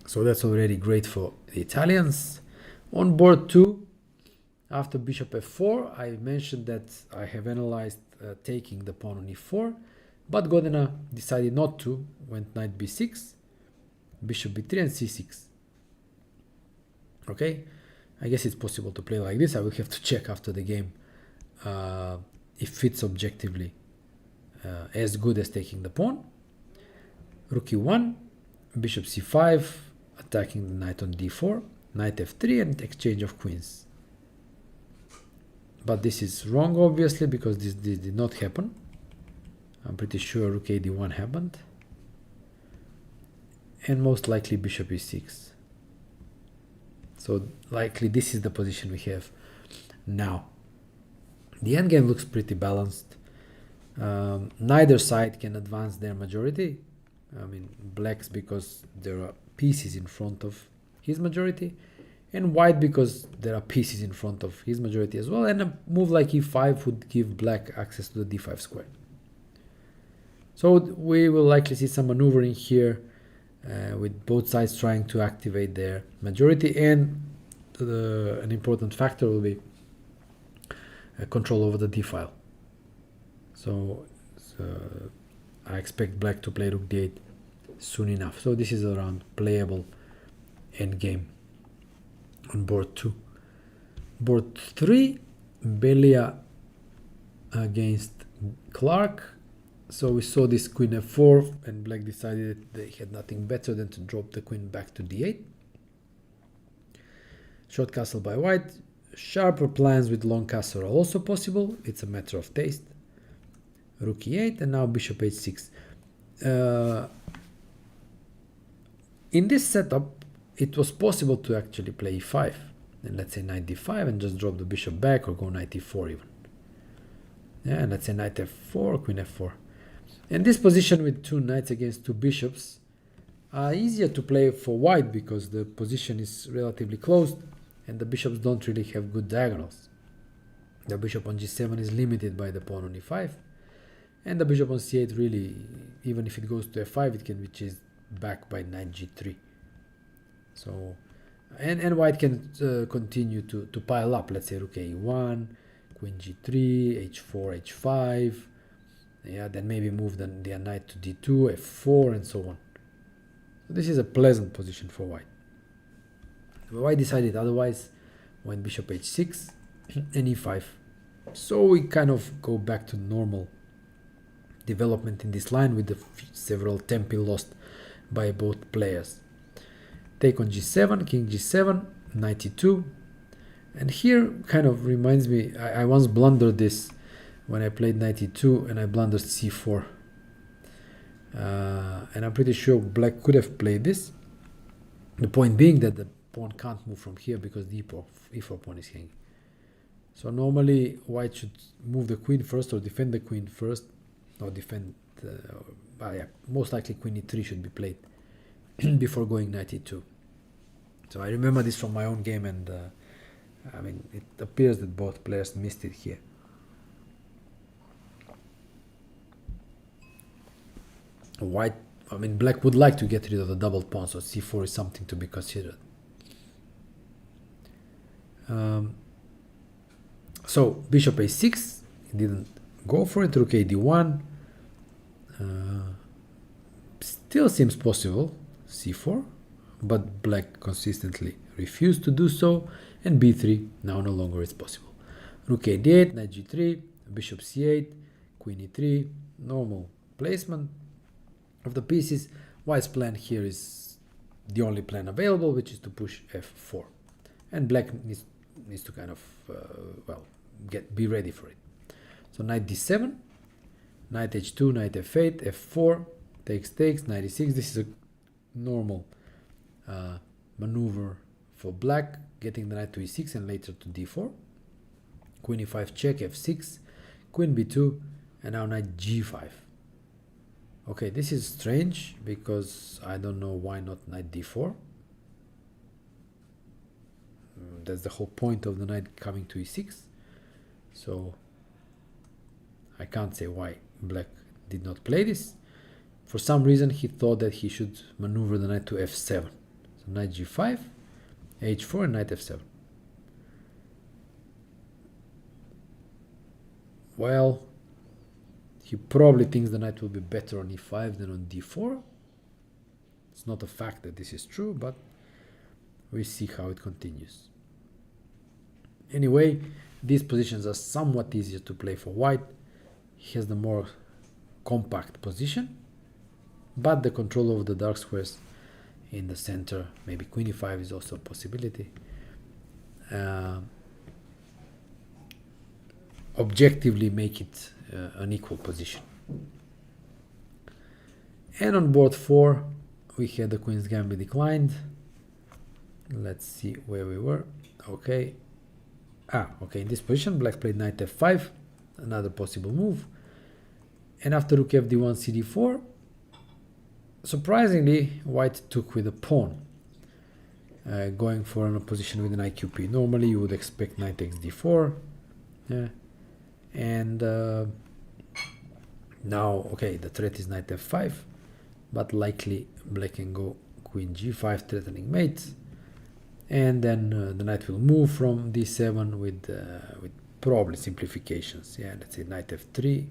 So that's already great for the Italians. On board 2, after bishop f4, I mentioned that I have analyzed taking the pawn on e4, but Godina decided not to, went knight b6, bishop b3 and c6. Okay, I guess it's possible to play like this. I will have to check after the game if it's objectively as good as taking the pawn. Rook e1, bishop c5, attacking the knight on d4, knight f3, and exchange of queens. But this is wrong, obviously, because this did not happen. I'm pretty sure rook a d1 happened. And most likely bishop e6. So likely this is the position we have now. The endgame looks pretty balanced. Neither side can advance their majority. I mean, black's because there are pieces in front of his majority, and white because there are pieces in front of his majority as well, and a move like e5 would give black access to the d5 square. So we will likely see some maneuvering here with both sides trying to activate their majority, and an important factor will be control over the d file. So I expect black to play rook d8 soon enough. So this is around playable endgame on board 2. Board 3, Belia against Clark. So we saw this queen f4, and black decided they had nothing better than to drop the queen back to d8. Short castle by white. Sharper plans with long castle are also possible. It's a matter of taste. Rook e8, and now bishop h6. In this setup, it was possible to actually play e5, and let's say knight d5 and just drop the bishop back, or go knight e4 even. Yeah, and let's say knight f4, queen f4. And this position with two knights against two bishops are easier to play for white because the position is relatively closed and the bishops don't really have good diagonals. The bishop on g7 is limited by the pawn on e5, and the bishop on c8 really, even if it goes to f5, it can be chased back by knight g3. So, and white can continue to pile up. Let's say rook a1, queen g3, h4, h5. Yeah, then maybe move the knight to d2, f4, and so on. So this is a pleasant position for white. White decided otherwise, went bishop h6 and e5. So we kind of go back to normal development in this line with the several tempi lost by both players. Take on g7, king g7, knight e2. And here kind of reminds me, I once blundered this when I played knight e2, and I blundered c4. And I'm pretty sure black could have played this. The point being that the pawn can't move from here because the e4 pawn is hanging. So normally white should move the queen first or defend the queen first, or defend, yeah, most likely queen e3 should be played before going knight e2. So I remember this from my own game, and I mean, it appears that both players missed it here. White, I mean, black would like to get rid of the double pawn, so c4 is something to be considered. So bishop a6, he didn't go for it. Rook a d1, still seems possible. C4, but black consistently refused to do so, and b3 now no longer is possible. Rook a d8, knight g3, bishop c8, queen e3, normal placement of the pieces. White's plan here is the only plan available, which is to push f4, and black needs to kind of be ready for it. So knight d7, knight h2, knight f8, f4, takes, knight e6. This is a normal maneuver for black, getting the knight to e6 and later to d4. Queen e5 check, f6, queen b2, and now knight g5. Okay, this is strange because I don't know why not knight d4. That's the whole point of the knight coming to e6. So I can't say why black did not play this. For some reason he thought that he should maneuver the knight to f7. So knight g5, h4, and knight f7. Well, he probably thinks the knight will be better on e5 than on d4. It's not a fact that this is true, but we see how it continues. Anyway, these positions are somewhat easier to play for white. He has the more compact position, but the control over the dark squares in the center, maybe queen e5 is also a possibility. Objectively make it an equal position. And on board 4 we had the queen's gambit declined. Let's see where we were. Okay, in this position black played knight f5, another possible move, and after rook fd1 cd4, surprisingly white took with a pawn, going for an opposition with an IQP. Normally you would expect knight takes d4, and now the threat is knight f5, but likely black can go queen g5 threatening mate, and then the knight will move from d7 with probably simplifications. Let's say knight f3,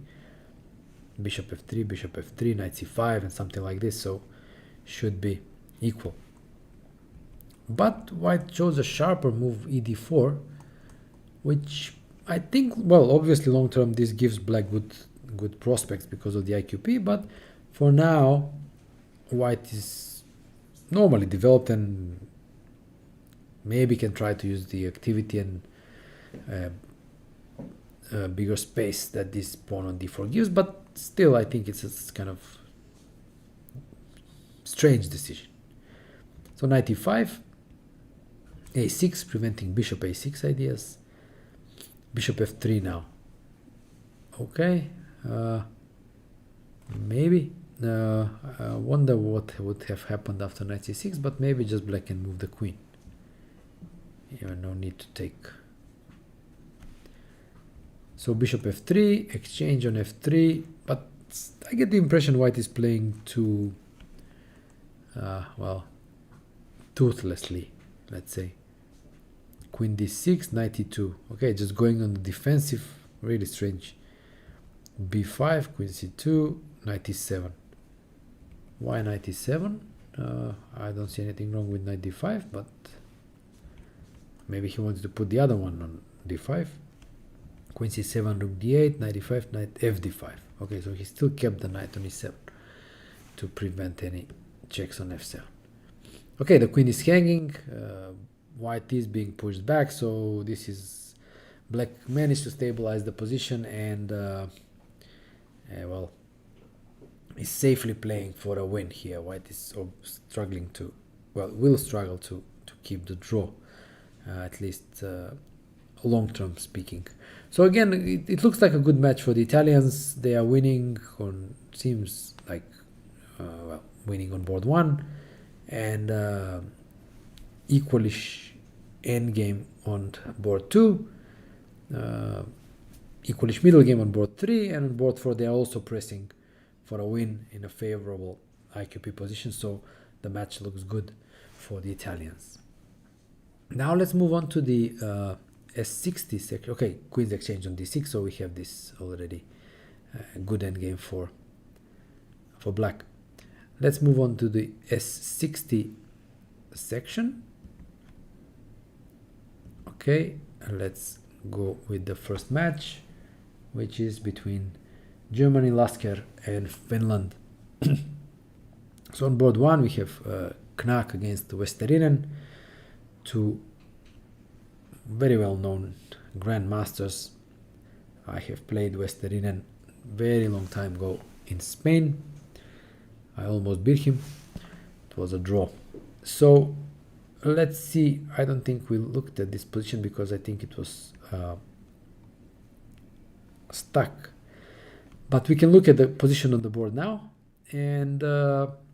bishop f3, knight c5, and something like this. So should be equal. But white chose a sharper move, ed4, which I think, well, obviously long term this gives black good prospects because of the IQP, but for now white is normally developed and maybe can try to use the activity and bigger space that this pawn on d4 gives, but still I think it's a kind of strange decision. So knight e5, a6, preventing bishop a6 ideas, bishop f3 now. Okay, maybe I wonder what would have happened after knight c6, but maybe just black can move the queen. No need to take. So bishop f3, exchange on f3, but I get the impression white is playing too toothlessly, let's say. Queen d6, knight e2. Okay, just going on the defensive, really strange. b5, queen c2, knight e7. Why knight e7? I don't see anything wrong with knight d5, but maybe he wanted to put the other one on d5. Queen c7, rook d8, knight e5, knight fd5. Okay, so he still kept the knight on e7 to prevent any checks on f7. Okay, the queen is hanging. White is being pushed back, so this is black managed to stabilize the position and is safely playing for a win here. White is struggling to, will struggle to keep the draw, at least long-term speaking. So again, it looks like a good match for the Italians. They are winning on, seems like winning on board 1, and equalish endgame on board 2, equalish middle game on board 3, and on board 4 they are also pressing for a win in a favorable IQP position, so the match looks good for the Italians. Now let's move on to the S60 section. Okay, queen's exchange on D6, so we have this already good endgame for black. Let's move on to the S60 section. Okay, let's go with the first match, which is between Germany, Lasker, and Finland. So on board 1 we have Knack against Westerinen, two very well-known grandmasters. I have played Westerinen very long time ago in Spain. I almost beat him. It was a draw. So let's see. I don't think we looked at this position because I think it was stuck. But we can look at the position on the board now. And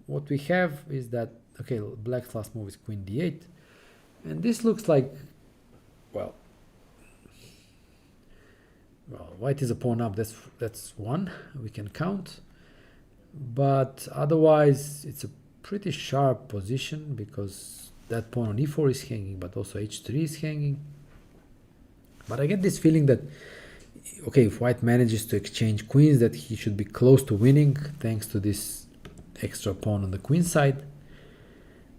what we have is that, okay, black's last move is queen d8. And this looks like, well, white is a pawn up. That's one we can count. But otherwise, it's a pretty sharp position because that pawn on e4 is hanging, but also h3 is hanging. But I get this feeling that, okay, if white manages to exchange queens, that he should be close to winning thanks to this extra pawn on the queen side.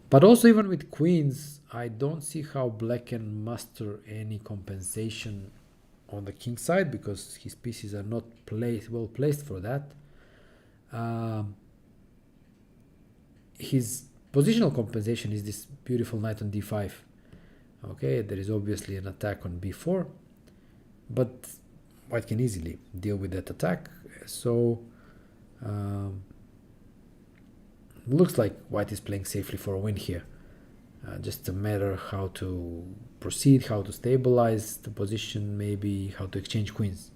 But also even with queens, I don't see how black can muster any compensation on the king side because his pieces are not well placed for that. His positional compensation is this beautiful knight on d5. Okay, there is obviously an attack on b4, but white can easily deal with that attack. So looks like white is playing safely for a win here. Just a matter how to proceed, how to stabilize the position, maybe how to exchange queens.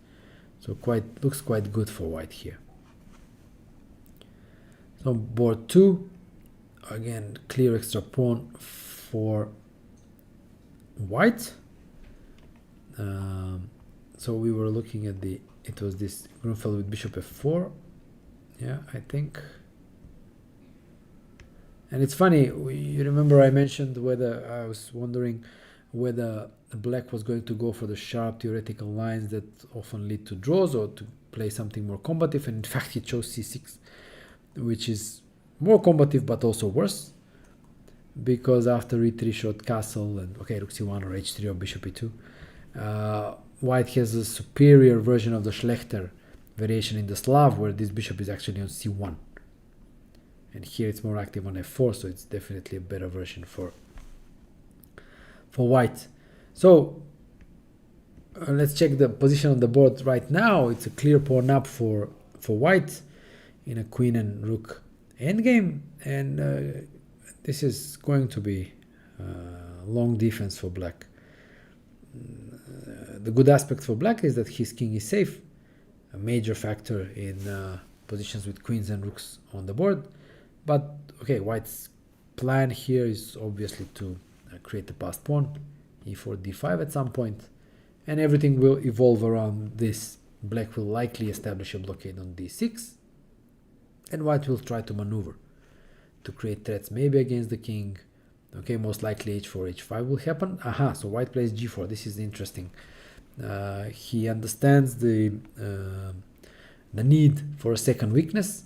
So looks quite good for white here. So board 2, again clear extra pawn for white. So we were looking at it was this Grunfeld with bishop f4. Yeah, I think. And it's funny, you remember I mentioned I was wondering whether black was going to go for the sharp theoretical lines that often lead to draws or to play something more combative, and in fact he chose c6, which is more combative but also worse, because after e3 short castle and okay rook c1 or h3 or bishop e2, white has a superior version of the Schlechter variation in the Slav, where this bishop is actually on c1. And here it's more active on f4, so it's definitely a better version for white. So let's check the position on the board right now. It's a clear pawn up for white in a queen and rook endgame, and this is going to be long defense for black. The good aspect for black is that his king is safe, a major factor in positions with queens and rooks on the board. But okay, white's plan here is obviously to create the passed pawn, e4, d5 at some point, and everything will evolve around this. Black will likely establish a blockade on d6, and white will try to maneuver to create threats, maybe against the king. Okay, most likely h4, h5 will happen. Aha, so white plays g4. This is interesting. He understands the need for a second weakness.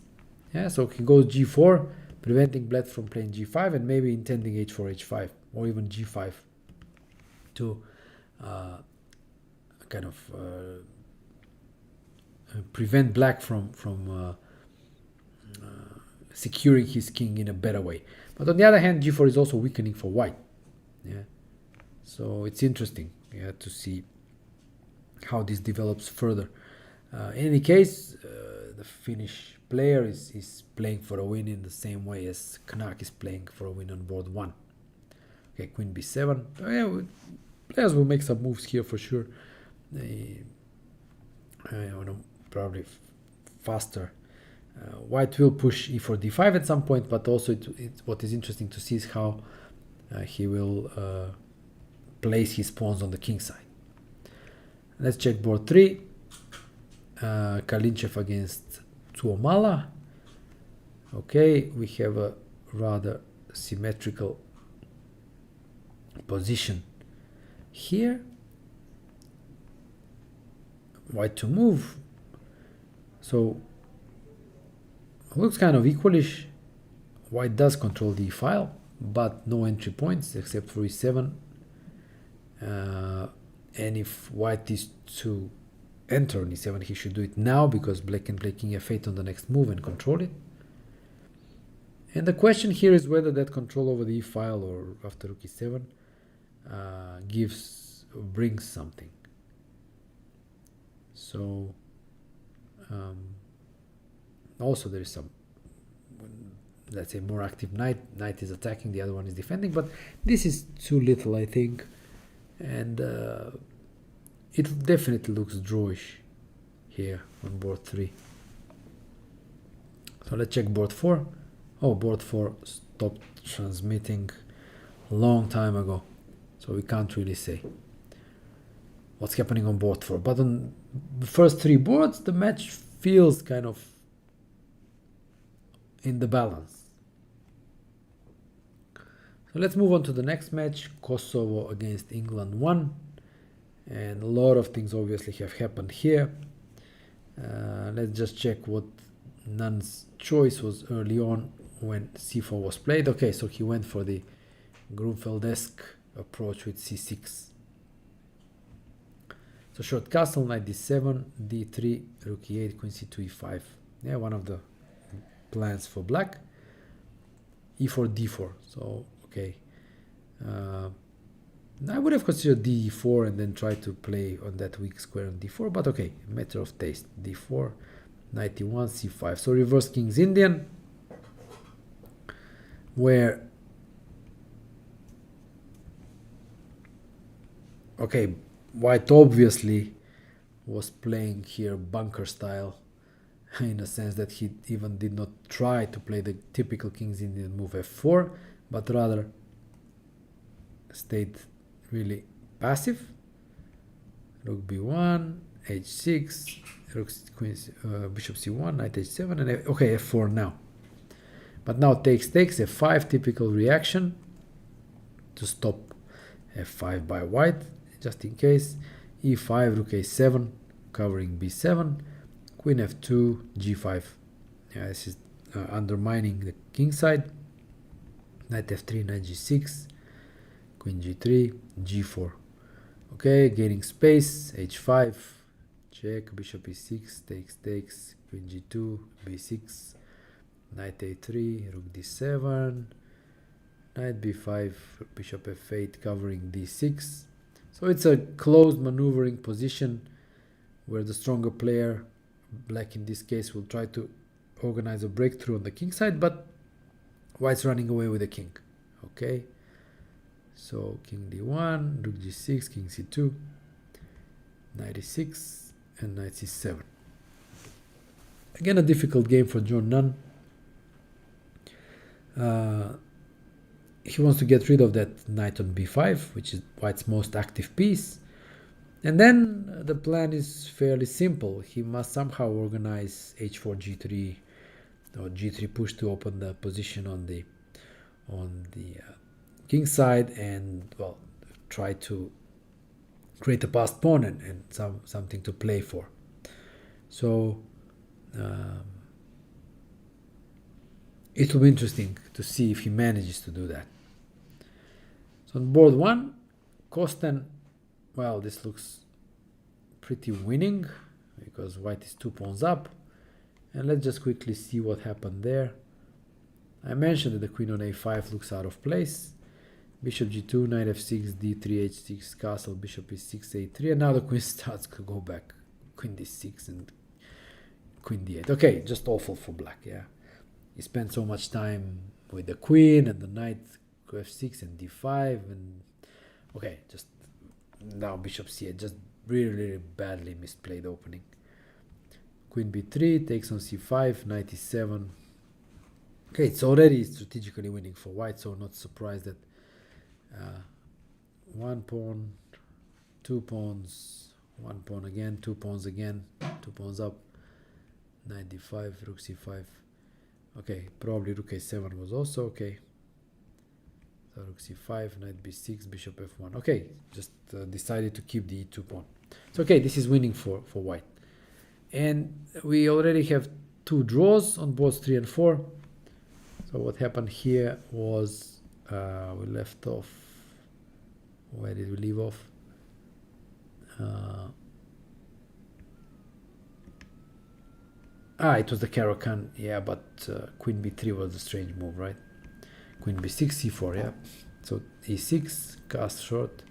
Yeah, so he goes g4, preventing black from playing g5 and maybe intending h4, h5, or even g5 to kind of prevent black from securing his king in a better way. But on the other hand, g4 is also weakening for white. Yeah, so it's interesting, yeah, to see how this develops further. In any case, the Finnish player is playing for a win in the same way as Knack is playing for a win on board 1. Okay, queen b7. Yeah, players will make some moves here for sure. Probably faster White will push e4 d5 at some point, but also what is interesting to see is how he will place his pawns on the king side. Let's check board 3. Kalinchev against Tuomala. Okay, we have a rather symmetrical position here. White to move. So looks kind of equalish. White does control the file, but no entry points except for e7. And if white is to enter on e7, he should do it now, because black can play king f8 on the next move and control it. And the question here is whether that control over the e file or after rook e7 brings something. So also there is some, let's say, more active knight. Knight is attacking, the other one is defending, but this is too little, I think, and it definitely looks drawish here on board 3. So let's check board 4. Oh, board 4 stopped transmitting a long time ago, so we can't really say what's happening on board 4. But on the first 3 boards, the match feels kind of in the balance. So let's move on to the next match, Kosovo against England 1. And a lot of things obviously have happened here. Let's just check what Nunn's choice was early on when c4 was played. Okay, so he went for the Grunfeld-esque approach with c6. So short castle, knight d7, d3, rook e8, queen c2, e5. Yeah, one of the plans for black. e4, d4. So, okay. I would have considered d4 and then try to play on that weak square on d4, but okay, matter of taste. d4, knight e1, c5. So reverse king's Indian, where, okay, white obviously was playing here bunker style, in a sense that he even did not try to play the typical king's Indian move f4, but rather stayed really passive. Rook b1, h6, rook queen, bishop c1, knight h7, and okay, f4 now. But now takes f5, typical reaction to stop f5 by white, just in case. e5, rook a7, covering b7, queen f2, g5. Yeah, this is undermining the king side. Knight f3, knight g6, queen g3, g4. Okay, gaining space, h5, check, bishop e6, takes, queen g2, b6, knight a3, rook d7, knight b5, bishop f8, covering d6. So it's a closed maneuvering position where the stronger player, black in this case, will try to organize a breakthrough on the king side, but white's running away with the king. Okay, so king d1, rook g6, king c2, knight e6, and knight c7. Again, a difficult game for John Nunn. He wants to get rid of that knight on b5, which is white's most active piece. And then the plan is fairly simple. He must somehow organize h4, g3, or g3 push to open the position on the king side, and, well, try to create a passed pawn and something to play for. So it will be interesting to see if he manages to do that. So on board 1, Kosten, well, this looks pretty winning because white is 2 pawns up. And let's just quickly see what happened there. I mentioned that the queen on a5 looks out of place. Bishop g2, knight f6, d3, h6, castle, bishop e6, a3, and now the queen starts to go back. Queen d6 and queen d8. Okay, just awful for black, yeah. He spent so much time with the queen and the knight, f6 and d5, and okay, just now bishop c8, just really, really badly misplayed opening. queen b3 takes on c5, knight e7. Okay, it's already strategically winning for white, so not surprised that one pawn, 2 pawns, 1 pawn again, 2 pawns again, 2 pawns up, knight d5, rook c5. Okay, probably rook a7 was also okay. So rook c5, knight b6, bishop f1. Okay, just decided to keep the e2 pawn. So okay, this is winning for white. And we already have 2 draws on boards 3 and 4. So what happened here was we left off. Where did we leave off? It was the Caro-Kann, yeah, but queen b3 was a strange move, right? Queen b6, c4, yeah. So e6, cast short,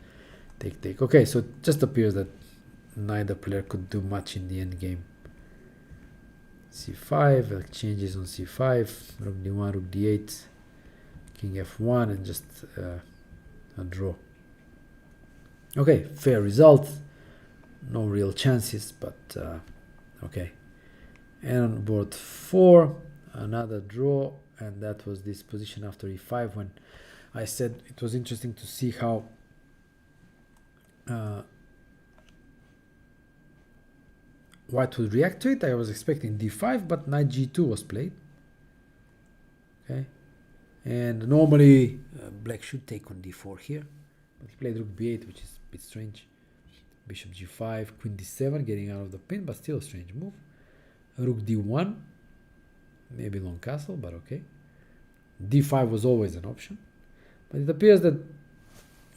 take. Okay, so it just appears that neither player could do much in the end game. c5, exchanges on c5, rook d1, rook d8, king f1, and just a draw. Okay, fair result. No real chances, but okay. And on board 4, another draw, and that was this position after e5, when I said it was interesting to see how white would react to it. I was expecting d5, but knight g2 was played. Okay, and normally black should take on d4 here, but he played rook b8, which is a bit strange. Bishop g5, queen d7, getting out of the pin, but still a strange move. Rook d1, maybe long castle, but okay. d5 was always an option, but it appears that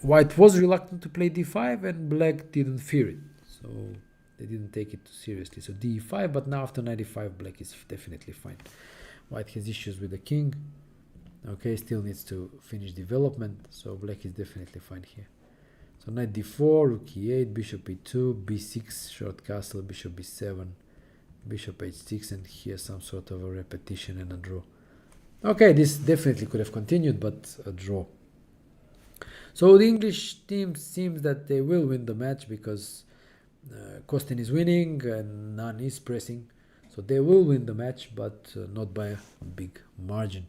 white was reluctant to play d5 and black didn't fear it, so they didn't take it too seriously. So d5, but now after knight e5, black is definitely fine. White has issues with the king. Okay, still needs to finish development, so black is definitely fine here. So knight d4, rook e8, bishop e2, b6, short castle, bishop b7, bishop h6, and here some sort of a repetition and a draw. Okay, this definitely could have continued, but a draw. So the English team seems that they will win the match because Kostin is winning and Nan is pressing. So they will win the match, but not by a big margin.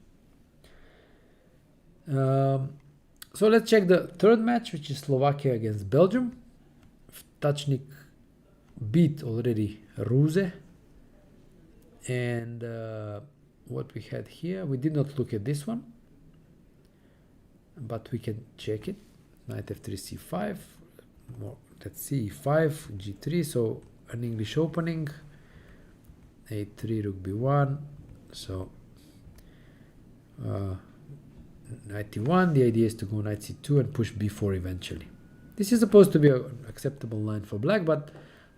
So let's check the third match, which is Slovakia against Belgium. Vtáčnik beat already Ruse. And what we had here, we did not look at this one, but we can check it. Knight f3, c5, more, let's see, e5, g3, so an English opening, a3, rook b1, so knight e1, the idea is to go knight c2 and push b4 eventually. This is supposed to be an acceptable line for black, but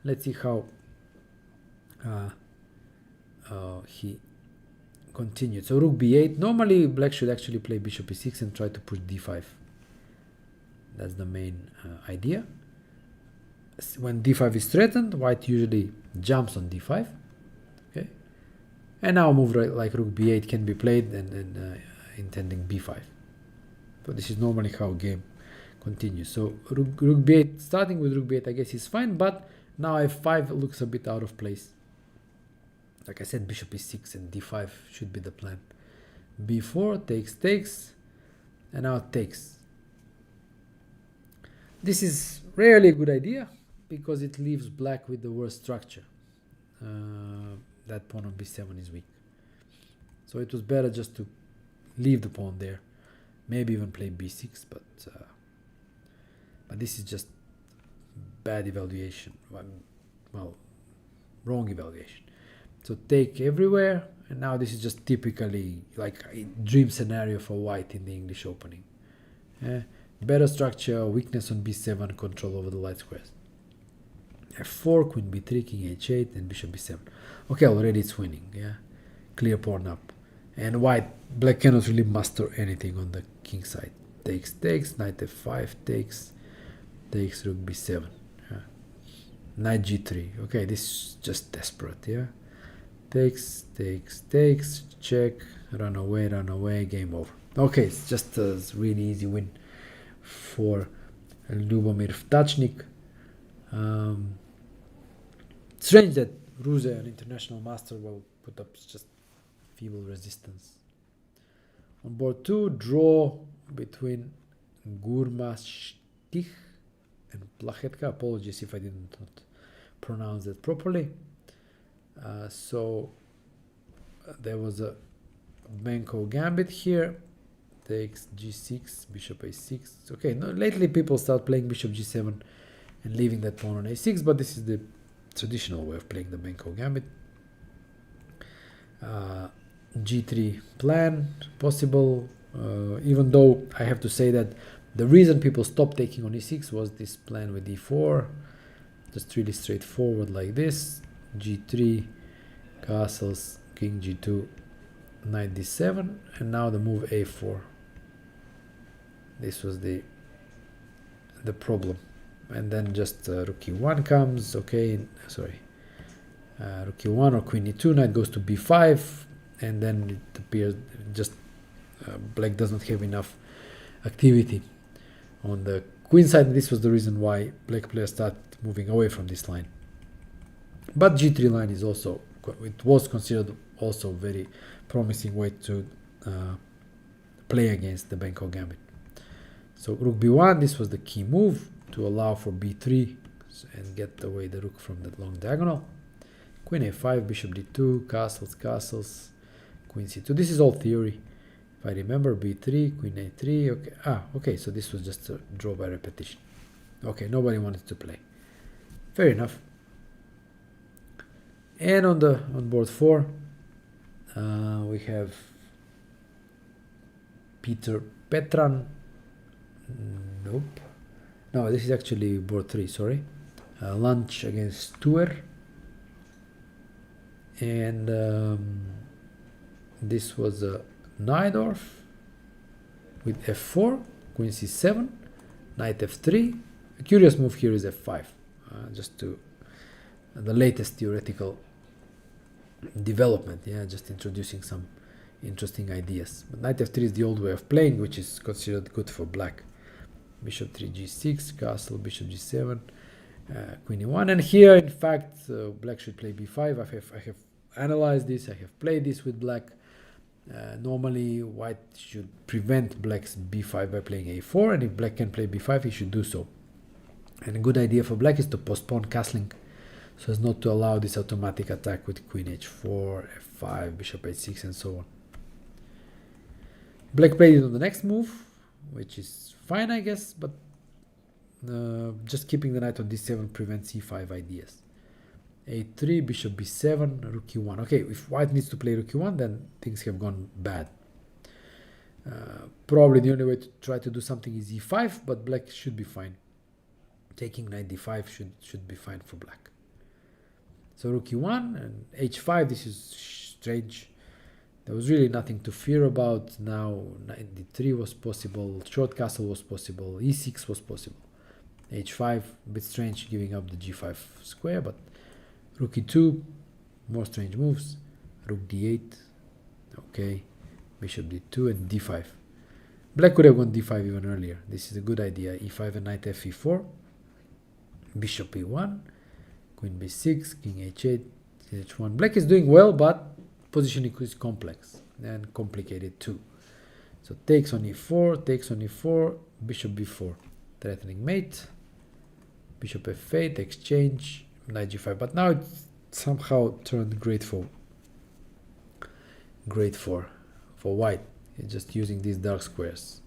let's see how he continued. So rook b8, normally black should actually play bishop e6 and try to push d5. That's the main idea. When d5 is threatened, white usually jumps on d5. Okay, and now a move like rook b8 can be played and intending b5. So this is normally how game continues. So rook b8, starting with rook b8, I guess is fine, but now f5 looks a bit out of place. Like I said, bishop e6 and d5 should be the plan. b4 takes, and now takes. This is rarely a good idea because it leaves black with the worst structure. That pawn on b7 is weak. So it was better just to leave the pawn there. Maybe even play b6, but this is just bad evaluation. Well, wrong evaluation. So take everywhere, and now this is just typically like a dream scenario for white in the English opening. Better structure, weakness on b7, control over the light squares. f4, queen b3, king h8, and bishop b7. Okay, already it's winning, yeah. Clear pawn up. And black cannot really muster anything on the king side. Takes, knight f5, takes, rook b7. Yeah. Knight g3. Okay, this is just desperate, yeah. Takes, check, run away, game over. Okay, it's just a really easy win for Lubomir Vtáčnik. Strange that Ruse, an international master, will put up just feeble resistance. On board 2, draw between Gurmastich and Plachetka. Apologies if I did not pronounce that properly. So there was a Benko gambit here. Takes g6, bishop a6. Okay, no, lately people start playing bishop g7 and leaving that pawn on a6, but this is the traditional way of playing the Benko gambit. G3 plan possible, even though I have to say that the reason people stopped taking on e6 was this plan with e4, just really straightforward like this. G3, castles, king g2, knight d7, and now the move a4. This was the problem, and then just rook e1 comes. Okay, sorry, rook e1 or queen e2, knight goes to b5, and then it appears just black does not have enough activity on the queen side. This was the reason why black players start moving away from this line. But g3 line is also, it was considered also very promising way to play against the Benko gambit. So rook b1, this was the key move to allow for b3 and get away the rook from that long diagonal. Queen a5, bishop d2, castles, queen c2. This is all theory. If I remember, b3, queen a3. Okay, okay. So this was just a draw by repetition. Okay, nobody wanted to play. Fair enough. And on board 4, we have Peter Petran. Nope. No, this is actually board 3. Sorry. Lunch against Tuer. And this was a Najdorf with f4, queen c7, knight f3. A curious move here is f5, just to the latest theoretical development. Yeah, just introducing some interesting ideas. But knight f3 is the old way of playing, which is considered good for black. Bishop 3 g6, castle, bishop g7, queen e1. And here, in fact, black should play b5. I have analyzed this. I have played this with black. Normally, white should prevent black's b5 by playing a4, and if black can play b5, he should do so. And a good idea for black is to postpone castling, so as not to allow this automatic attack with queen h4, f5, bishop h6, and so on. Black played it on the next move, which is fine, I guess, but just keeping the knight on d7 prevents e5 ideas. a3, bishop b7, rook e1. Okay, if white needs to play rook e1, then things have gone bad. Probably the only way to try to do something is e5, but black should be fine. Taking knight d5 should be fine for black. So rook e1 and h5, this is strange. There was really nothing to fear about. Now knight d3 was possible, short castle was possible, e6 was possible. h5, a bit strange giving up the g5 square, but rook e2, more strange moves. Rook d8, okay, bishop d2 and d5. Black could have gone d5 even earlier. This is a good idea. e5 and knight f e4, bishop e1, queen b6, king h8, h1. Black is doing well, but positioning is complex and complicated too. So takes on e4, takes on e4, bishop b4, threatening mate, bishop f8, exchange, knight g5. But now it's somehow turned great for white. It's just using these dark squares.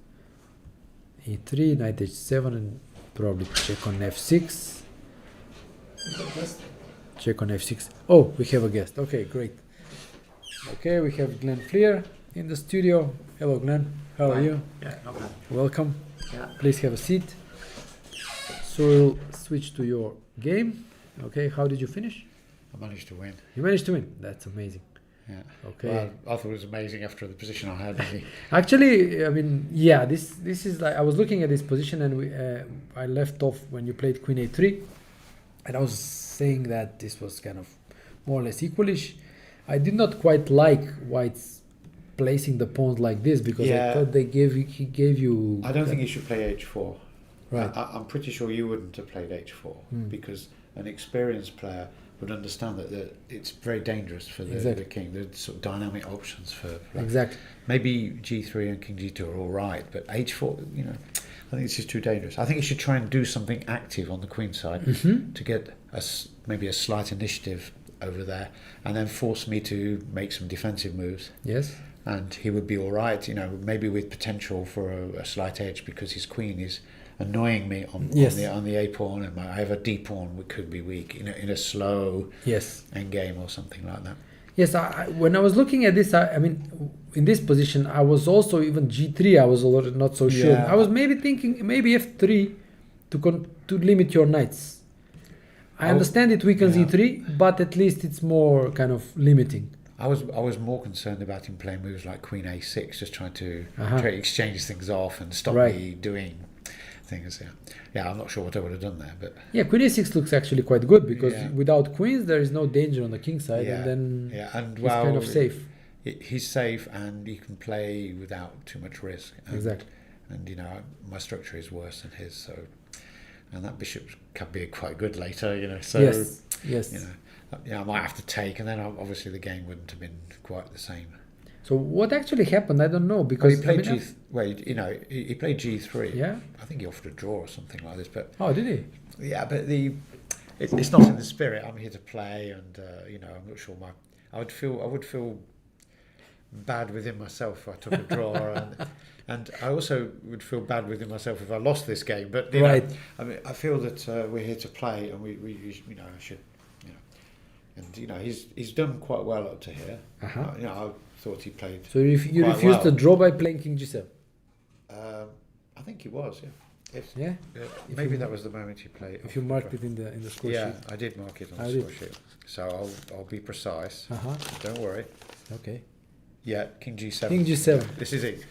e3, knight h7, and probably check on f6. Check on f6. Oh, we have a guest. Okay, great. Okay, we have Glenn Fleer in the studio. Hello, Glenn. How are you? Yeah, not bad. Welcome. Yeah. Please have a seat. So we'll switch to your game. Okay, how did you finish? I managed to win. You managed to win. That's amazing. Yeah. Okay. Well, I thought it was amazing after the position I had. Really. Actually, I mean, yeah, this is like, I was looking at this position, and I left off when you played queen a3, and I was saying that this was kind of more or less equalish. I did not quite like white's placing the pawns like this, because I thought he gave you. I don't think you should play h4. Right. I'm pretty sure you wouldn't have played h4 because an experienced player would understand that it's very dangerous for the king. There's sort of dynamic options for that. Exactly. Maybe G3 and King G2 are all right, but H4, I think it's just too dangerous. I think he should try and do something active on the queen side to get maybe a slight initiative over there, and then force me to make some defensive moves. Yes. And he would be all right, maybe with potential for a slight edge, because his queen is annoying me on the A pawn, and I have a D pawn which could be weak in a slow endgame or something like that. Yes, when I was looking at this, I mean, in this position, I was also even G3. I was a little not so sure. I was maybe thinking maybe F3 to limit your knights. I understand it weakens E3, but at least it's more kind of limiting. I was more concerned about him playing moves like Queen A6, just trying to exchange things off and stop me doing things. Yeah, I'm not sure what I would have done there, but Queen A6 looks actually quite good, because without queens there is no danger on the king side, and then and he's kind of safe. He's safe, and you can play without too much risk. Exactly. And my structure is worse than his, so, and that bishop can be quite good later. So yes. I might have to take, and then obviously the game wouldn't have been quite the same. So what actually happened? I don't know, because he played he played G3. Yeah. I think he offered a draw or something like this, but did he? Yeah, but it's not in the spirit. I'm here to play, and I'm not sure I would feel bad within myself if I took a draw, and I also would feel bad within myself if I lost this game. But I mean, I feel that we're here to play, and we should. And he's done quite well up to here. I thought he played. So you refused the draw by playing King G7. I think he was. Maybe that was the moment he played. If you marked it in the score sheet. Yeah, I did mark it on the score sheet. So I'll be precise. Don't worry. Okay. Yeah, King G7. King G7. This is it.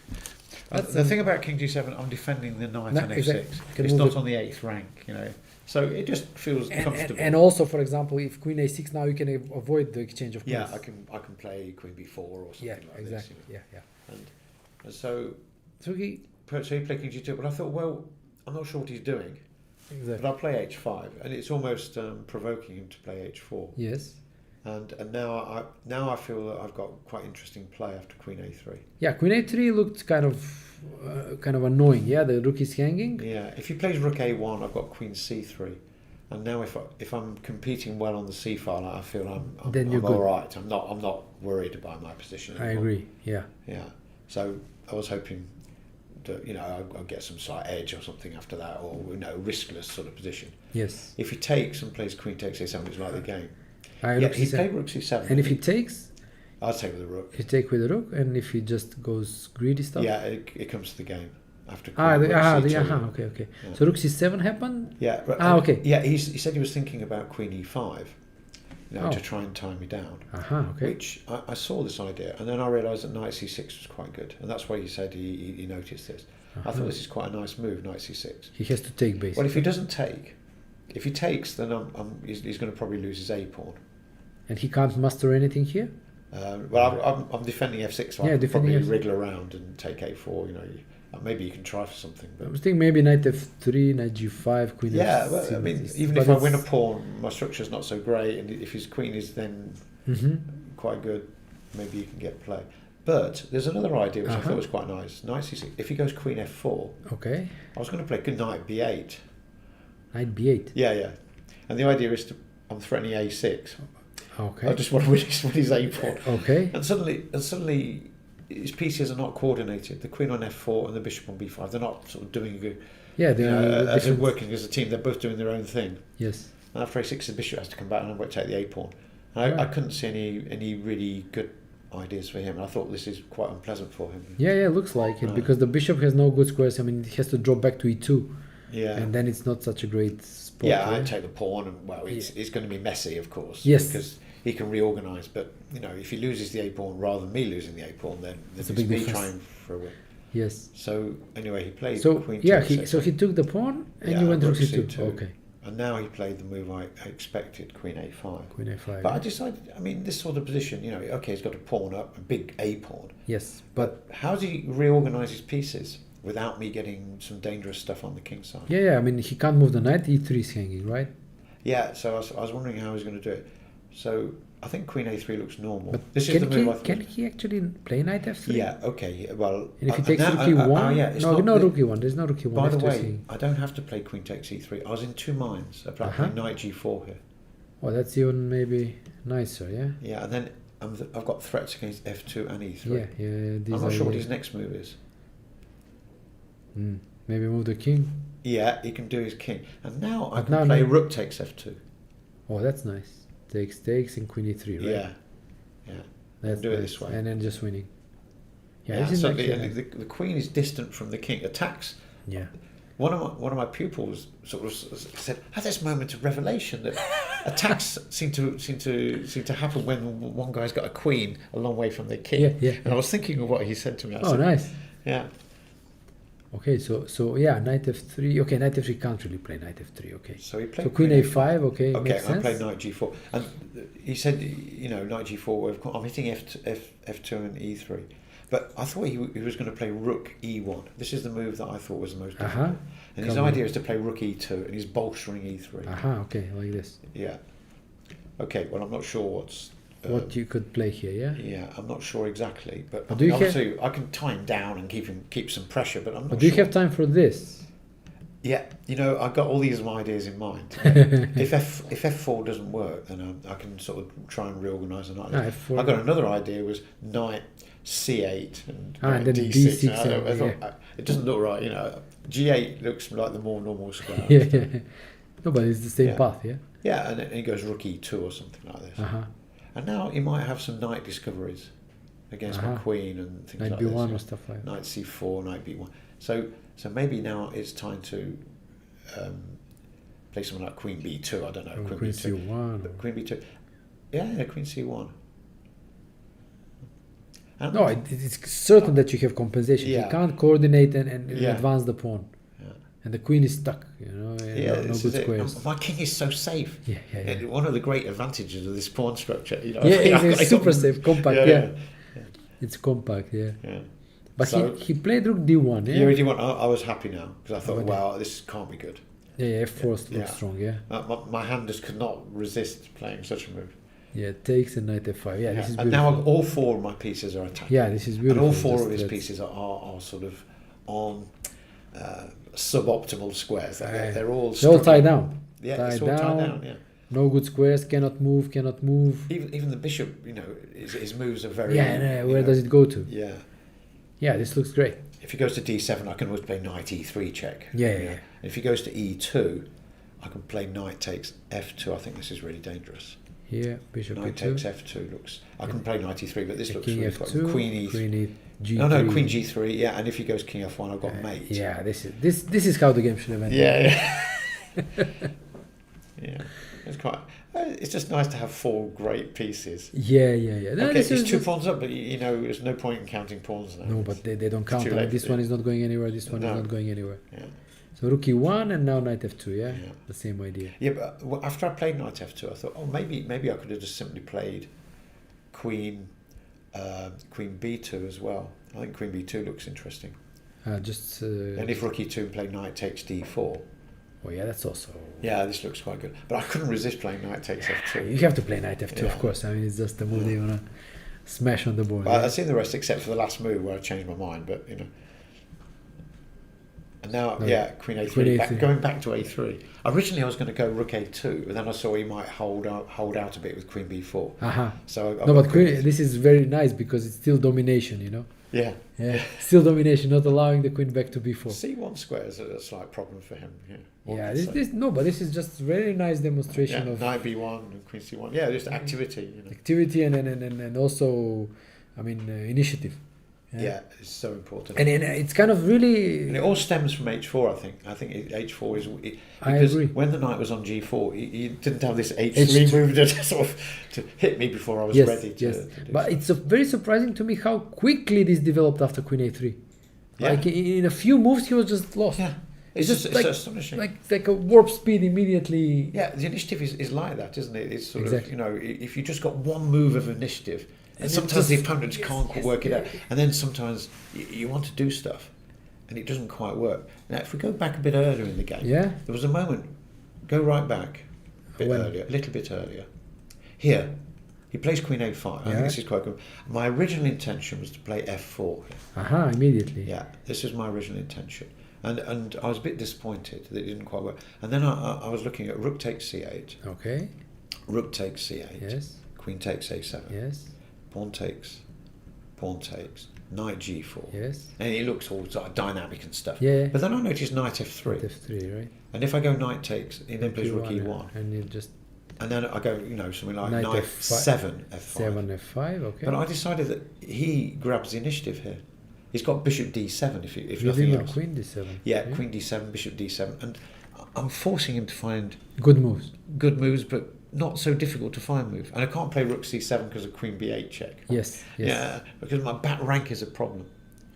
The thing about King G7, I'm defending the knight on F6. It's not on the 8th rank, So it just feels comfortable. And also, for example, if Queen A6, now you can avoid the exchange of queens. Yeah, I can play Queen B4 or something like this. Exactly. Yeah. And so he played King G2, but I thought, well, I'm not sure what he's doing. Exactly. But I'll play H5, and it's almost provoking him to play H4. Yes. And now I feel that I've got quite interesting play after Queen A3. Yeah, Queen A3 looked kind of annoying. Yeah, the rook is hanging. Yeah, if he plays Rook A1, I've got Queen C3, and now if I'm competing well on the C file, I feel I'm all right. I'm not worried about my position anymore. I agree. Yeah. Yeah. So I was hoping that I'll get some slight edge or something after that, or riskless sort of position. Yes. If he takes and plays Queen takes A7, it's like the game. He played Rook C7. And if he takes, I'll take with the rook. You take with the rook, and if he just goes greedy stuff. Yeah, it comes to the game after. Okay. Yeah. So Rook C7 happened. Yeah. Okay. Yeah, he said he was thinking about Queen E5, to try and tie me down. Okay. Which I saw this idea, and then I realised that Knight C6 was quite good, and that's why he said he noticed this. I thought this is quite a nice move, Knight C6. He has to take basically. Well, if he doesn't take, if he takes, then he's going to probably lose his A pawn. And he can't muster anything here? I'm defending F6, so I can probably wriggle around and take A4, maybe you can try for something. But I was thinking maybe Knight F3, Knight G5, Queen F6. Yeah, well, I mean, even if I win a pawn, my structure's not so great, and if his queen is then quite good, maybe you can get play. But there's another idea which I thought was quite nice. Knight C6, if he goes Queen F4, okay. I was going to play good Knight B8. Knight B8? Yeah. And the idea is I'm threatening A6. Okay. I just want to win his A pawn. Okay. And suddenly, his pieces are not coordinated. The queen on F4 and the bishop on B5. They're not sort of doing good. Yeah, they're working as a team. They're both doing their own thing. Yes. And after A6, the bishop has to come back, and I'm going to take the A pawn. I couldn't see any really good ideas for him. I thought this is quite unpleasant for him. Yeah, looks like it, because the bishop has no good squares. I mean, he has to drop back to E2. Yeah. And then it's not such a great spot. Yeah, I'd take the pawn, and it's going to be messy, of course. Yes. Because he can reorganise, but if he loses the A pawn rather than me losing the A pawn, then it's me trying for a win. Yes. So anyway, he played Queen. Yeah, he took the pawn, and you went Rook C2. Okay. And now he played the move I expected, Queen A5. Queen A5. But I decided, this sort of position, he's got a pawn up, a big A pawn. Yes. But how does he reorganise his pieces without me getting some dangerous stuff on the king side? Yeah. I mean, he can't move the knight. E3 is hanging, right? Yeah, so I was wondering how he was going to do it. So I think Queen A3 looks normal. But This is the move I thought. can he actually play knight F3? Yeah, okay. Yeah, well, And if he takes rook E1, yeah, it's no, not no the- rook E1. There's no rook E1. By the F2 way, C. I don't have to play Queen takes E3. I was in two minds about Uh-huh. playing Knight G4 here. Oh, that's even maybe nicer, yeah. Yeah, and then I've got threats against F2 and E3. Yeah, yeah. These I'm not are, sure what yeah. his next move is. Maybe move the king. Yeah, he can do his king, and now I But can now play no- Rook takes F2. Oh, that's nice. Takes and Queen E3, right? Yeah, yeah. That's do it nice. this way. And then just winning. Yeah, Yeah, this is so actually the queen is distant from the king. Attacks. yeah. One of my pupils sort of said, "Had this moment of revelation that attacks seem to happen when one guy's got a queen a long way from the king." Yeah, yeah. And I was thinking of what he said to me. I Oh, said, nice. Yeah, Okay, so yeah, knight F3. Okay, knight F3 can't really play knight F3. Okay. so he played. So Queen A5. Okay, Okay, makes I sense. played knight G4, and he said, knight G4. I'm hitting F2 and E3, but I thought he was going to play Rook E1. This is the move that I thought was the most difficult. Uh-huh. And his Come on. idea is to play Rook E2, and he's bolstering E3. Okay, like this. Yeah. Okay. Well, I'm not sure what's. What you could play here, yeah. Yeah, I'm not sure exactly, but But do you obviously I can tie him down and keep some pressure. But I'm not But do you sure. have time for this? Yeah, I've got all these ideas in mind. if F4 doesn't work, then I can sort of try and reorganise an idea. Ah, F4. I got another idea was knight C8 and And knight then D6. D6 I thought, yeah. it doesn't look right. G8 looks like the more normal square. Yeah. No, but it's the same Yeah. path, yeah. Yeah, and then he goes Rook E2 or something like this. And now he might have some knight discoveries against my queen and things Knight like B1 this. or stuff like that. Knight C4, knight B1. So maybe now it's time to play something like Queen B2. I don't know. Or Queen Queen B2. C1. But Queen B2. Yeah, Queen C1. And No, it's certain that you have compensation. Yeah. You can't coordinate and Yeah. advance the pawn. Yeah. And the queen is stuck, no this good is it. squares. My king is so safe. Yeah. One of the great advantages of this pawn structure. Yeah, it's super safe, compact, yeah. It's compact, yeah. Yeah. But So- he played rook D1, yeah? You already want. I was happy now because I thought, But- wow, this can't be good. Yeah, F4 looks Yeah. strong, yeah. My hand just could not resist playing such a move. Yeah, takes and knight F5. Yeah, this is And beautiful. now all four of my pieces are attacking. Yeah, this is And beautiful. all four Just of his let's- pieces are sort of on suboptimal squares. They're all They're all tied struggling. down. Yeah, tied it's all tied down. down. Yeah. No good squares, cannot move. Even the bishop, his moves are very. Yeah, where does it go to? Yeah. Yeah, this looks great. If he goes to D7, I can always play knight E3 check. Yeah. If he goes to E2, I can play knight takes F2. I think this is really dangerous. Here, bishop Knight E2. takes F2 looks. I can play knight E3, but this looks King really F2. quite. Queen E3. Queen E G3. No, Queen G3. Yeah, and if he goes King F1, I've got mate. Yeah, this is how the game should have ended. Yeah. Yeah. It's quite. It's just nice to have four great pieces. Yeah. No, Okay, this it's is two just- pawns up, but there's no point in counting pawns now. No, but they don't count. too I mean, late. this one is not going anywhere. This one No. is not going anywhere. Yeah. So rook E1 and now knight F2. Yeah, Yeah. the same idea. Yeah, but after I played knight F2, I thought, oh, maybe I could have just simply played Queen B2 as well. I think Queen B2 looks interesting. Just. And if Rook E2 and play knight takes D4, Oh yeah, that's also. yeah, this looks quite good. But I couldn't resist playing knight takes F2. You have to play knight F2, Yeah. of course. I mean, it's just the move that you wanna smash on the board. I've seen the rest except for the last move where I changed my mind, but And now, No. Queen A3, Queen A3. going back to A3. Originally, I was going to go Rook A2, but then I saw he might hold out a bit with Queen B4. So I No, got but this is very nice because it's still domination. Yeah. Yeah, still domination, not allowing the queen back to b4. C1 square is a slight problem for him. Yeah. Yeah, but this is just very nice demonstration of Knight B1 and Queen C1. Yeah, just activity. activity and also, I mean, initiative. Yeah, it's so important. And it's kind of really. And it all stems from H4, I think. I think H4 is I because agree. when the knight was on G4, he didn't have this H3 H2. move to sort of to hit me before I was ready to. Yes. to do But it's very surprising to me how quickly this developed after Queen A3. Yeah. Like in a few moves, he was just lost. Yeah, it's just just like- astonishing. Like a warp speed immediately. Yeah, the initiative is like that, isn't it? It's sort Exactly. of, if you just got one move of initiative, and And sometimes just- the opponent just can't work it out, and then sometimes you want to do stuff, and it doesn't quite work. Now, if we go back a bit earlier in the game, Yeah. there was a moment, go right back, a little bit earlier. Here, he plays Queen A5. I think this is quite good. My original intention was to play F4 here. Aha, immediately. Yeah, this is my original intention. And I was a bit disappointed that it didn't quite work. And then I was looking at rook takes C8. Okay. Rook takes C8. Yes. Queen takes A7. Yes. Pawn takes. Knight G4. Yes. And it looks all sort of dynamic and stuff. Yeah. But then I noticed Knight F3. Knight F3, right? And if I go Knight takes, he then plays Rook E1. And you just... And then I go, something like Knight F5. 7 F5. 7 F5, okay. But I decided that he grabs the initiative here. He's got Bishop D7 if really nothing else. Queen D7. Yeah, Queen D7, Bishop D7. And I'm forcing him to find... Good moves, but not so difficult to find move. And I can't play Rook C7 because of Queen B8 check. Yes. Yeah, because my back rank is a problem.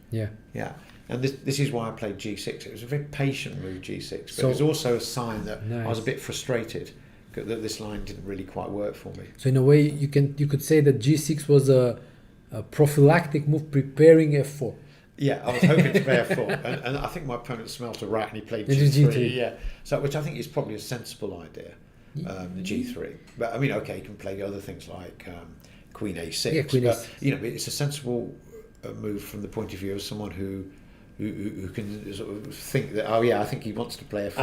Yeah. Yeah. And this is why I played G6. It was a very patient move, G6. But it was also a sign that I was a bit frustrated that this line didn't really quite work for me. So in a way, you could say that G6 was a prophylactic move preparing F4. Yeah, I was hoping to play F4. and I think my opponent smelt a rat and he played G3. Yeah. So, which I think is probably a sensible idea, the G3. But I mean, okay, you can play other things like Queen A6. Yeah, Queen A6. It's a sensible move from the point of view of someone who can sort of think that, I think he wants to play a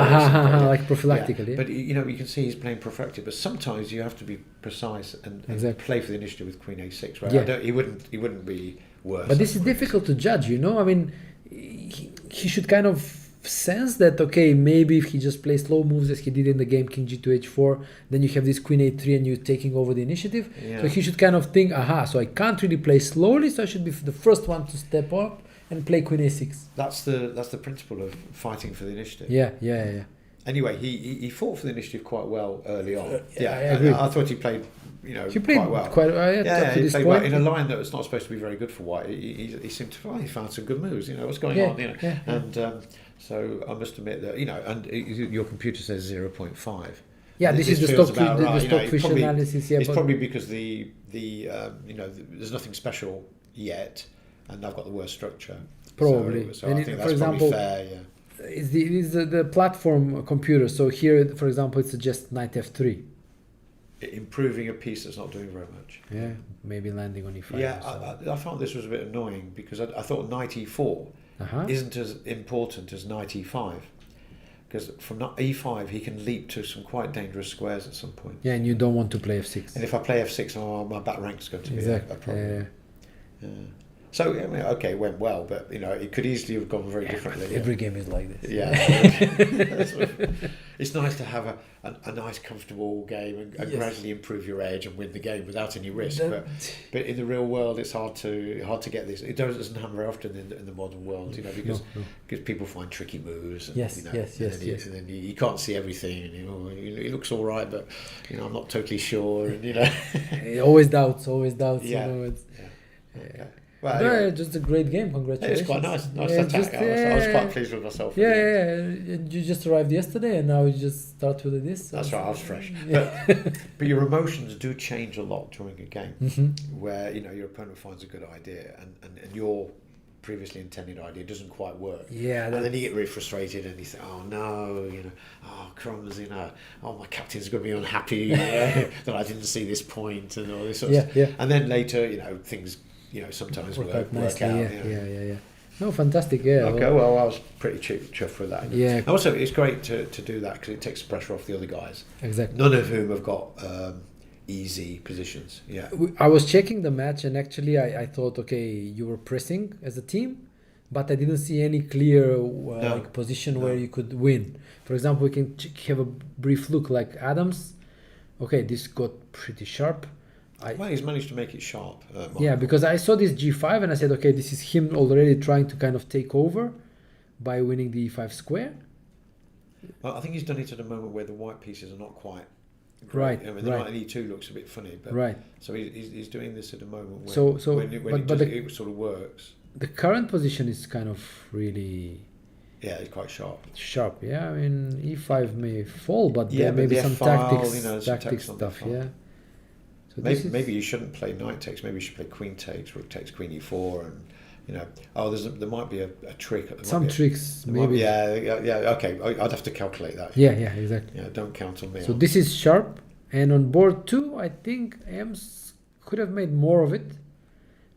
like prophylactically. Yeah. But you can see he's playing prophylactic. But sometimes you have to be precise and play for the initiative with Queen A6. Right? Yeah. He wouldn't be worse. But this is difficult to judge. I mean, he should kind of sense that maybe if he just plays slow moves as he did in the game King G2 H4, then you have this Queen A3 and you're taking over the initiative. Yeah. So he should kind of think, so I can't really play slowly, so I should be the first one to step up and play Queen A6. That's the principle of fighting for the initiative. Yeah. Anyway, he fought for the initiative quite well early on. I agree. I thought he played, he played quite well. He played well in a line that was not supposed to be very good for White. He seemed to he found some good moves. What's going on? And so I must admit that and your computer says 0.5. Yeah, this is the stockfish analysis. Yeah, it's probably because the there's nothing special yet. And I've got the worst structure. Probably. So I think that's probably fair, yeah. It's the platform computer. So here, for example, it suggests Knight F3. Improving a piece that's not doing very much. Yeah, maybe landing on E5. Yeah, I found this was a bit annoying because I thought Knight E4 isn't as important as Knight E5. Because from E5 he can leap to some quite dangerous squares at some point. Yeah, and you don't want to play F6. And if I play F6, my back rank's going to be a problem. Yeah. So, it went well, but, it could easily have gone very differently. Every game is like this. Yeah. It's nice to have a nice, comfortable game and gradually improve your edge and win the game without any risk. But in the real world, it's hard to get this. It doesn't happen very often in the modern world, because people find tricky moves. And, yes. And then you can't see everything. And it looks all right, but, I'm not totally sure. And, always doubts. Yeah. Okay. Well, anyway, just a great game. Congratulations. It's quite nice attack. I was quite pleased with myself. And you just arrived yesterday, and now you just start with this. That's right. I was fresh. But your emotions do change a lot during a game, where your opponent finds a good idea, and your previously intended idea doesn't quite work. Yeah. And then you get really frustrated, and you think, oh no, crumbs, my captain's going to be unhappy that I didn't see this point, and all this sort of stuff. Yeah. And then later, things. Sometimes work out. Yeah. No, fantastic. Yeah. Okay. Well, I was pretty chuffed with that. Yeah. Also, it's great to do that because it takes the pressure off the other guys. Exactly. None of whom have got easy positions. Yeah. I was checking the match, and actually, I thought, you were pressing as a team, but I didn't see any clear position where you could win. For example, we can have a brief look like Adams. Okay, this got pretty sharp. He's managed to make it sharp. Because I saw this G5 and I said, this is him already trying to kind of take over by winning the E5 square. Well, I think he's done it at a moment where the white pieces are not quite great. Right. The knight E2 looks a bit funny, but right. So he's doing this at a moment when, it sort of works. The current position is kind of really... Yeah, it's quite sharp. Sharp, yeah. I mean, E5 may fall, but there may be some tactics stuff, yeah. So maybe you shouldn't play knight takes. Maybe you should play queen takes, rook takes, queen e4, and you know, oh, there might be a trick. Some tricks, maybe. Okay, I'd have to calculate that. Yeah, exactly. Yeah, don't count on me. So this is sharp, and on board 2, I think Ems could have made more of it,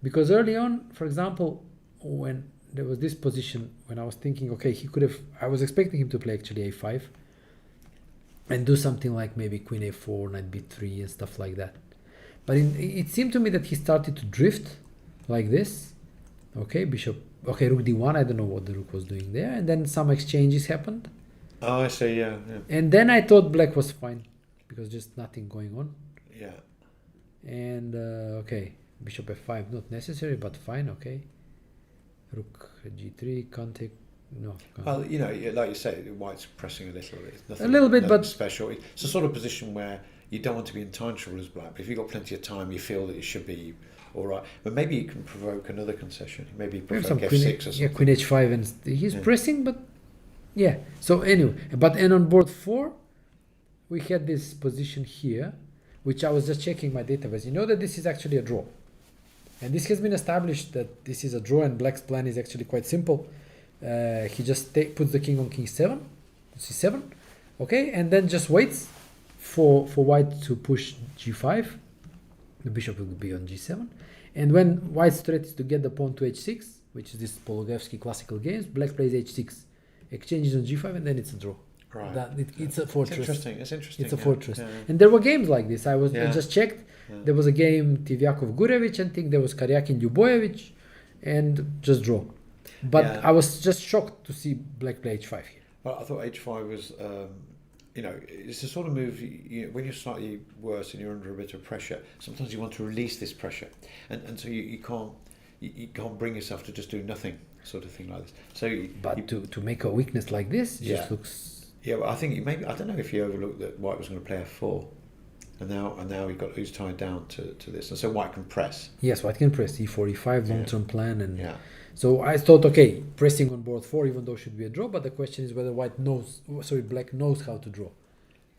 because early on, for example, when there was this position, when I was thinking, okay, he could have, I was expecting him to play actually a5 and do something like maybe queen a4, knight b3 and stuff like that. But it seemed to me that he started to drift like this. Okay, bishop, okay, rook d1, I don't know what the rook was doing there, and then some exchanges happened. Oh, I see, yeah. And then I thought black was fine, because just nothing going on. Yeah. And, okay, bishop f5, not necessary, but fine, okay. Rook g3, can't take, no. Can't. Well, you know, like you say, white's pressing a little bit. Nothing, A little bit, nothing but special. It's a sort of position where you don't want to be in time trouble as black. But if you've got plenty of time, you feel that it should be all right. But maybe you can provoke another concession. Maybe provoke f6 or something. Yeah, queen h5, and he's pressing, but yeah. So anyway, and on board 4, we had this position here, which I was just checking my database. You know that this is actually a draw. And this has been established that this is a draw, and black's plan is actually quite simple. He just puts the king on king 7, c7, okay, and then just waits for white to push g5. The bishop will be on g7, and when white's threat is to get the pawn to h6, which is this Pologevsky classical games, black plays h6, exchanges on g5, and then it's a draw. Right. It's a fortress. It's interesting. It's a fortress. And there were games like this. I just checked. Yeah. There was a game Tivyakov Gurevich, and I think there was Karyakin Lyuboyevich, and just draw. But I was just shocked to see black play h5 here. Well, I thought h5 was, you know, it's the sort of move, when you're slightly worse and you're under a bit of pressure, sometimes you want to release this pressure. And so you can't bring yourself to just do nothing, sort of thing like this. So, to make a weakness like this just looks... Yeah, well, I think maybe, I don't know if you overlooked that white was going to play f4. And now he's tied down to this. And so white can press. Yes, white can press, e4, e5, long-term plan. And so I thought, okay, pressing on board 4, even though it should be a draw, but the question is whether black knows how to draw.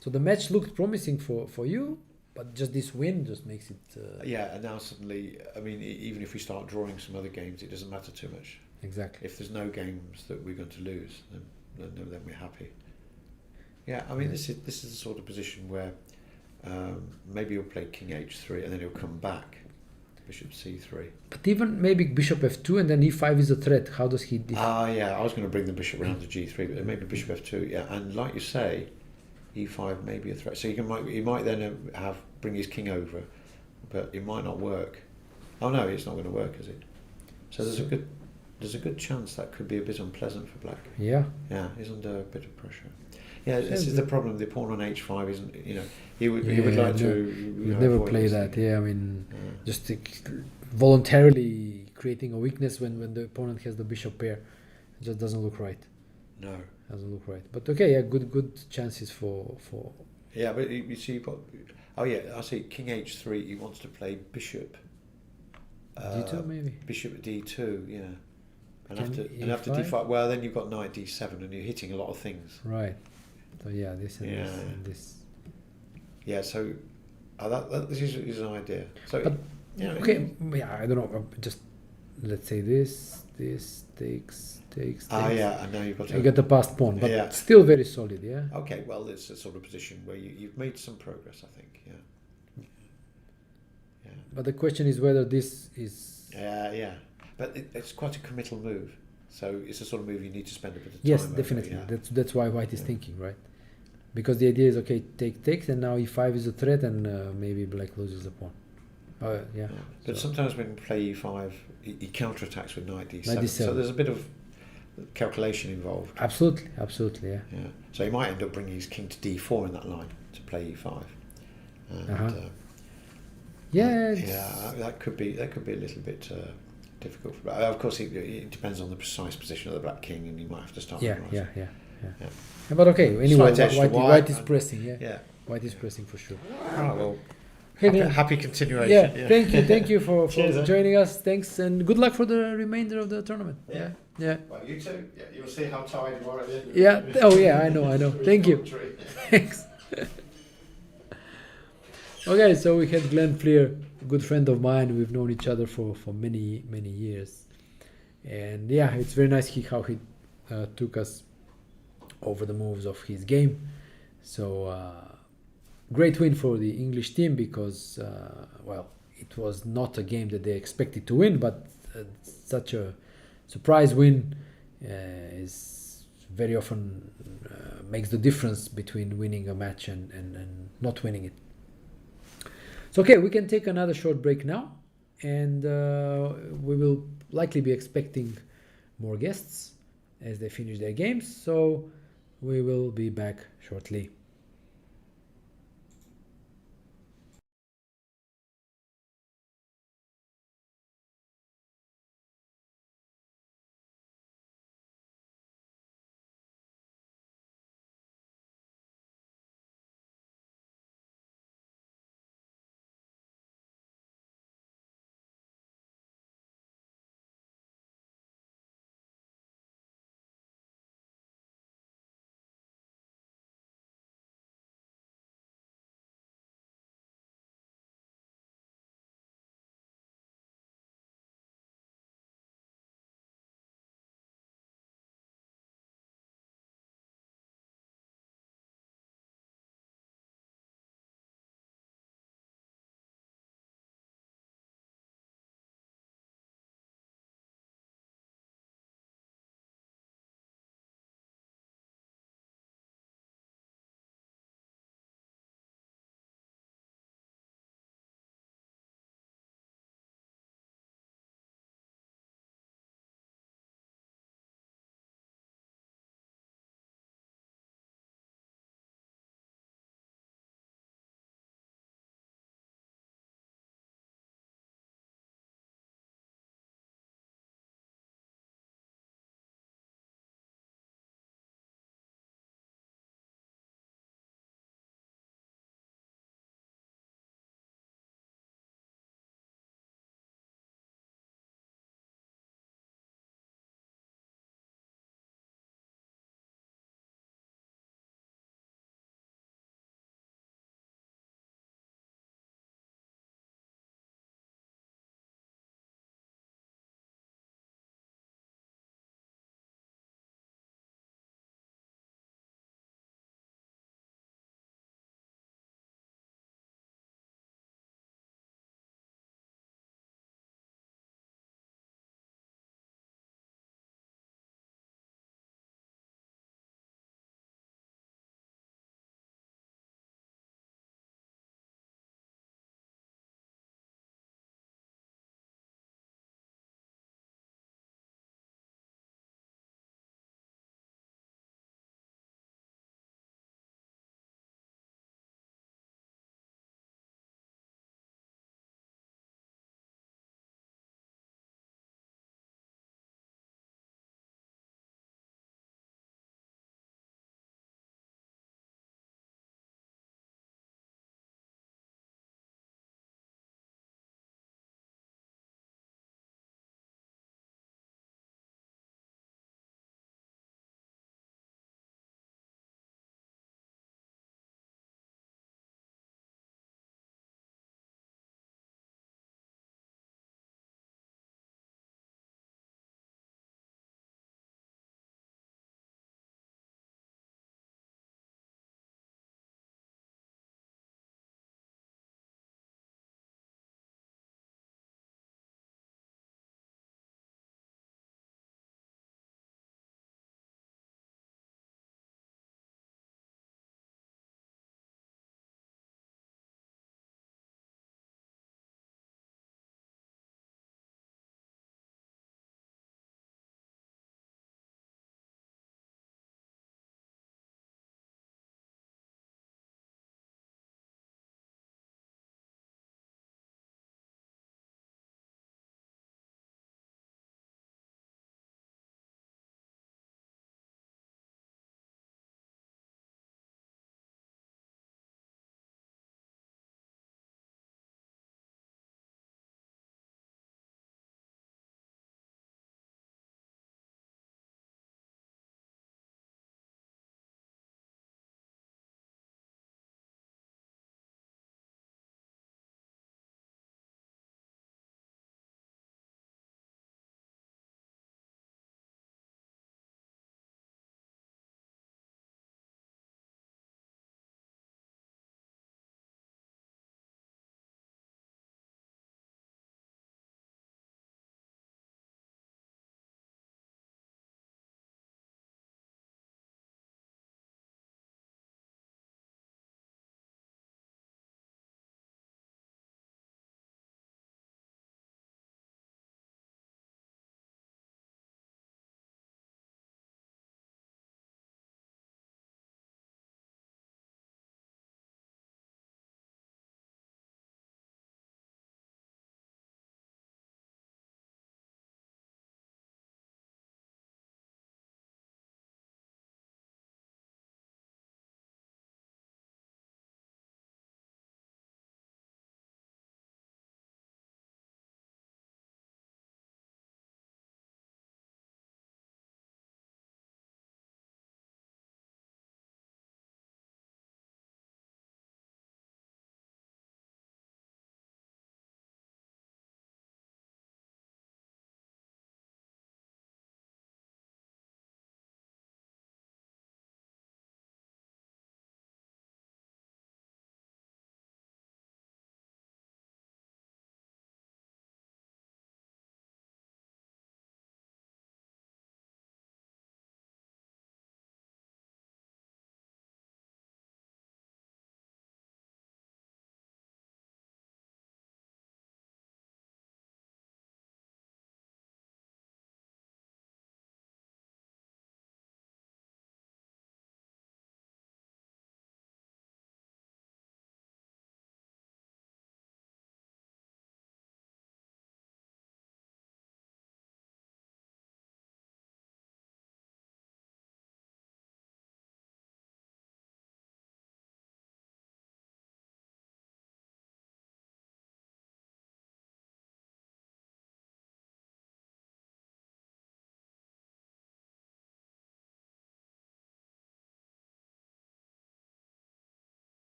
So the match looked promising for you, but just this win just makes it... and now suddenly, I mean, even if we start drawing some other games, it doesn't matter too much. Exactly. If there's no games that we're going to lose, then we're happy. Yeah, I mean, this is the sort of position where maybe he'll play king h3 and then he'll come back, bishop c3. But even maybe bishop f2 and then e5 is a threat. How does he... I was going to bring the bishop round to g3, but maybe bishop f2, and like you say, e5 may be a threat. So he might then bring his king over, but it might not work. Oh no, it's not going to work, is it? So there's a good chance that could be a bit unpleasant for black. Yeah, he's under a bit of pressure. Yeah, this is the problem. The pawn on h5 isn't, he would like to... You would never play that, I mean, just voluntarily creating a weakness when the opponent has the bishop pair. It just doesn't look right. No. Doesn't look right. But okay, good chances for... Yeah, but you see, I see king h3, he wants to play bishop. d2 maybe? Bishop d2, yeah. And after e5? d5, well, then you've got knight d7 and you're hitting a lot of things. Right. So this and this and this. Yeah, so this is an idea. So okay, I don't know. Just let's say this takes. And now you've got you get the passed pawn, but still very solid. Yeah. Okay, well, it's a sort of position where you've made some progress, I think. Yeah. But the question is whether this is. But it's quite a committal move. So it's a sort of move you need to spend a bit of time. Yes, definitely. That's why white is thinking, right? Because the idea is, okay, takes, and now e5 is a threat, and maybe black loses the pawn. But sometimes when you play e5, he counterattacks with knight d7. Knight d7. So there's a bit of calculation involved. Absolutely, yeah. So he might end up bringing his king to d4 in that line to play e5. And, that could be a little bit difficult. Of course, it depends on the precise position of the black king, and you might have to start. Yeah. But okay, anyway, white is pressing. Yeah, white is pressing for sure. Right, well, happy continuation. Thank you for joining us. Thanks, and good luck for the remainder of the tournament. Yeah. Well, you too. Yeah, you'll see how tired you are at the end of it. Oh yeah, I know. Thank you. Thanks. Okay, so we had Glenn Fleer, a good friend of mine. We've known each other for many years. And yeah, it's very nice how he took us over the moves of his game. So great win for the English team because well, it was not a game that they expected to win, but such a surprise win is very often makes the difference between winning a match and not winning it. So okay, we can take another short break now, and we will likely be expecting more guests as they finish their games. So we will be back shortly.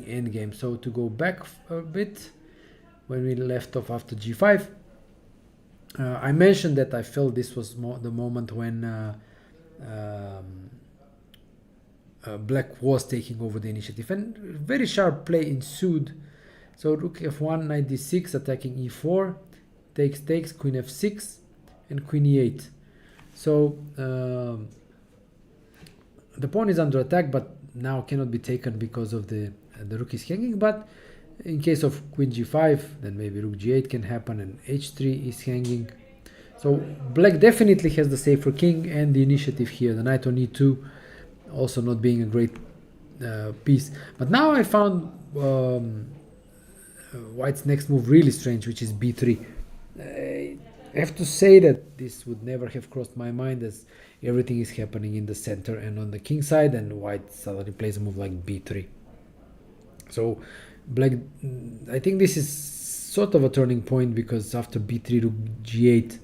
endgame. So to go back a bit, when we left off after g5, I mentioned that I felt this was the moment when black was taking over the initiative, and very sharp play ensued. So rook f1, knight d6, attacking e4, takes, queen f6, and queen e8. So the pawn is under attack, but now cannot be taken because of the rook is hanging. But in case of queen g5, then maybe rook g8 can happen, and h3 is hanging. So black definitely has the safer king and the initiative here. The knight on e2 also not being a great piece. But now I found white's next move really strange, which is b3. I have to say that this would never have crossed my mind, as everything is happening in the center and on the king side, and white suddenly plays a move like b3. So black, I think this is sort of a turning point, because after b3, rook g8,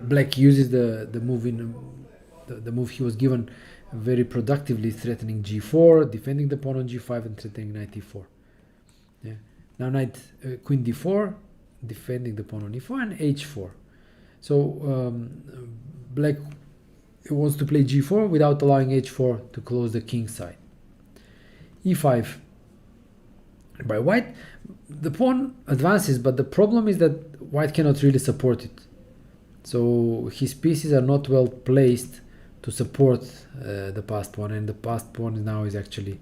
black uses the move in the move he was given very productively, threatening g4, defending the pawn on g5, and threatening knight e4. Yeah. Now knight queen d4, defending the pawn on e4, and h4. So black wants to play g4 without allowing h4 to close the king side. e5 by white. The pawn advances, but the problem is that white cannot really support it. So his pieces are not well placed to support the passed pawn, and the passed pawn now is actually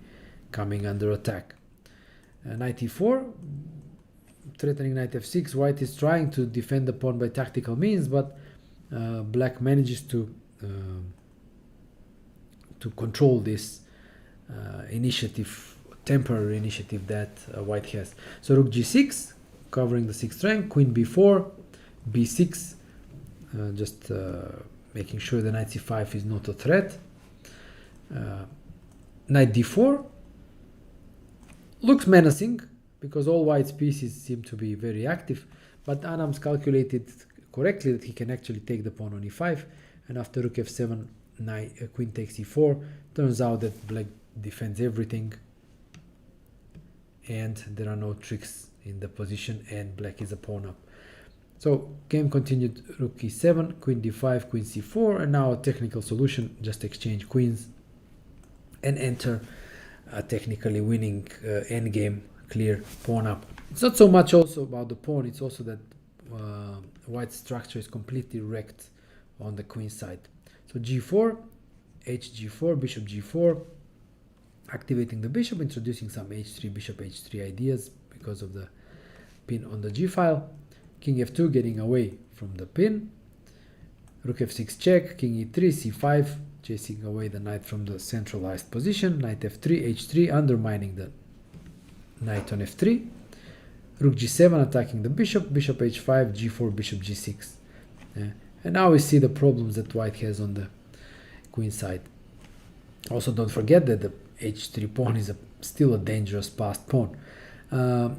coming under attack. Knight e4, threatening knight f6. White is trying to defend the pawn by tactical means, but black manages to control this initiative, temporary initiative that white has. So rook g6, covering the 6th rank, queen b4, b6, just making sure the knight c5 is not a threat. Knight d4 looks menacing, because all white's pieces seem to be very active, but Adams calculated correctly that he can actually take the pawn on e5, and after rook f7, queen takes e4, turns out that black defends everything, and there are no tricks in the position, and black is a pawn up. So game continued, rook e7, queen d5, queen c4, and now a technical solution, just exchange queens and enter a technically winning endgame, clear pawn up. It's not so much also about the pawn, it's also that white's structure is completely wrecked on the queen side. So g4, hg4, bishop g4, activating the bishop, introducing some h3, bishop h3 ideas because of the pin on the g file. King f2, getting away from the pin. Rook f6 check, king e3, c5, chasing away the knight from the centralized position. Knight f3, h3, undermining the knight on f3. Rook g7, attacking the bishop, bishop h5, g4, bishop g6. Yeah. And now we see the problems that white has on the queen side. Also, don't forget that the h3 pawn is still a dangerous passed pawn.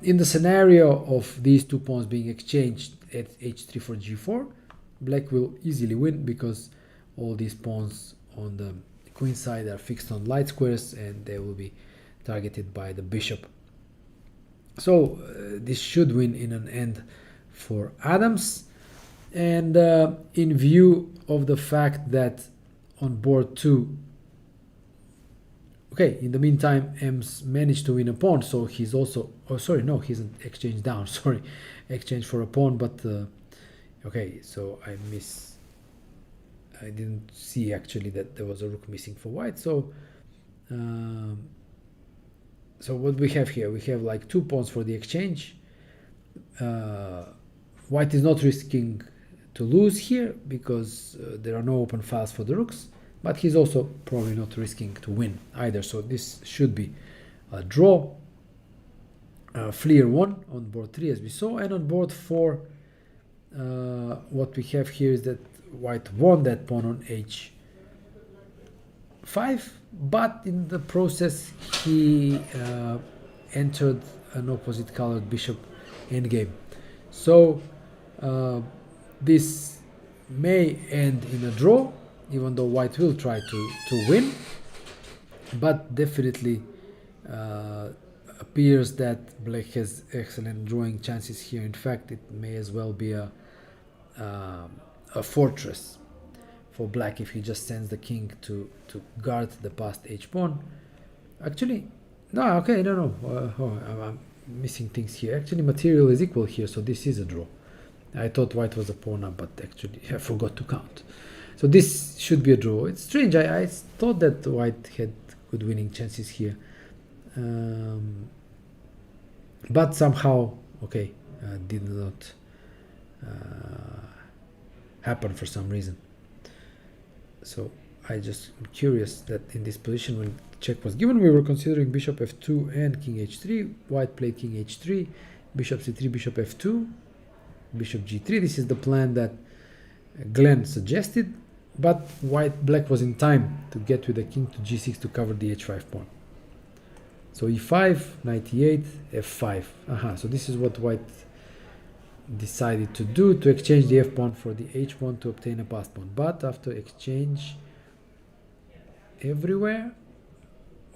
In the scenario of these two pawns being exchanged at h3 for g4, black will easily win, because all these pawns on the queen side are fixed on light squares, and they will be targeted by the bishop. So this should win in an end for Adams. And in view of the fact that on board 2, okay, in the meantime, M's managed to win a pawn, so he's also, oh sorry, no, he isn't exchanged down, sorry, exchange for a pawn, but okay, so I didn't see actually that there was a rook missing for white. So so what we have here, we have like 2 pawns for the exchange. White is not risking to lose here, because there are no open files for the rooks, but he's also probably not risking to win either. So this should be a draw. Fleer won on board 3, as we saw, and on board 4, what we have here is that white won that pawn on h5, but in the process he entered an opposite colored bishop endgame. So this may end in a draw, even though white will try to win. but definitely appears that black has excellent drawing chances here. In fact, it may as well be a fortress for black if he just sends the king to guard the passed h pawn. Actually, no, okay, no. I'm missing things here. Actually, material is equal here, so this is a draw. I thought white was a pawn up, but actually I forgot to count. So this should be a draw. It's strange. I thought that white had good winning chances here. But somehow, did not happen for some reason. So I just am curious that in this position when check was given, we were considering bishop f2 and king h3. White played king h3, bishop c3, bishop f2, bishop g3. This is the plan that Glenn suggested, but black was in time to get with the king to g6 to cover the h5 pawn. So e5, knight e8, f5. So this is what white decided to do, to exchange the f pawn for the h pawn to obtain a passed pawn. But after exchange everywhere,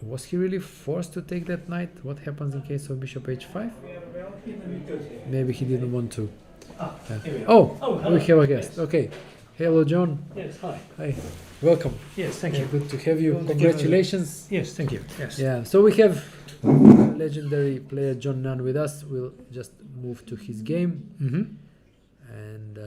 was he really forced to take that knight? What happens in case of bishop h5? Maybe he didn't want to. We have a guest. Okay. Hello, John. Yes, hi. Hi. Welcome. Yes, thank you. Good to have you. Congratulations. Yes, thank you. Yes. Yeah, so we have legendary player John Nunn with us. We'll just move to his game, and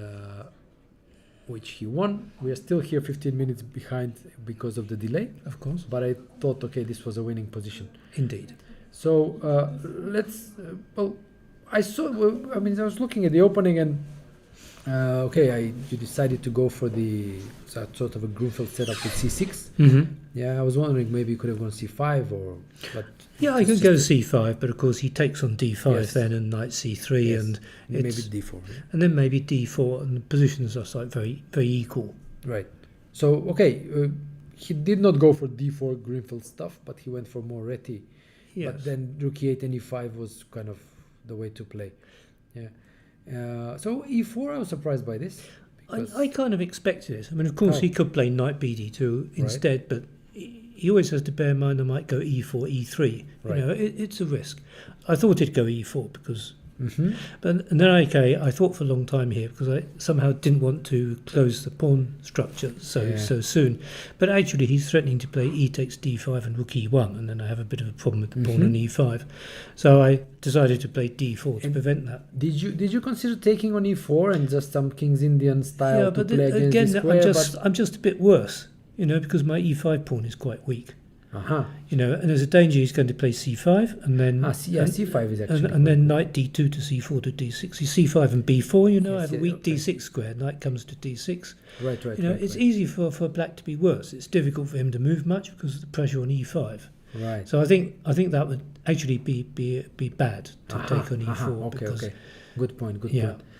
which he won. We are still here 15 minutes behind because of the delay. Of course. But I thought, this was a winning position. Indeed. So let's, I was looking at the opening and you decided to go for the sort of a Grunfeld setup with c6. Yeah, I was wondering maybe you could have gone c5 but yeah, I could go c5, but of course he takes on d5 then and knight c3 and maybe d4. Yeah? And then maybe d4, and the positions are like very, very equal. Right. So he did not go for d4 Grunfeld stuff, but he went for more Reti. Yes. But then rook e8 and e5 was kind of the way to play. Yeah. So e4, I was surprised by this. I kind of expected it. I mean, of course, he could play knight bd2 instead, but he always has to bear in mind I might go e4, e3. Right. You know, it's a risk. I thought he'd go e4 because... But and then I thought for a long time here because I somehow didn't want to close the pawn structure so soon. But actually he's threatening to play e takes d5 and rook e1, and then I have a bit of a problem with the pawn on e5. So I decided to play d4 to prevent that. Did you consider taking on e4 and just some King's Indian style to but play against the square? I'm just a bit worse, because my e5 pawn is quite weak. And there's a danger he's going to play c5 and then c5 is actually and then knight d2 to c4 to d6. c5 and b4, I have a weak d6 square. Knight comes to d6. Right. It's easy for black to be worse. It's difficult for him to move much because of the pressure on e5. Right. So I think that would actually be bad to take on e4. Okay. Good point.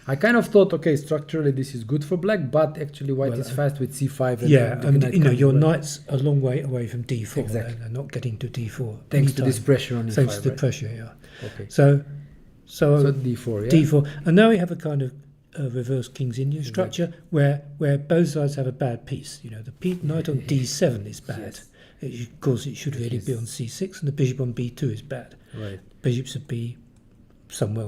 I kind of thought, structurally this is good for black, but actually white is fast with c5. And your knight's a long way away from d4 and not getting to d4. Thanks to this pressure on e5. Thanks to the pressure, yeah. Okay. So d4, yeah. d4. And now we have a kind of reverse King's Indian structure where both sides have a bad piece. The knight on d7 is bad. Yes. Of course, it should really be on c6, and the bishop on b2 is bad. Right. Bishop should be somewhere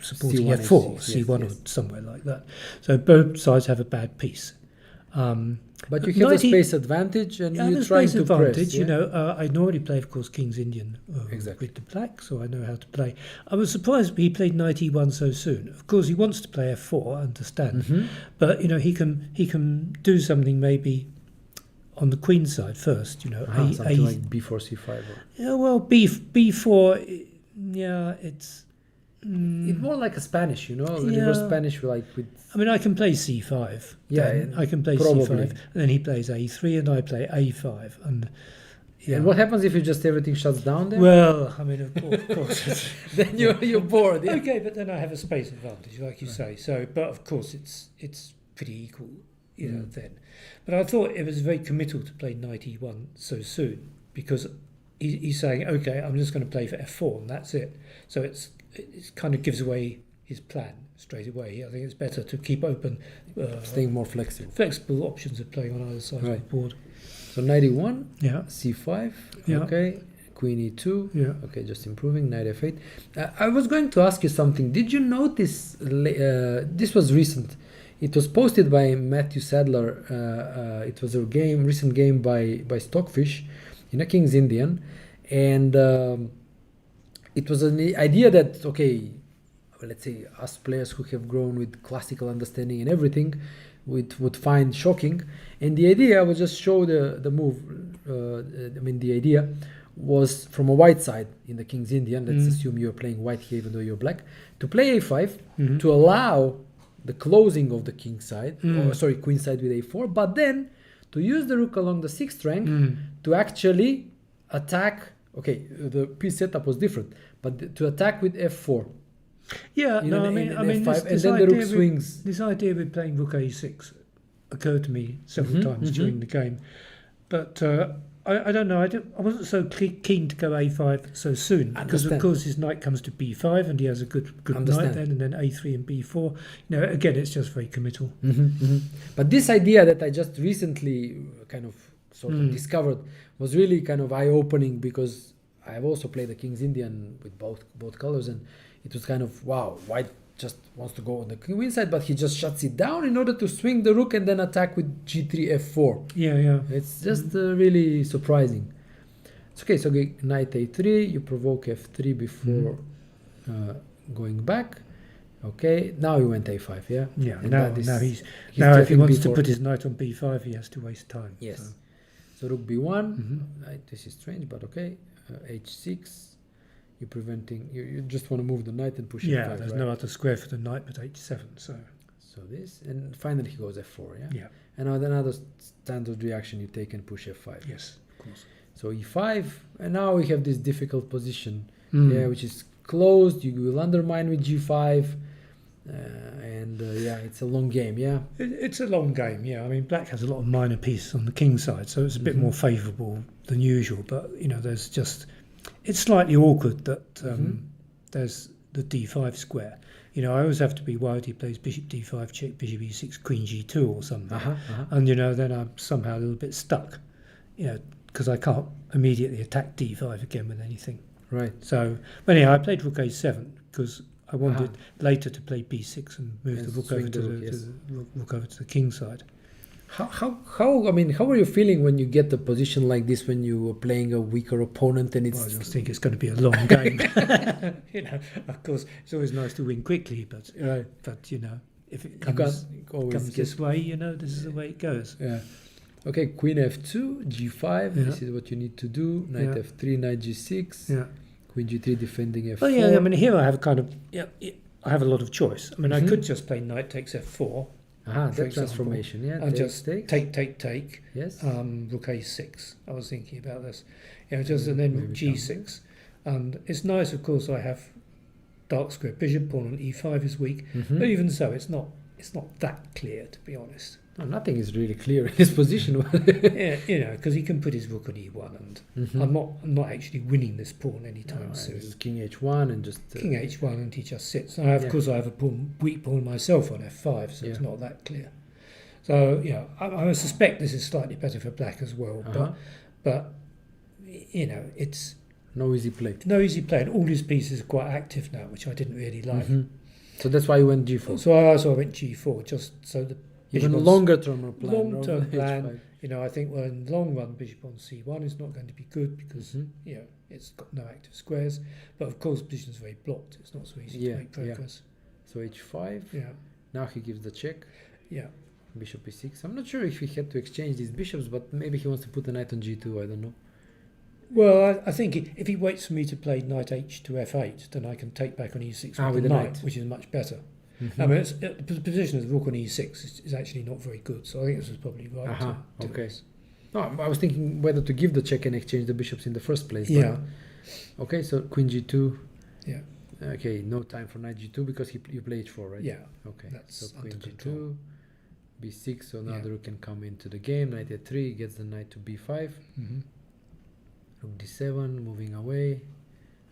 supporting C1, f4, C6, c1 or somewhere like that. So both sides have a bad piece. But you have a space advantage, and you're trying to press. I normally play, of course, King's Indian with the black, so I know how to play. I was surprised he played knight e1 so soon. Of course, he wants to play f4, I understand, but he can do something maybe on the queen side first. Something like b4, c5. B4. Yeah, it's. It's more like a Spanish, reverse Spanish with. I mean, I can play c5. Yeah, I can play c5, and then he plays a3, and I play a5, and. Yeah. And what happens if everything shuts down there? Well, I mean, of course. Then you're bored. Yeah? Okay, but then I have a space advantage, like you say. So, but of course, it's pretty equal, then. But I thought it was very committal to play knight e1 so soon because he's saying, okay, I'm just going to play for f4, and that's it. So it kind of gives away his plan straight away. I think it's better to keep open. Staying more flexible. Flexible options of playing on either side of the board. So knight e1, Yeah. c5, Yeah. okay, queen e2, Yeah. okay, just improving, knight f8. I was going to ask you something. Did you notice, this was recent, it was posted by Matthew Sadler, it was a recent game by Stockfish in a King's Indian, and it was an idea that, okay, let's say us players who have grown with classical understanding and everything would find shocking, and the idea was just show the move. The idea was from a white side in the King's Indian. Let's assume you're playing white here, even though you're black, to play a5 to allow the closing of the king side, queen side with a4, but then to use the rook along the sixth rank to actually attack. Okay, the piece setup was different, but to attack with f4. Yeah, You no, know, I mean, in I mean, F5, this and then the rook idea swings. This idea with playing rook a6 occurred to me several times during the game, but I don't know. I wasn't so keen to go a5 so soon because of course his knight comes to b5 and he has a good knight then, and then a3 and b4. You know, again, it's just very committal. But this idea that I just recently kind of sort of discovered was really kind of eye-opening, because I've also played the King's Indian with both colors, and it was kind of, wow, white just wants to go on the queen side, but he just shuts it down in order to swing the rook and then attack with g3 f4. Yeah. It's just really surprising. It's okay, so knight a3, you provoke f3 before going back. Okay, now he went a5, yeah? Yeah, And now he's now if he threatening wants b4. to put his knight on b5, he has to waste time. Yes. So rook b1, right, this is strange, but okay. H6, you're preventing, you just want to move the knight and push Yeah, f5, there's right? no other square for the knight but h7, so... So this, and finally he goes f4, yeah? Yeah, And now another standard reaction, you take and push f5. yes, of course. So e5, and now we have this difficult position, yeah, which is closed. You will undermine with g5, and yeah, it's a long game, yeah. It's a long game, yeah. I mean, black has a lot of minor pieces on the king side, so it's a bit more favourable than usual. But you know, there's just it's slightly awkward that there's the d5 square. You know, I always have to be worried he plays bishop d5 check, bishop e6, queen g2 or something, and you know, then I'm somehow a little bit stuck. You know, because I can't immediately attack d5 again with anything. Right. So, but anyhow, I played rook a7 because I wanted later to play b6 and move And the rook swing over to the the, rook, yes. rook over to the king side. How I mean, how are you feeling when you get a position like this when you are playing a weaker opponent and it's... Well, I just think it's going to be a long game. You know, of course, it's always nice to win quickly, but you know, if it comes this way, you know, this is the way it goes. Yeah. Okay, queen f2, g5. Yeah. This is what you need to do. Knight f3, knight g6. Yeah. Queen g3 defending f4. Well, yeah. I mean, here I have I have a lot of choice. I mean, I could just play knight takes f4. That example, transformation, yeah. And just take. Yes. Rook a6. I was thinking about this. You know, just and then rook g6. And it's nice, of course. I have dark square bishop pawn on e5 is weak, but even so, it's not that clear, to be honest. No, nothing is really clear in this position. Yeah, you know, because he can put his rook on e1, and I'm not actually winning this pawn anytime soon. It's king h1 and just King h1, and he just sits. And of course, I have a weak pawn myself on f5, so it's not that clear. So yeah, I suspect this is slightly better for black as well, but you know, it's no easy play. No easy play, and all his pieces are quite active now, which I didn't really like. So that's why you went g4. So I went g4, just so the even a longer term plan. Long-term plan, you know, I think, well, in the long run, bishop on c1 is not going to be good because, you know, it's got no active squares. But, of course, position is very blocked. It's not so easy to make progress. So h5. Yeah. Now he gives the check. Yeah. Bishop e6. I'm not sure if he had to exchange these bishops, but maybe he wants to put the knight on g2. I don't know. Well, I think if he waits for me to play knight h to f8, then I can take back on e6 with the knight, which is much better. I mean, the position of the rook on e6 is actually not very good, so I think this was probably right. To okay. No, I was thinking whether to give the check and exchange the bishops in the first place. Yeah. Okay, so queen g2. Yeah. Okay, no time for knight g2 because you play h4, right? Yeah. Okay. That's so queen under g2, control. b6. So now the rook can come into the game. Knight a3 gets the knight to b5. Rook d7, moving away.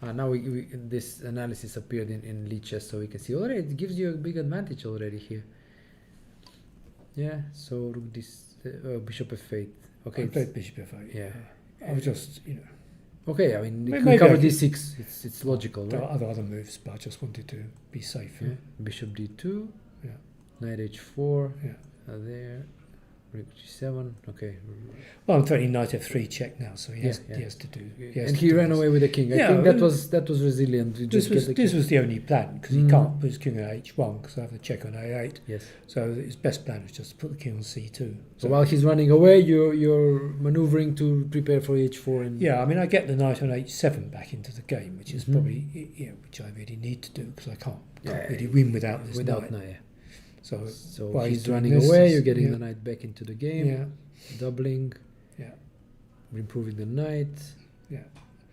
Now this analysis appeared in Lee chess, so we can see already it gives you a big advantage already here. Yeah. So rook this bishop f8. Okay. I played bishop f8. Yeah. I was just, Okay. I mean, Maybe we I cover could- d6. It's logical, there right? are other moves, but I just wanted to be safe. Yeah. Bishop d2. Yeah. Knight h4. Yeah. There. Rook g7. Okay. Well, I'm threatening knight f3 check now, so he has to do. And he ran away with the king. I Yeah, think that was resilient. You This just get the this king. was the only plan because he can't put his king on h1 because I have the check on a8. Yes. So his best plan was just to put the king on c2. So while he's running away, you're maneuvering to prepare for h4 and Yeah, I mean, I get the knight on h7 back into the game, which is Mhm. probably which I really need to do because I can't Yeah, really win without this without knight. knight. So So while he's doing running this, away. is- You're getting yeah, the knight back into the game. Yeah, Doubling. Yeah. Improving the knight. Yeah.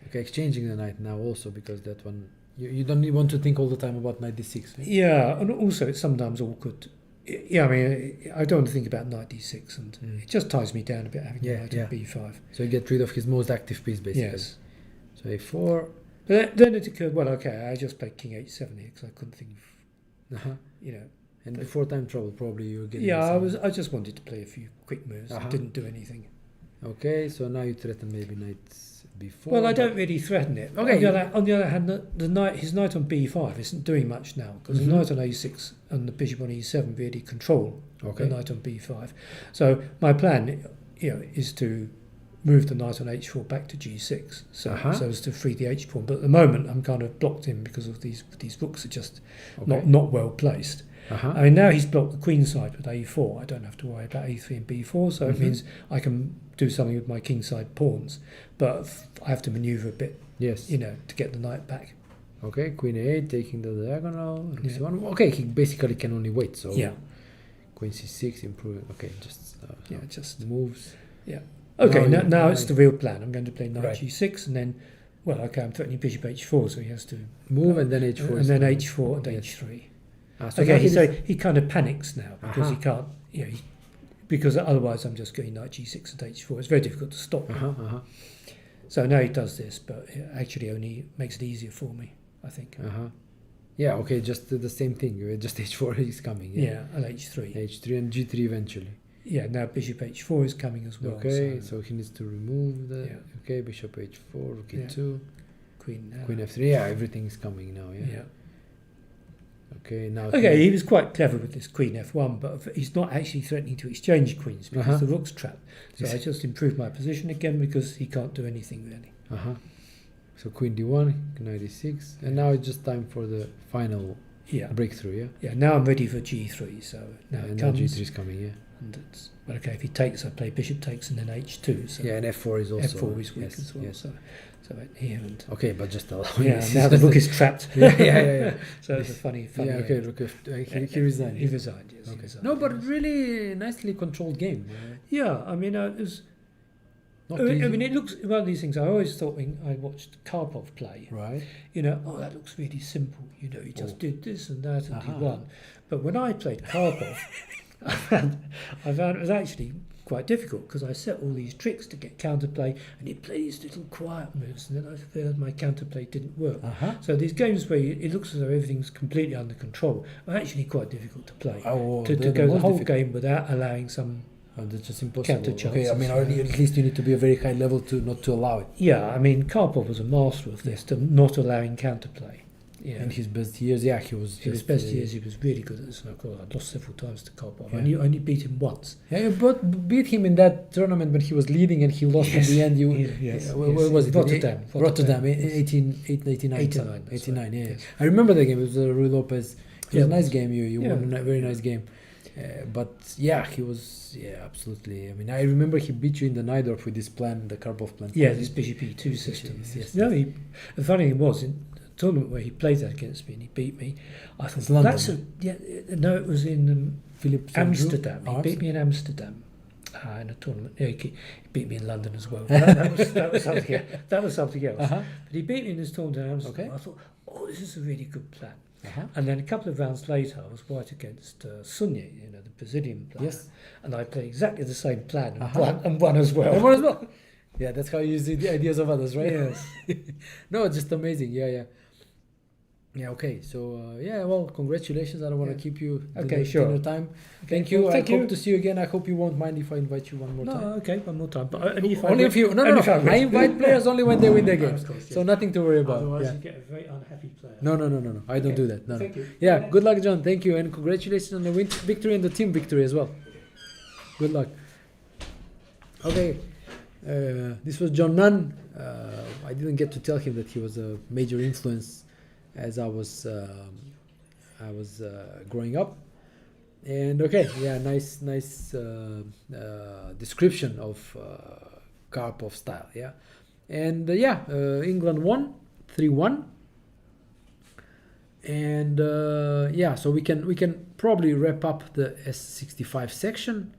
Okay, exchanging the knight now also because that one you don't need want to think all the time about knight d6. Right? yeah, and also it's sometimes awkward. Yeah, I mean, I don't want to think about knight d6, and it just ties me down a bit having Yeah, knight yeah. on b5. So you get rid of his most active piece basically. Yes. So a4. But then it occurred, well, okay, I just played king h7 here because I couldn't think of, Uh-huh. And But- before time trouble, probably you were getting. Yeah, some- I just wanted to play a few quick moves. Uh-huh. I didn't do anything. Okay, so now you threaten maybe knight b4. Well, I but- don't really threaten it. Okay. On the other hand, the knight, his knight on b5 isn't doing much now because Mhm. the knight on a6 and the bishop on e7 really control Okay. the knight on b5. So my plan, is to move the knight on h4 back to g6, so as to free the h pawn. But at the moment, I'm kind of blocked in because of these rooks are just Okay. not well placed. Uh-huh. I mean, now he's blocked the queen side with a4. I don't have to worry about a3 and b4, so it Mhm. means I can do something with my king side pawns. But I have to manoeuvre a bit, Yes. to get the knight back. Okay, queen a8 taking the diagonal. Rook Yeah. c1. Okay, he basically can only wait. So Yeah, queen c6 improving. Okay, just just moves. okay. Now Now you- it's the real plan. I'm going to play knight Right. g6, and then, I'm threatening bishop h4, so he has to Move and then h4. and is then coming. h4 and Yes. h3. So Okay, now so he kind of panics now because he Uh-huh. can't, because otherwise I'm just going knight g6 and h4. It's very difficult to stop. Uh-huh. So now he does this, but it actually only makes it easier for me, I think. Yeah, okay, just the same thing. Just h4 is coming. Yeah, and h3. H3 and g3 eventually. Yeah, now bishop h4 is coming as well. Okay, so he needs to remove the. Yeah. Okay, bishop h4, rook Yeah. e2, queen now. queen f3. Yeah, everything is coming now. Yeah. Yeah. Okay, now. Okay, he was quite clever with this queen f1, but he's not actually threatening to exchange queens because Uh-huh. the rook's trapped. So I just improved my position again because he can't do anything really. So queen d1, knight d6, and now it's just time for the final Yeah. breakthrough. Yeah. Yeah, now I'm ready for g3, so now and it now comes. g3 is coming. Yeah. And it's, well, okay, if he takes, I play bishop takes and then h2. So Yeah, and f4 is also. f4 is weak yes, as well. yes. So here and Okay, but just allow. yeah, now the rook is trapped. yeah. So it's a funny. Yeah, okay, look, he resigned. He resigned. Yes. he Okay. resigned, No, but yes. really nicely controlled game. Yeah, I mean, it was. Not I easy. mean, it looks one of these things. I always thought when I watched Karpov play, Right. that looks really simple. He just did this and that and he Uh-huh. won. But when I played Karpov, I found it was actually quite difficult because I set all these tricks to get counterplay, and he played these little quiet moves, and then I realised my counterplay didn't work. So these games where it looks as though everything's completely under control are actually quite difficult to play. to they're go the most whole difficult. game without allowing some. That's just impossible. Counter Okay, I mean, chances, at least you need to be a very high level to not to allow it. Yeah, I mean, Karpov was a master of this, to not allowing counterplay. Yeah. In his best years, yeah, he was. In his just, best years, he was really good at snooker. I'd lost several times to Karpov. Yeah. I only beat him once. Yeah, you beat him in that tournament when he was leading and he lost Yes. in the end. Where was it? Rotterdam. Rotterdam, Yes. 89. 89, that's 89, right, yeah. yes. I remember the game. It was Rui Lopez. It was Yeah, a nice it was. game. You Yeah. won a very nice game. But yeah, he was, absolutely. I mean, I remember he beat you in the Najdorf with this plan, the Karpov plan. Yeah, this bishop e2 system. Yes. No, the funny thing was, in the tournament where he played that against me and he beat me, I thought, It's London. no, it was in Philip Amsterdam. He Oh, beat me in Amsterdam. In a tournament. Yeah, he beat me in London as well. That was something. That was something else. Uh-huh. But he beat me in this tournament in Amsterdam. Okay. I thought, this is a really good plan. Uh-huh. And then a couple of rounds later, I was white against Sunye, the Brazilian player. Yes. And I played exactly the same plan and, Uh-huh. won as well. Everyone as well. Yeah, that's how you use the ideas of others, right? Yes. No, just amazing. Yeah. Yeah, okay. So, well, congratulations. I don't want to keep you Okay, sure. dinner time. Okay, Thank you. well, thank I you. hope to see you again. I hope you won't mind if I invite you one more time. No, okay, one more time. But only if Only if you. No. only if I I win. invite players only when they win their games. Of course, So yes. nothing to worry about. Otherwise, Yeah. you get a very unhappy player. No. I don't Okay. do that. No. Thank you. Yeah. Good luck, John. Thank you, and congratulations on the victory and the team victory as well. Good luck. Okay. This was John Nunn. I didn't get to tell him that he was a major influence as I was growing up. And okay, yeah, nice description of Karpov style, yeah. And England won 3-1. And so we can probably wrap up the S65 section.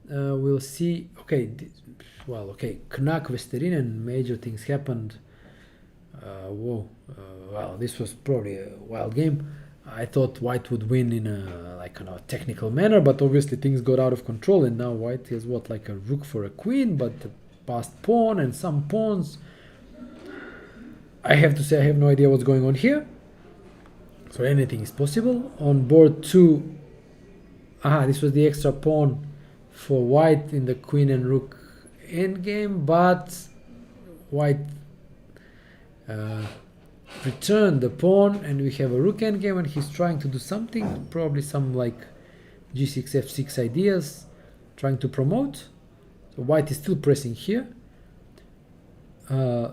We'll see. Okay, Knack, Vesterinen, major things happened. This was probably a wild game. I thought White would win in a technical manner, but obviously things got out of control, and now White has like a rook for a queen, but the passed pawn and some pawns. I have to say I have no idea what's going on here. So anything is possible. On board 2, this was the extra pawn for White in the queen and rook endgame, but White returned the pawn, and we have a rook endgame, and he's trying to do something, probably some like g6, f6 ideas, trying to promote. So White is still pressing here.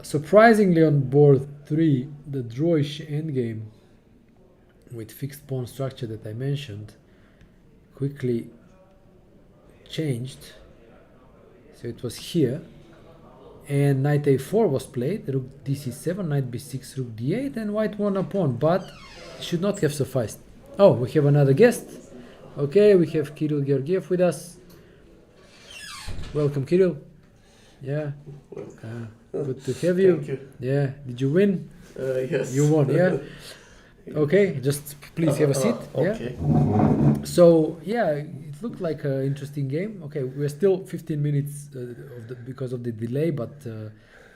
Surprisingly, on board 3, the drawish endgame with fixed pawn structure that I mentioned quickly changed. So it was here, and knight a4 was played, rook dc7, knight b6, rook d8, and White won a pawn, but it should not have sufficed. Oh, we have another guest. Okay, we have Kirill Georgiev with us. Welcome, Kirill. Yeah, good to have you. Thank you. Yeah, did you win? Yes. You won, yeah. Okay, just please have a seat. Okay. Yeah. So it looked like an interesting game. Okay, we're still 15 minutes because of the delay, but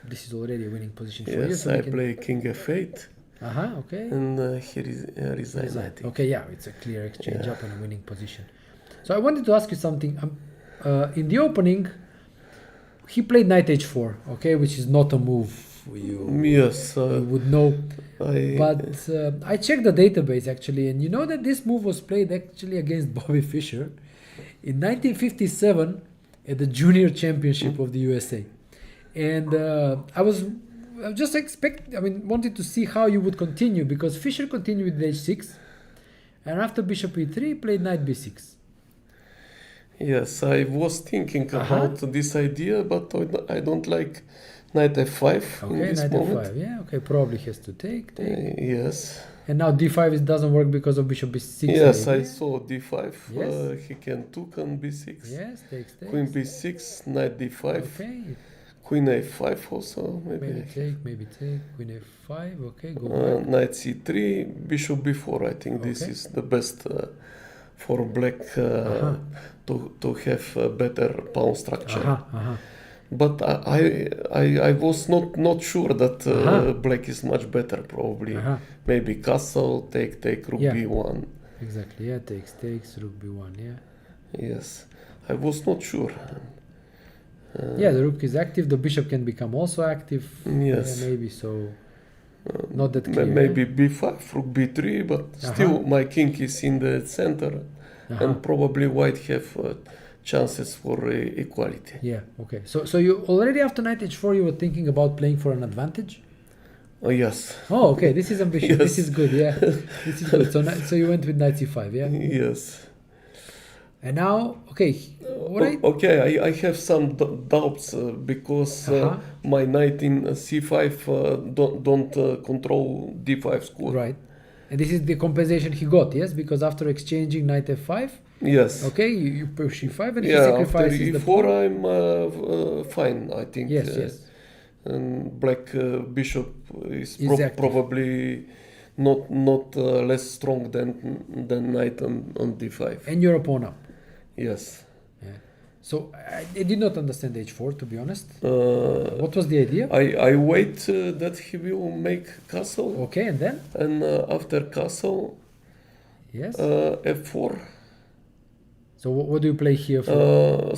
this is already a winning position for you. Yes, So I play king f8, Okay. and he resigned, I think. Okay, yeah, it's a clear exchange up and a winning position. So I wanted to ask you something. In the opening, he played knight h4, okay, which is not a move you Yes, would know. But I I checked the database actually, and you know that this move was played actually against Bobby Fischer in 1957 at the Junior Championship of the USA. And I wanted to see how you would continue, because Fischer continued with h6, and after bishop e3 played knight b6. yes, I was thinking about this idea, but I don't like knight f5 in Okay, this knight moment. f5. Yeah, okay, probably has to take. Yes. And now d5 it doesn't work because of bishop b6. Yes, maybe. I saw d5. Yes. He can took on b6. Yes, takes. Queen b6, knight d5, Okay, queen a5 also, maybe. maybe take. Queen f5. Okay, go back. Knight c3, bishop b4. I think this Okay. is the best for black to have a better pawn structure. But I was not sure that black is much better. Probably maybe castle, take rook Yeah. b1. Exactly. Yeah, takes. Rook b1. Yeah. Yes, I was not sure. The rook is active. The bishop can become also active. Yes. Maybe so. Not that clear. Maybe b5, rook b3, but still my king is in the center, and probably white have chances for equality. Yeah. Okay. So you already after knight h4 you were thinking about playing for an advantage. Oh yes. Oh, okay. This is ambitious. Yes. This is good. Yeah. This is good. So you went with knight c5. Yeah. Yes. And now, okay. Okay, I have some doubts because my knight in c5 don't control d5 square. Right. And this is the compensation he got, yes? Because after exchanging knight f5, yes. okay, you push e5 and he After sacrifices the e4 pawn. I'm fine, I think. Yes. And black bishop is Exactly. probably not less strong than knight on d5. And you're a pawn up. Yes. Yeah. So I did not understand h4, to be honest. Uh, What was the idea? I wait that he will make castle, Okay, and then? and after castle, Yes. f4, So what do you play here for?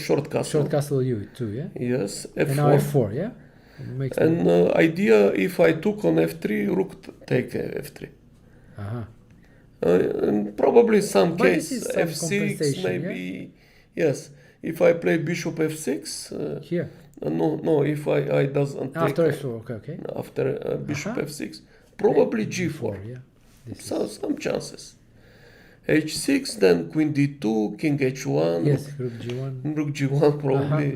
short castle. Short castle u2, yeah? Yes, And now f4. f4, yeah? Makes And idea, if I took on f3, rook take f3. Uh-huh. And probably some But case this is some f6 compensation, maybe. Yes, if I play bishop f6. Here. No. If I doesn't take After f4, okay. after bishop Uh-huh. f6, probably g4. Yeah. This So is, some chances. h6, then queen d2, king h1, yes, rook g1. rook g1 probably.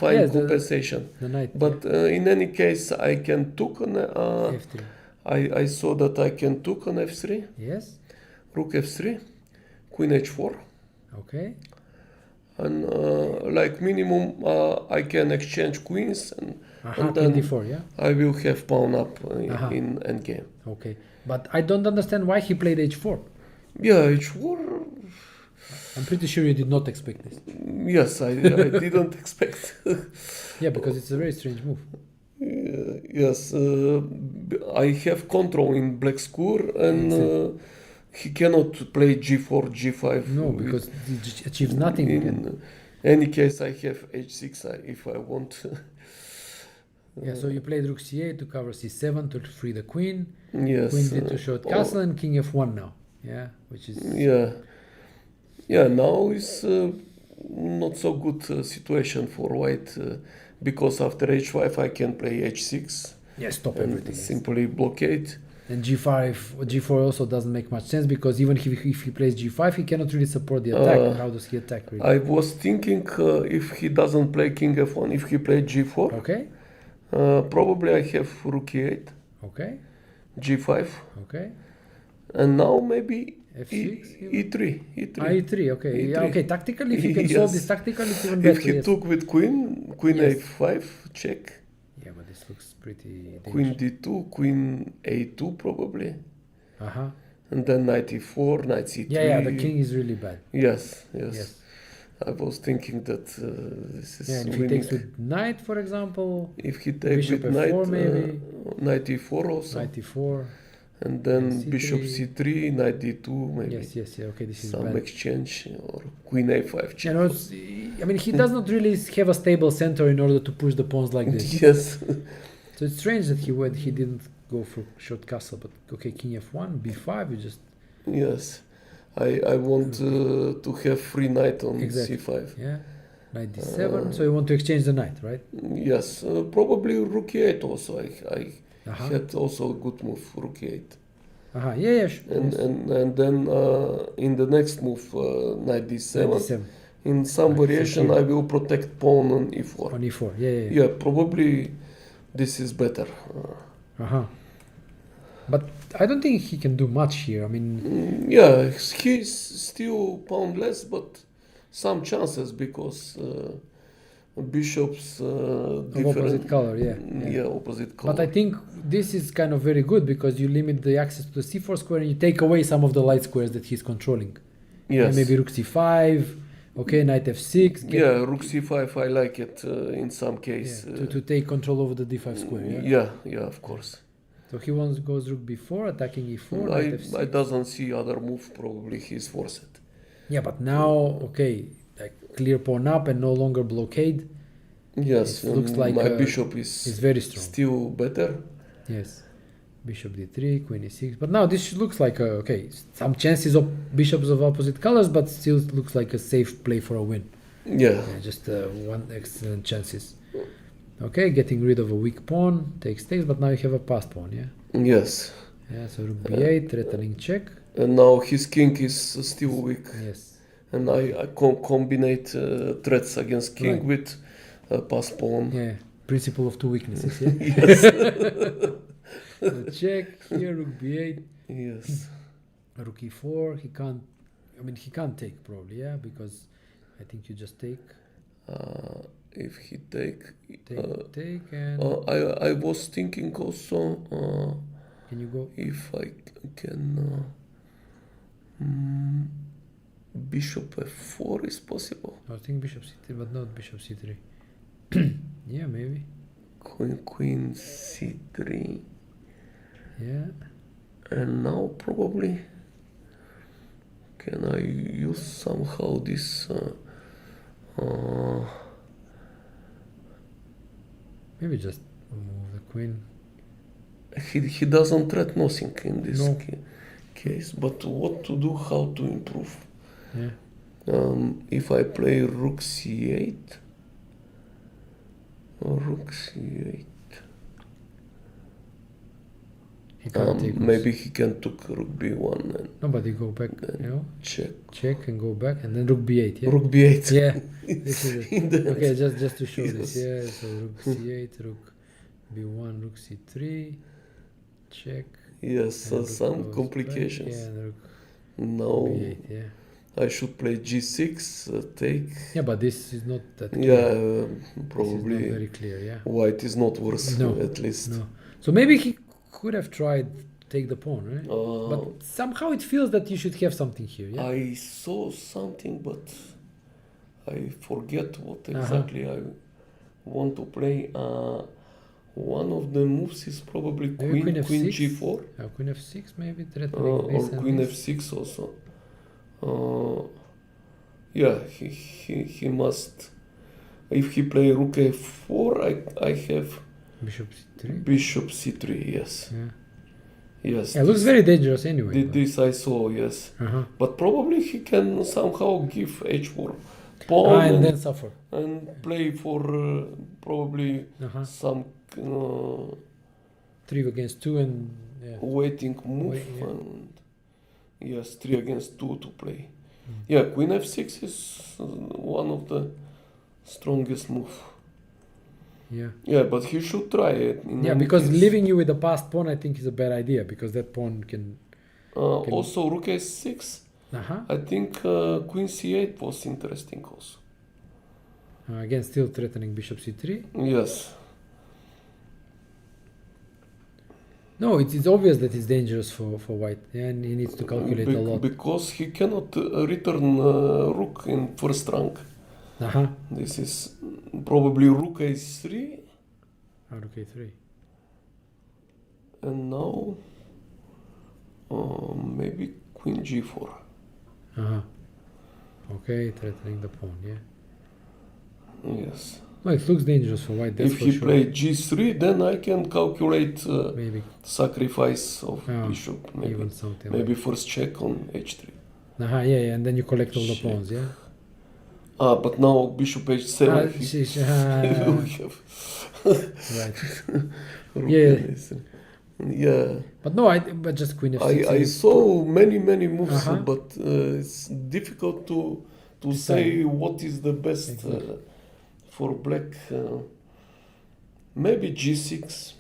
Fine Yes, compensation. The knight. But in any case, I can took on. f3. I saw that I can took on f3, Yes. rook f3, queen h4, Okay. and like minimum I can exchange queens, and Queen then d4, yeah? I will have pawn up Uh-huh. in endgame. Okay. But I don't understand why he played h4. Yeah, h4. I'm pretty sure you did not expect this. Yes, I didn't expect. Yeah, because it's a very strange move. Yes, I have control in black square, and he cannot play g4, g5. No, because he achieves nothing. In any case, I have h6 if I want. Yeah, so you played rook c8 to cover c7 to free the queen. Yes. Queen d2 short castle and king f1 now. Yeah, which is Yeah. Now is not so good situation for white because after h5 I can play h6 yeah, stop and everything. simply blockade. And g4 also doesn't make much sense because even if he plays g5, he cannot really support the attack. How does he attack really? I was thinking if he doesn't play king f1, if he played g4, Okay, probably I have rook e8, okay, g5, okay. and now maybe f6. e3. e3, okay. E3. Yeah, okay, tactically, if you can solve Yes. this tactically, it's even better. If he yes. took with queen Yes. a5, check. Yeah, but this looks pretty Queen dangerous. d2, queen a2 probably, Uh-huh. and then knight e4, knight c3. Yeah, the king is really bad. Yes. Yes. I was thinking that this is Yeah, and if he winning. takes with knight, for example, If he takes bishop with f4 knight, maybe. knight e4 also, knight e4. and then and bishop c3. c3, knight d2 maybe. Yes, yeah, okay, this is Some bad. exchange or queen a5 check. You know, I mean, he does not really have a stable center in order to push the pawns like this. Yes. So it's strange that he didn't go for short castle, but okay, king f1, b5, you just, Yes. I want to have free knight on Exactly. c5. yeah, knight d7, so you want to exchange the knight, right? Yes, probably rook e8 also. I Uh-huh. had also a good move, rook e8. Uh-huh. Yeah, And, yes. and then in the next move, knight d7, Knight d7 in some Right, so variation, here. I will protect pawn on e4. on e4, yeah. Yeah, probably this is better. Uh-huh. But I don't think he can do much here. I mean, Yeah, he's still pawn less, but some chances because bishops of different. opposite color, yeah. Yeah, opposite color. But I think this is kind of very good because you limit the access to the c4 square and you take away some of the light squares that he's controlling. Yes. Yeah, maybe rook c5, okay, knight f6. Yeah, rook c5, I like it in some case. To take control over the d5 square, yeah? Yeah, of course. So he goes rook b4, attacking e4, knight f6. I doesn't see other move. Probably he's forced. Yeah, but now, okay, like clear pawn up and no longer blockade. Yes, It looks like my bishop is very strong. still better. Yes. Bishop d3, queen e6. But now this looks like okay, some chances of bishops of opposite colors, but still looks like a safe play for a win. Yeah. Yeah, just one excellent chances. Okay, getting rid of a weak pawn takes, but now you have a passed pawn, yeah? Yes. Yeah, so rook b8, threatening check. And now his king is still weak. Yes. And I combinate threats against king Right. with passed pawn. Yeah, principle of two weaknesses, yeah? Yes. So check, here rook b8, Yes. rook e4, he can't take probably, yeah? Because I think you just take, If he take and I was thinking also can you go? if I can bishop f4 is possible. I think bishop c3, but not bishop c3. Yeah, maybe. Queen c3. Yeah. And now probably can I use somehow this Maybe just move the queen. he doesn't threat nothing in this No. case, but what to do, how to improve? Yeah. If I play rook c8 or rook c8, He can't take maybe he can took rook b1 and Nobody go back, then you know? check. Check and go back, and then rook b8, yeah? Rook b8. Yeah. This is it. In the Okay, just to show this, Yes. yeah. So rook c8, rook b1, rook c3, check. Yes, and rook some goes complications. Back, yeah, and rook Now b8, yeah. I should play g6, take. Yeah, but this is not that clear. Yeah, This is probably not very clear, yeah. white is not worse, No, at least. No. So maybe he could have tried to take the pawn, right? Uh, But somehow it feels that you should have something here, yeah? I saw something, but I forget what exactly I want to play. One of the moves is probably Maybe queen F6? g4 Queen f6 maybe, threatening or this and queen this. f6 also. Yeah, he must. If he play rook f4, I have Bishop c3. bishop c3. Yes, Yeah. yes. Yeah, it looks very dangerous anyway. but- This I saw. Yes, Uh-huh. but probably he can somehow give h4 pawn And and, then suffer. play for probably Uh-huh. some 3 against 2 and yeah. waiting move. Wait, yeah. And yes, 3 against 2 to play. Mm. Yeah, queen f6 is one of the strongest move. Yeah. Yeah, but he should try it. In Yeah, any because case. leaving you with the passed pawn I think is a bad idea because that pawn can can- Also, rook a6. uh-huh. I think queen c8 was interesting also. Again still threatening bishop c3. Yes. No, it's obvious that it's dangerous for white. Yeah, and he needs to calculate a lot. Because he cannot return rook in first rank. Uh-huh. This is probably rook a3. Rook a3. And now maybe queen g4. Uh-huh. Okay, threatening the pawn, yeah. Yes. Well, it looks dangerous for white, that's If for he sure. play g3, then I can calculate Maybe sacrifice of Oh, bishop. even Maybe something maybe first check on h3. Uh-huh, yeah, and then you collect all the Check. pawns, yeah? But now bishop h7. We have right. rook Yeah. a3. Yeah. But no, but just queen f6. I saw many moves, Uh-huh. but it's difficult to Decide. say what is the best Exactly. for black. Maybe g6,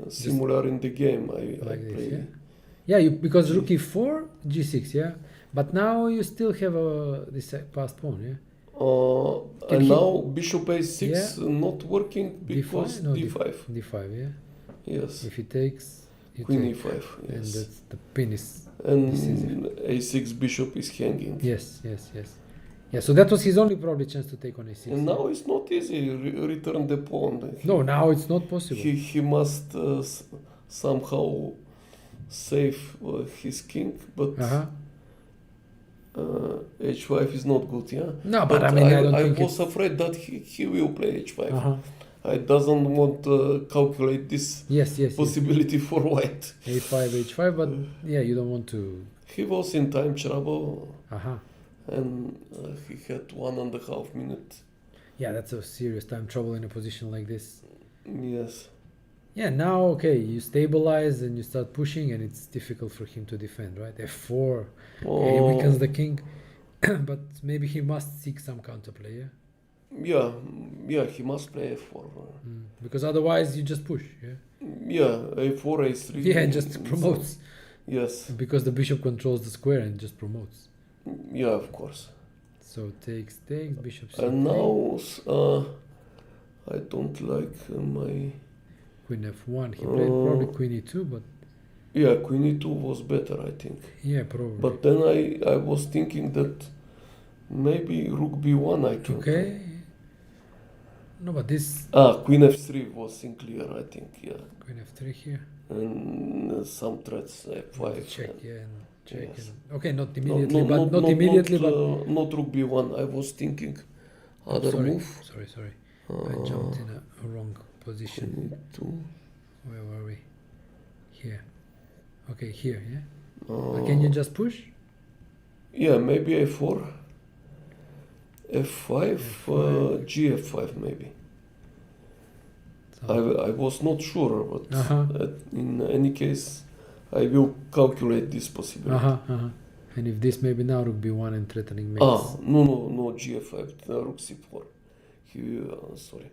similar in the game. I Like this, play. yeah? Yeah, because rook e4, g6, yeah? But now you still have this passed pawn, yeah? Can And he- now bishop a6 Yeah. not working because No, d5. d5, yeah? Yes, If he takes, you queen take. e5. And Yes, that's the pin is... and decisive. a6 bishop is hanging. Yes. Yeah, so that was his only probably chance to take on a6. And now it's not easy. Return the pawn. No, now it's not possible. He must somehow save his king, but Uh-huh. h5 is not good, yeah. No, but I mean, I don't think was it's... afraid that he will play h5. Uh-huh. I doesn't want to calculate this Yes. possibility for white. a5, but yeah, you don't want to... He was in time trouble, Uh-huh. and he had 1.5 minutes. Yeah, that's a serious time trouble in a position like this. Yes. Yeah, now, okay, you stabilize and you start pushing and it's difficult for him to defend, right? F4, okay, he weakens the king, but maybe he must seek some counterplay, yeah? Yeah, he must play f4. Because otherwise you just push, yeah? Yeah, a4, a3. Yeah, and just promotes. Yes. Because the bishop controls the square and just promotes. Yeah, of course. So takes, bishop c3. And now I don't like my. Queen f1, he played probably queen e2, but Yeah, queen e2 was better, I think. Yeah, probably. But then I was thinking that maybe rook b1 I can play. Okay. No, but this Queen f3 was in clear, I think, yeah. queen f3 here. And some threats f5. Check, and- yeah, and check. yes. And, okay, not immediately, but not immediately, but. Not rook b1. I was thinking other sorry, move. sorry. I jumped in a wrong position. Queen e2. Where were we? Here. Okay, here, yeah. Uh, Can you just push? Yeah, maybe a4. f5, F5. gf5 maybe. So, I was not sure, but Uh-huh. in any case, I will calculate this possibility. And if this maybe now rook b1 and threatening mates. No, gf5, rook c4. Sorry.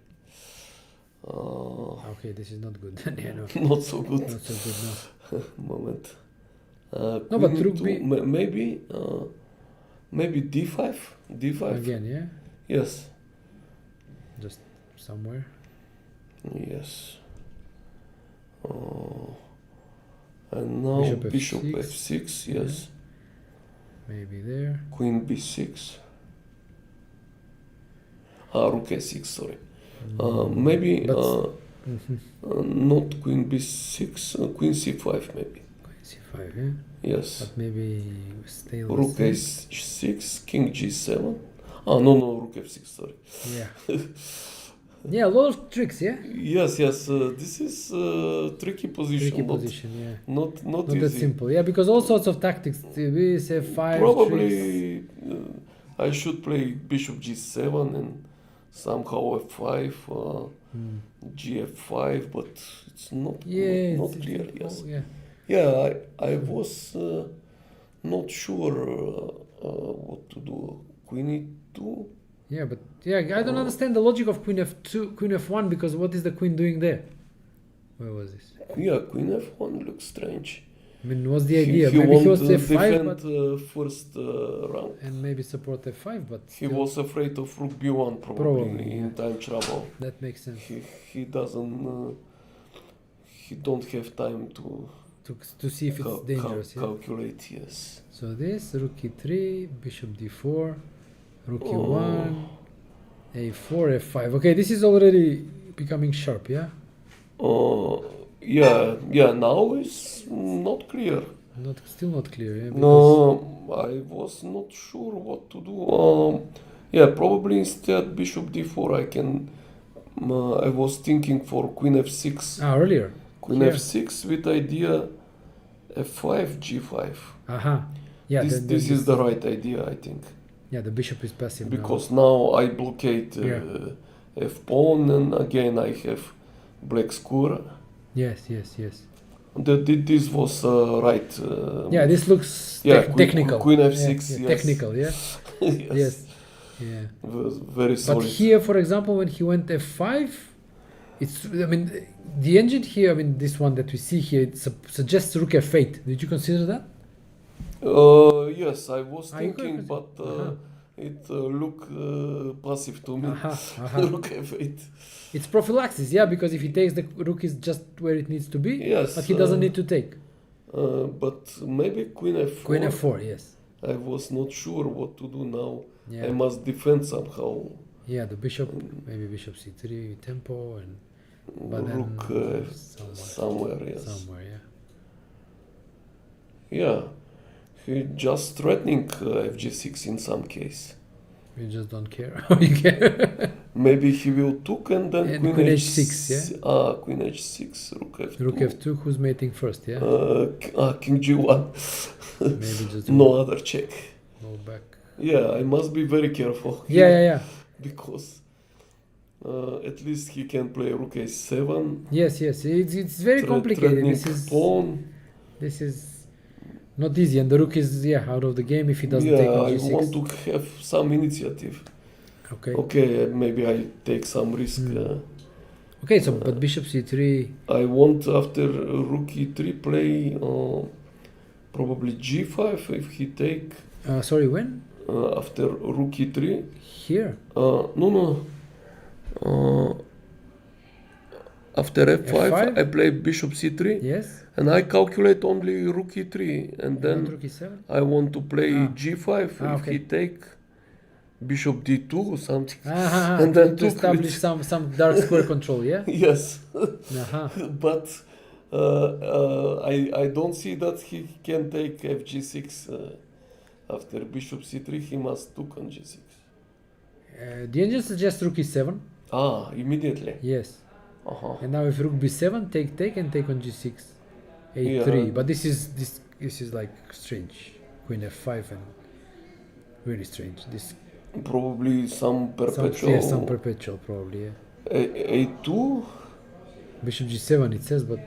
Okay, this is not good. Yeah, no, Not so good. not so good. No. Moment. No, but Queen rook e2, b- maybe d5. D5. Again, yeah. Yes. Just somewhere. Yes. And now Bishop bishop f6. f6. Yes. Maybe there. Queen b6. Rook a6. Sorry. Maybe But- not queen b6. Queen c5 maybe. Queen c5, yeah. Yes. But maybe stay on Rook the a6. King g7. No, rook f6. Sorry. Yeah. Yeah, a lot of tricks, yeah. Yes. This is tricky position. Tricky not, position, yeah. Not Not easy. that simple, yeah, because all sorts of tactics. This f5 tricks. Probably I should play bishop g7 and somehow f5, gf5, but it's not not clear. Yes. Yeah. Yeah, I was not sure what to do. Queen e2. Yeah, but yeah, I don't understand the logic of queen f2, queen f1, because what is the queen doing there? Where was this? Yeah, queen f1 looks strange. I mean, what's the idea? He Maybe he was want to f5, defend but, first rank. and maybe support f5, but He still, was afraid of rook b1 probably, Probably, in yeah. time trouble. that makes sense. He doesn't. He don't have time to To see if it's dangerous. Yeah. calculate. Yes. So this rook e3, bishop d4, rook e1, a4, f5. Okay, this is already becoming sharp. Yeah. Yeah. Now it's not clear. Still not clear. Yeah. Because, No, I was not sure what to do. Yeah, probably instead bishop d4 I can. I was thinking for queen f6. earlier. Queen Here. f6 with idea f5 g5. Yeah. This is the right idea, I think, Yeah, the bishop is passive because now I blockade f pawn, and again I have black square. Yes. This was right. Yeah, this looks technical. Queen f6. Yeah, Yes. technical. Yeah. Yes. Yeah. Was very solid. But here, for example, when he went f5, it's. I mean, the engine here. I mean, this one that we see here, it suggests rook f8. Did you consider that? Yes, I was you thinking, could- but it looked passive to me. Rook f8. It's prophylaxis, yeah, because if he takes, the rook is just where it needs to be. Yes, But he doesn't need to take. But maybe queen f4. Queen f4, yes. I was not sure what to do now. Yeah. I must defend somehow. Yeah, the bishop, maybe bishop c3 tempo, and but then Rook somewhere, yes. somewhere, yeah. Yeah, he just threatening fg6 in some case. You just don't care. You care. Maybe he will took and then And queen h6, yeah. Queen h6, rook f2. Rook f2, who's mating first, yeah. King g1. Maybe just No other check. go back. Yeah, I must be very careful. Yeah. Because at least he can play rook a7. Yes. It's very complicated. Threatening pawn. This is not easy, and the rook is out of the game if he doesn't take on I g6. want to have some initiative. Okay. Okay, maybe I take some risk. Okay, so but bishop c3. I want after rook e3 play probably g5 if he take Sorry, when? after rook e3. Here. No. After f5, F5? I play bishop c3, Yes. and I calculate only rook e3, and You then want rook e7? I want to play Ah. g5. Ah, If okay. he take bishop d2 or something, And then to took establish with- some dark square control, yeah? yes. Uh-huh. But I don't see that he can take fg6 after bishop c3. He must took on g6. The engine suggests rook e7. Ah, immediately. Yes. Uh-huh. And now if rook b7, take and take on g6, a3. Yeah. But this is like strange. Queen f5 and really strange. This Probably some perpetual. some perpetual probably. Yeah. A2. Bishop g7 it says, but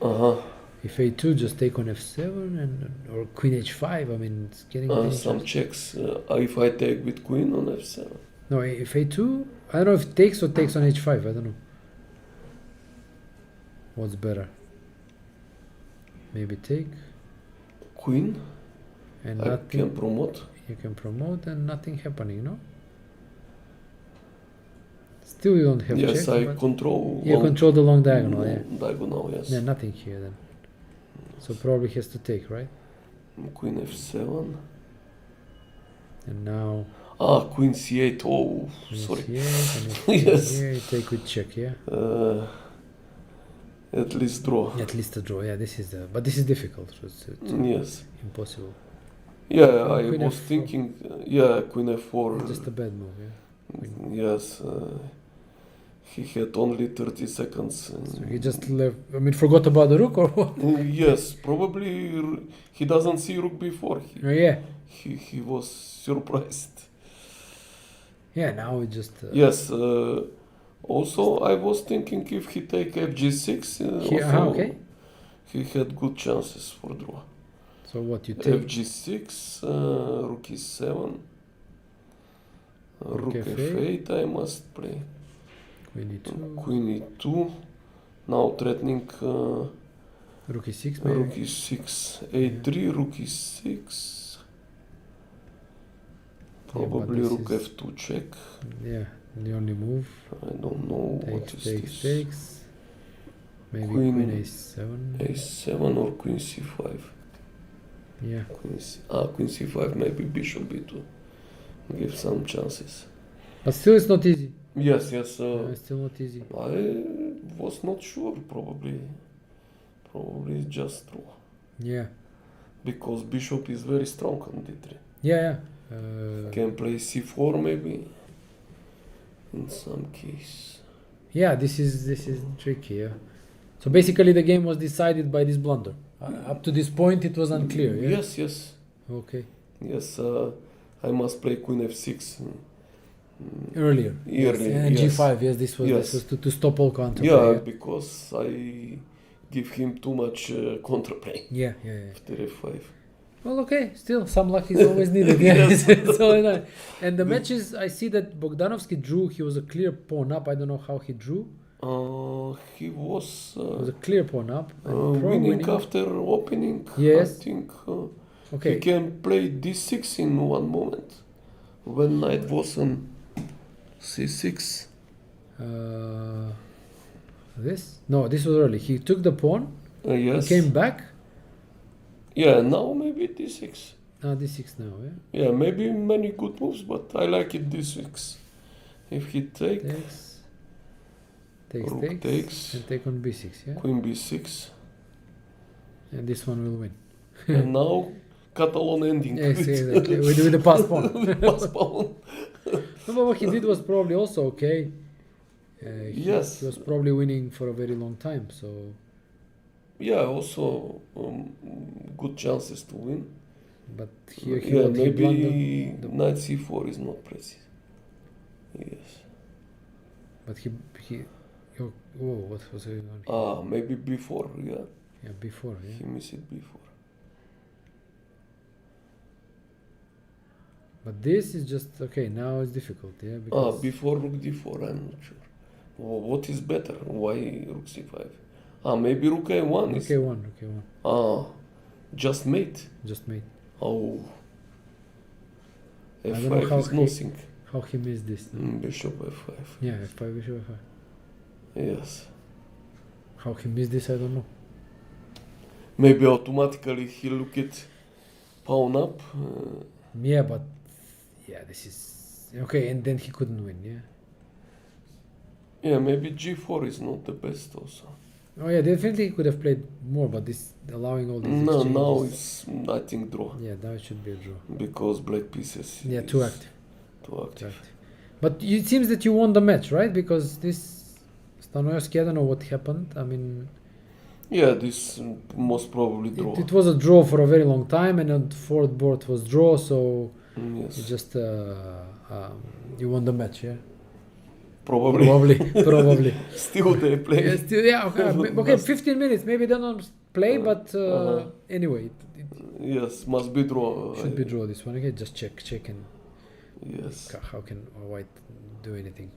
Uh-huh. if a2 just take on f7 and or queen h5. I mean it's getting dangerous. Some checks. If I take with queen on f7. No, if a2, I don't know if it takes or takes on h5. I don't know. What's better? Maybe take Queen. and I nothing. can promote. You can promote and nothing happening, no? Still you don't have Yes, check. I but control. you control the long diagonal, yeah. Diagonal, yes. Yeah, nothing here then. So probably has to take, right? Queen f7. And now Queen c8. Oh, sorry. yes, and if Yes. here you take with check, yeah. At least draw. At least a draw, yeah. This is the, but this is difficult. So it's Yes. impossible. Yeah, I Queen was F4. thinking. Queen f4. Just a bad move, yeah. Yes. He had only 30 seconds. So he just left. I mean, forgot about the rook or what? Yes, probably he doesn't see rook before. Oh, yeah. He was surprised. Yeah. Now it just. Yes. Also, I was thinking if he take fg6, Here, also okay. he had good chances for draw. So what you take? fg6, rook e7, rook F8. f8. I must play. Queen e2. Queen e2. Now threatening Rook e6 maybe. rook e6, a3, rook e6. Probably this rook is- f2 check. Yeah. The only move. I don't know what Takes, is takes, this. takes. Maybe Queen queen a7. a7 or queen c5. Yeah. Queen c5, maybe bishop b2. Give some chances. But still, it's not easy. Yes. It's still not easy. I was not sure. Probably just draw Yeah. because bishop is very strong on d3. Yeah. Can play c4 maybe. In some case. Yeah. This is tricky. Yeah. So basically, the game was decided by this blunder. Up to this point, it was unclear. Yeah. Yes. Okay. Yes. I must play queen f6. Earlier. Yes. Early, And yes. g5. Yes. This was to stop all counterplay. Yeah, because I give him too much counterplay Yeah. after f5. Well, okay. Still, some luck is always needed. Yeah. So, and the matches, I see that Bogdanovsky drew. He was a clear pawn up. I don't know how he drew. He was It was a clear pawn up. And pro winning after opening. Yes. I think he Okay. can play d6 in one moment. When knight was on c6. This? No, this was early. He took the pawn. Yes. He came back. Yeah, now maybe d6. D6 now, yeah? Yeah, maybe many good moves, but I like it d6. If he take rook takes, and take on b6, yeah? queen b6, And this one will win. and now Catalan ending. Yes, exactly. With the pass pawn. Pass pawn. No, but what he did was probably also okay. Yes. He was probably winning for a very long time, so... Yeah, also good chances to win. But here he Yeah, he maybe blundered. knight c4 is not precise. Yes. But he what was going on? Maybe before, yeah. Yeah, before, yeah. He missed it before. But this is just okay. Now it's difficult, yeah. Because Before rook d4, I'm not sure. What is better? Why rook c5? Maybe rook a1 is. okay, one. Just mate. Just made. Oh. don't know f5 how is he- nothing. How he missed this? No? Bishop f5. Yeah, f5, bishop f5. Yes. How he missed this, I don't know. Maybe automatically he look at pawn up. Yeah, but yeah, this is okay, and then he couldn't win. Yeah. Yeah, maybe G4 is not the best also. Oh yeah, definitely he could have played more, but this allowing all these No, exchanges. now it's I think draw Yeah, now it should be a draw. because black pieces. Yeah, is too active. Too active. But it seems that you won the match, right? Because this Stanoevski, I don't know what happened. I mean, Yeah, this most probably draw. it was a draw for a very long time, and on the fourth board was draw, so Yes. you just you won the match, yeah. Probably. Probably. Still they play. Yeah, still, yeah. Okay, 15 minutes. Maybe they don't play, but anyway, it Yes, must be draw. should be draw this one. Okay, just check, and Yes. how can White do anything?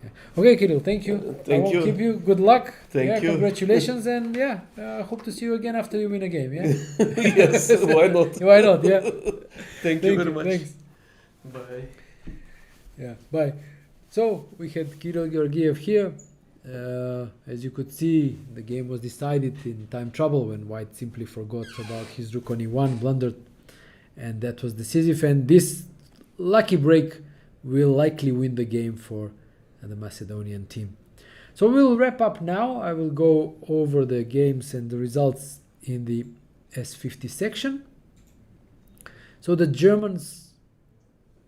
Yeah. Okay, Kirill, thank you. Thank I won't you. keep you. Good luck. Thank yeah, you. Congratulations, and yeah, I hope to see you again after you win a game. Yeah. Yes, why not? Why not? Yeah. Thank you very much. Thanks. Bye. Yeah. Bye. So we had Kirill Georgiev here. As you could see, the game was decided in time trouble when White simply forgot about his rook on e1, blundered, and that was decisive. And this lucky break will likely win the game for the Macedonian team. So we'll wrap up now. I will go over the games and the results in the S50 section. So the Germans,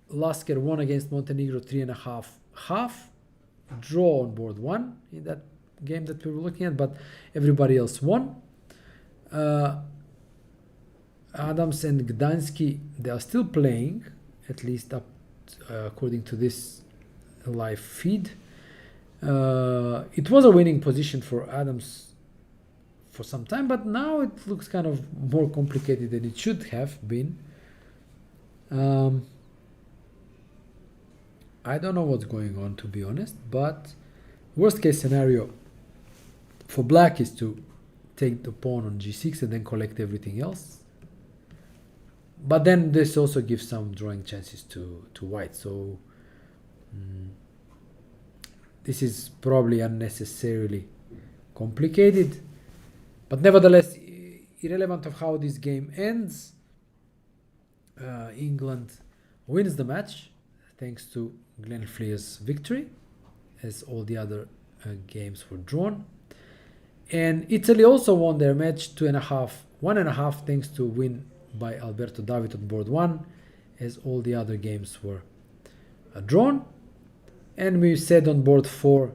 Lasker won against Montenegro 3.5-half. Draw on board one in that game that we were looking at, but everybody else won. Adams and Gdański, they are still playing, at least up according to this live feed. It was a winning position for Adams for some time, but now it looks kind of more complicated than it should have been. I don't know what's going on, to be honest, but worst case scenario for black is to take the pawn on g6 and then collect everything else. But then this also gives some drawing chances to white, so this is probably unnecessarily complicated, but nevertheless, irrelevant of how this game ends, England wins the match thanks to Glenn Fleer's victory, as all the other games were drawn. And Italy also won their match 1.5 thanks to win by Alberto David on board 1, as all the other games were drawn. And we said on board 4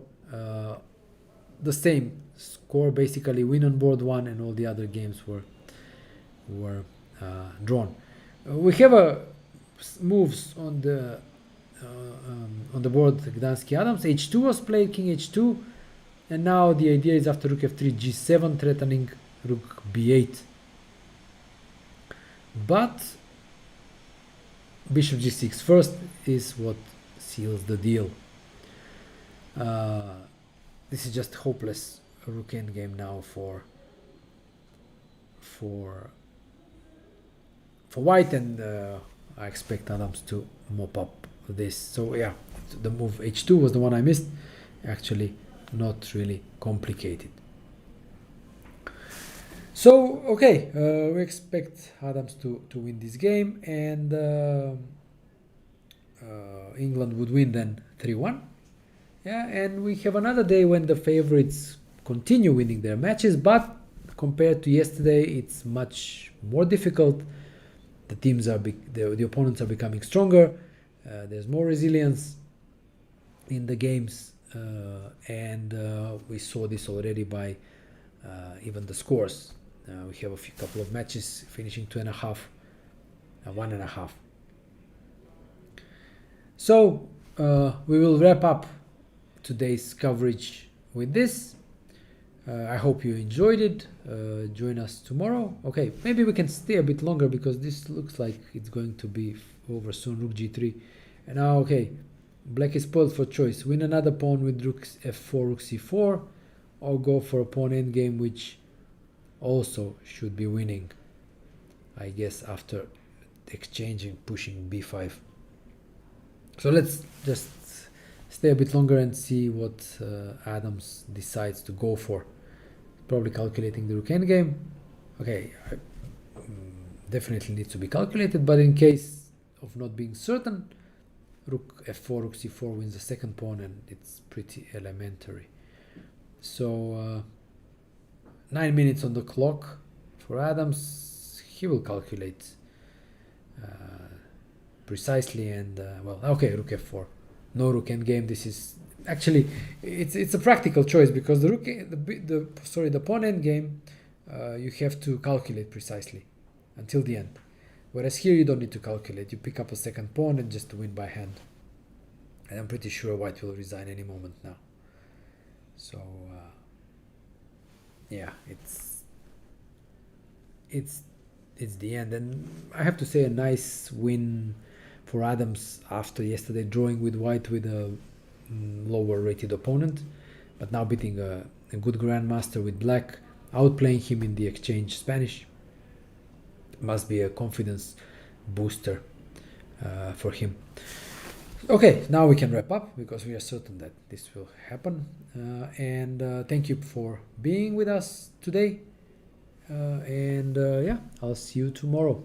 the same score, basically win on board 1, and all the other games were drawn. We have moves on the board. Gdański Adams h2 was played, king h2, and now the idea is after rook f3 g7 threatening rook b8, but bishop g6 first is what seals the deal. This is just hopeless rook endgame now for white, and I expect Adams to mop up this. So yeah, the move h2 was the one I missed. Actually, not really complicated. So okay, we expect Adams to win this game, and England would win then 3-1. Yeah, and we have another day when the favorites continue winning their matches, but compared to yesterday, it's much more difficult. The teams are the opponents are becoming stronger. There's more resilience in the games, and we saw this already by even the scores. We have a couple of matches finishing 2.5 and 1.5. So we will wrap up today's coverage with this. I hope you enjoyed it. Join us tomorrow. Okay, maybe we can stay a bit longer because this looks like it's going to be over soon. Rook g3, and now okay, black is spoiled for choice. Win another pawn with rook f4, rook c4, or go for a pawn endgame, which also should be winning, I guess, after exchanging, pushing b5. So let's just stay a bit longer and see what Adams decides to go for probably calculating the rook endgame. Okay, definitely needs to be calculated, but in case of not being certain, rook f4, rook c4 wins the second pawn, and it's pretty elementary. So 9 minutes on the clock for Adams. He will calculate precisely, and well, okay, rook f4, no rook endgame. This is actually it's a practical choice, because the rook the pawn endgame you have to calculate precisely until the end, whereas here you don't need to calculate. You pick up a second pawn and just win by hand, and I'm pretty sure white will resign any moment now. So yeah, it's the end, and I have to say a nice win for Adams after yesterday drawing with white with a lower rated opponent, but now beating a good grandmaster with black, outplaying him in the exchange Spanish. Must be a confidence booster for him. Okay, now we can wrap up, because we are certain that this will happen, and thank you for being with us today, and yeah, I'll see you tomorrow.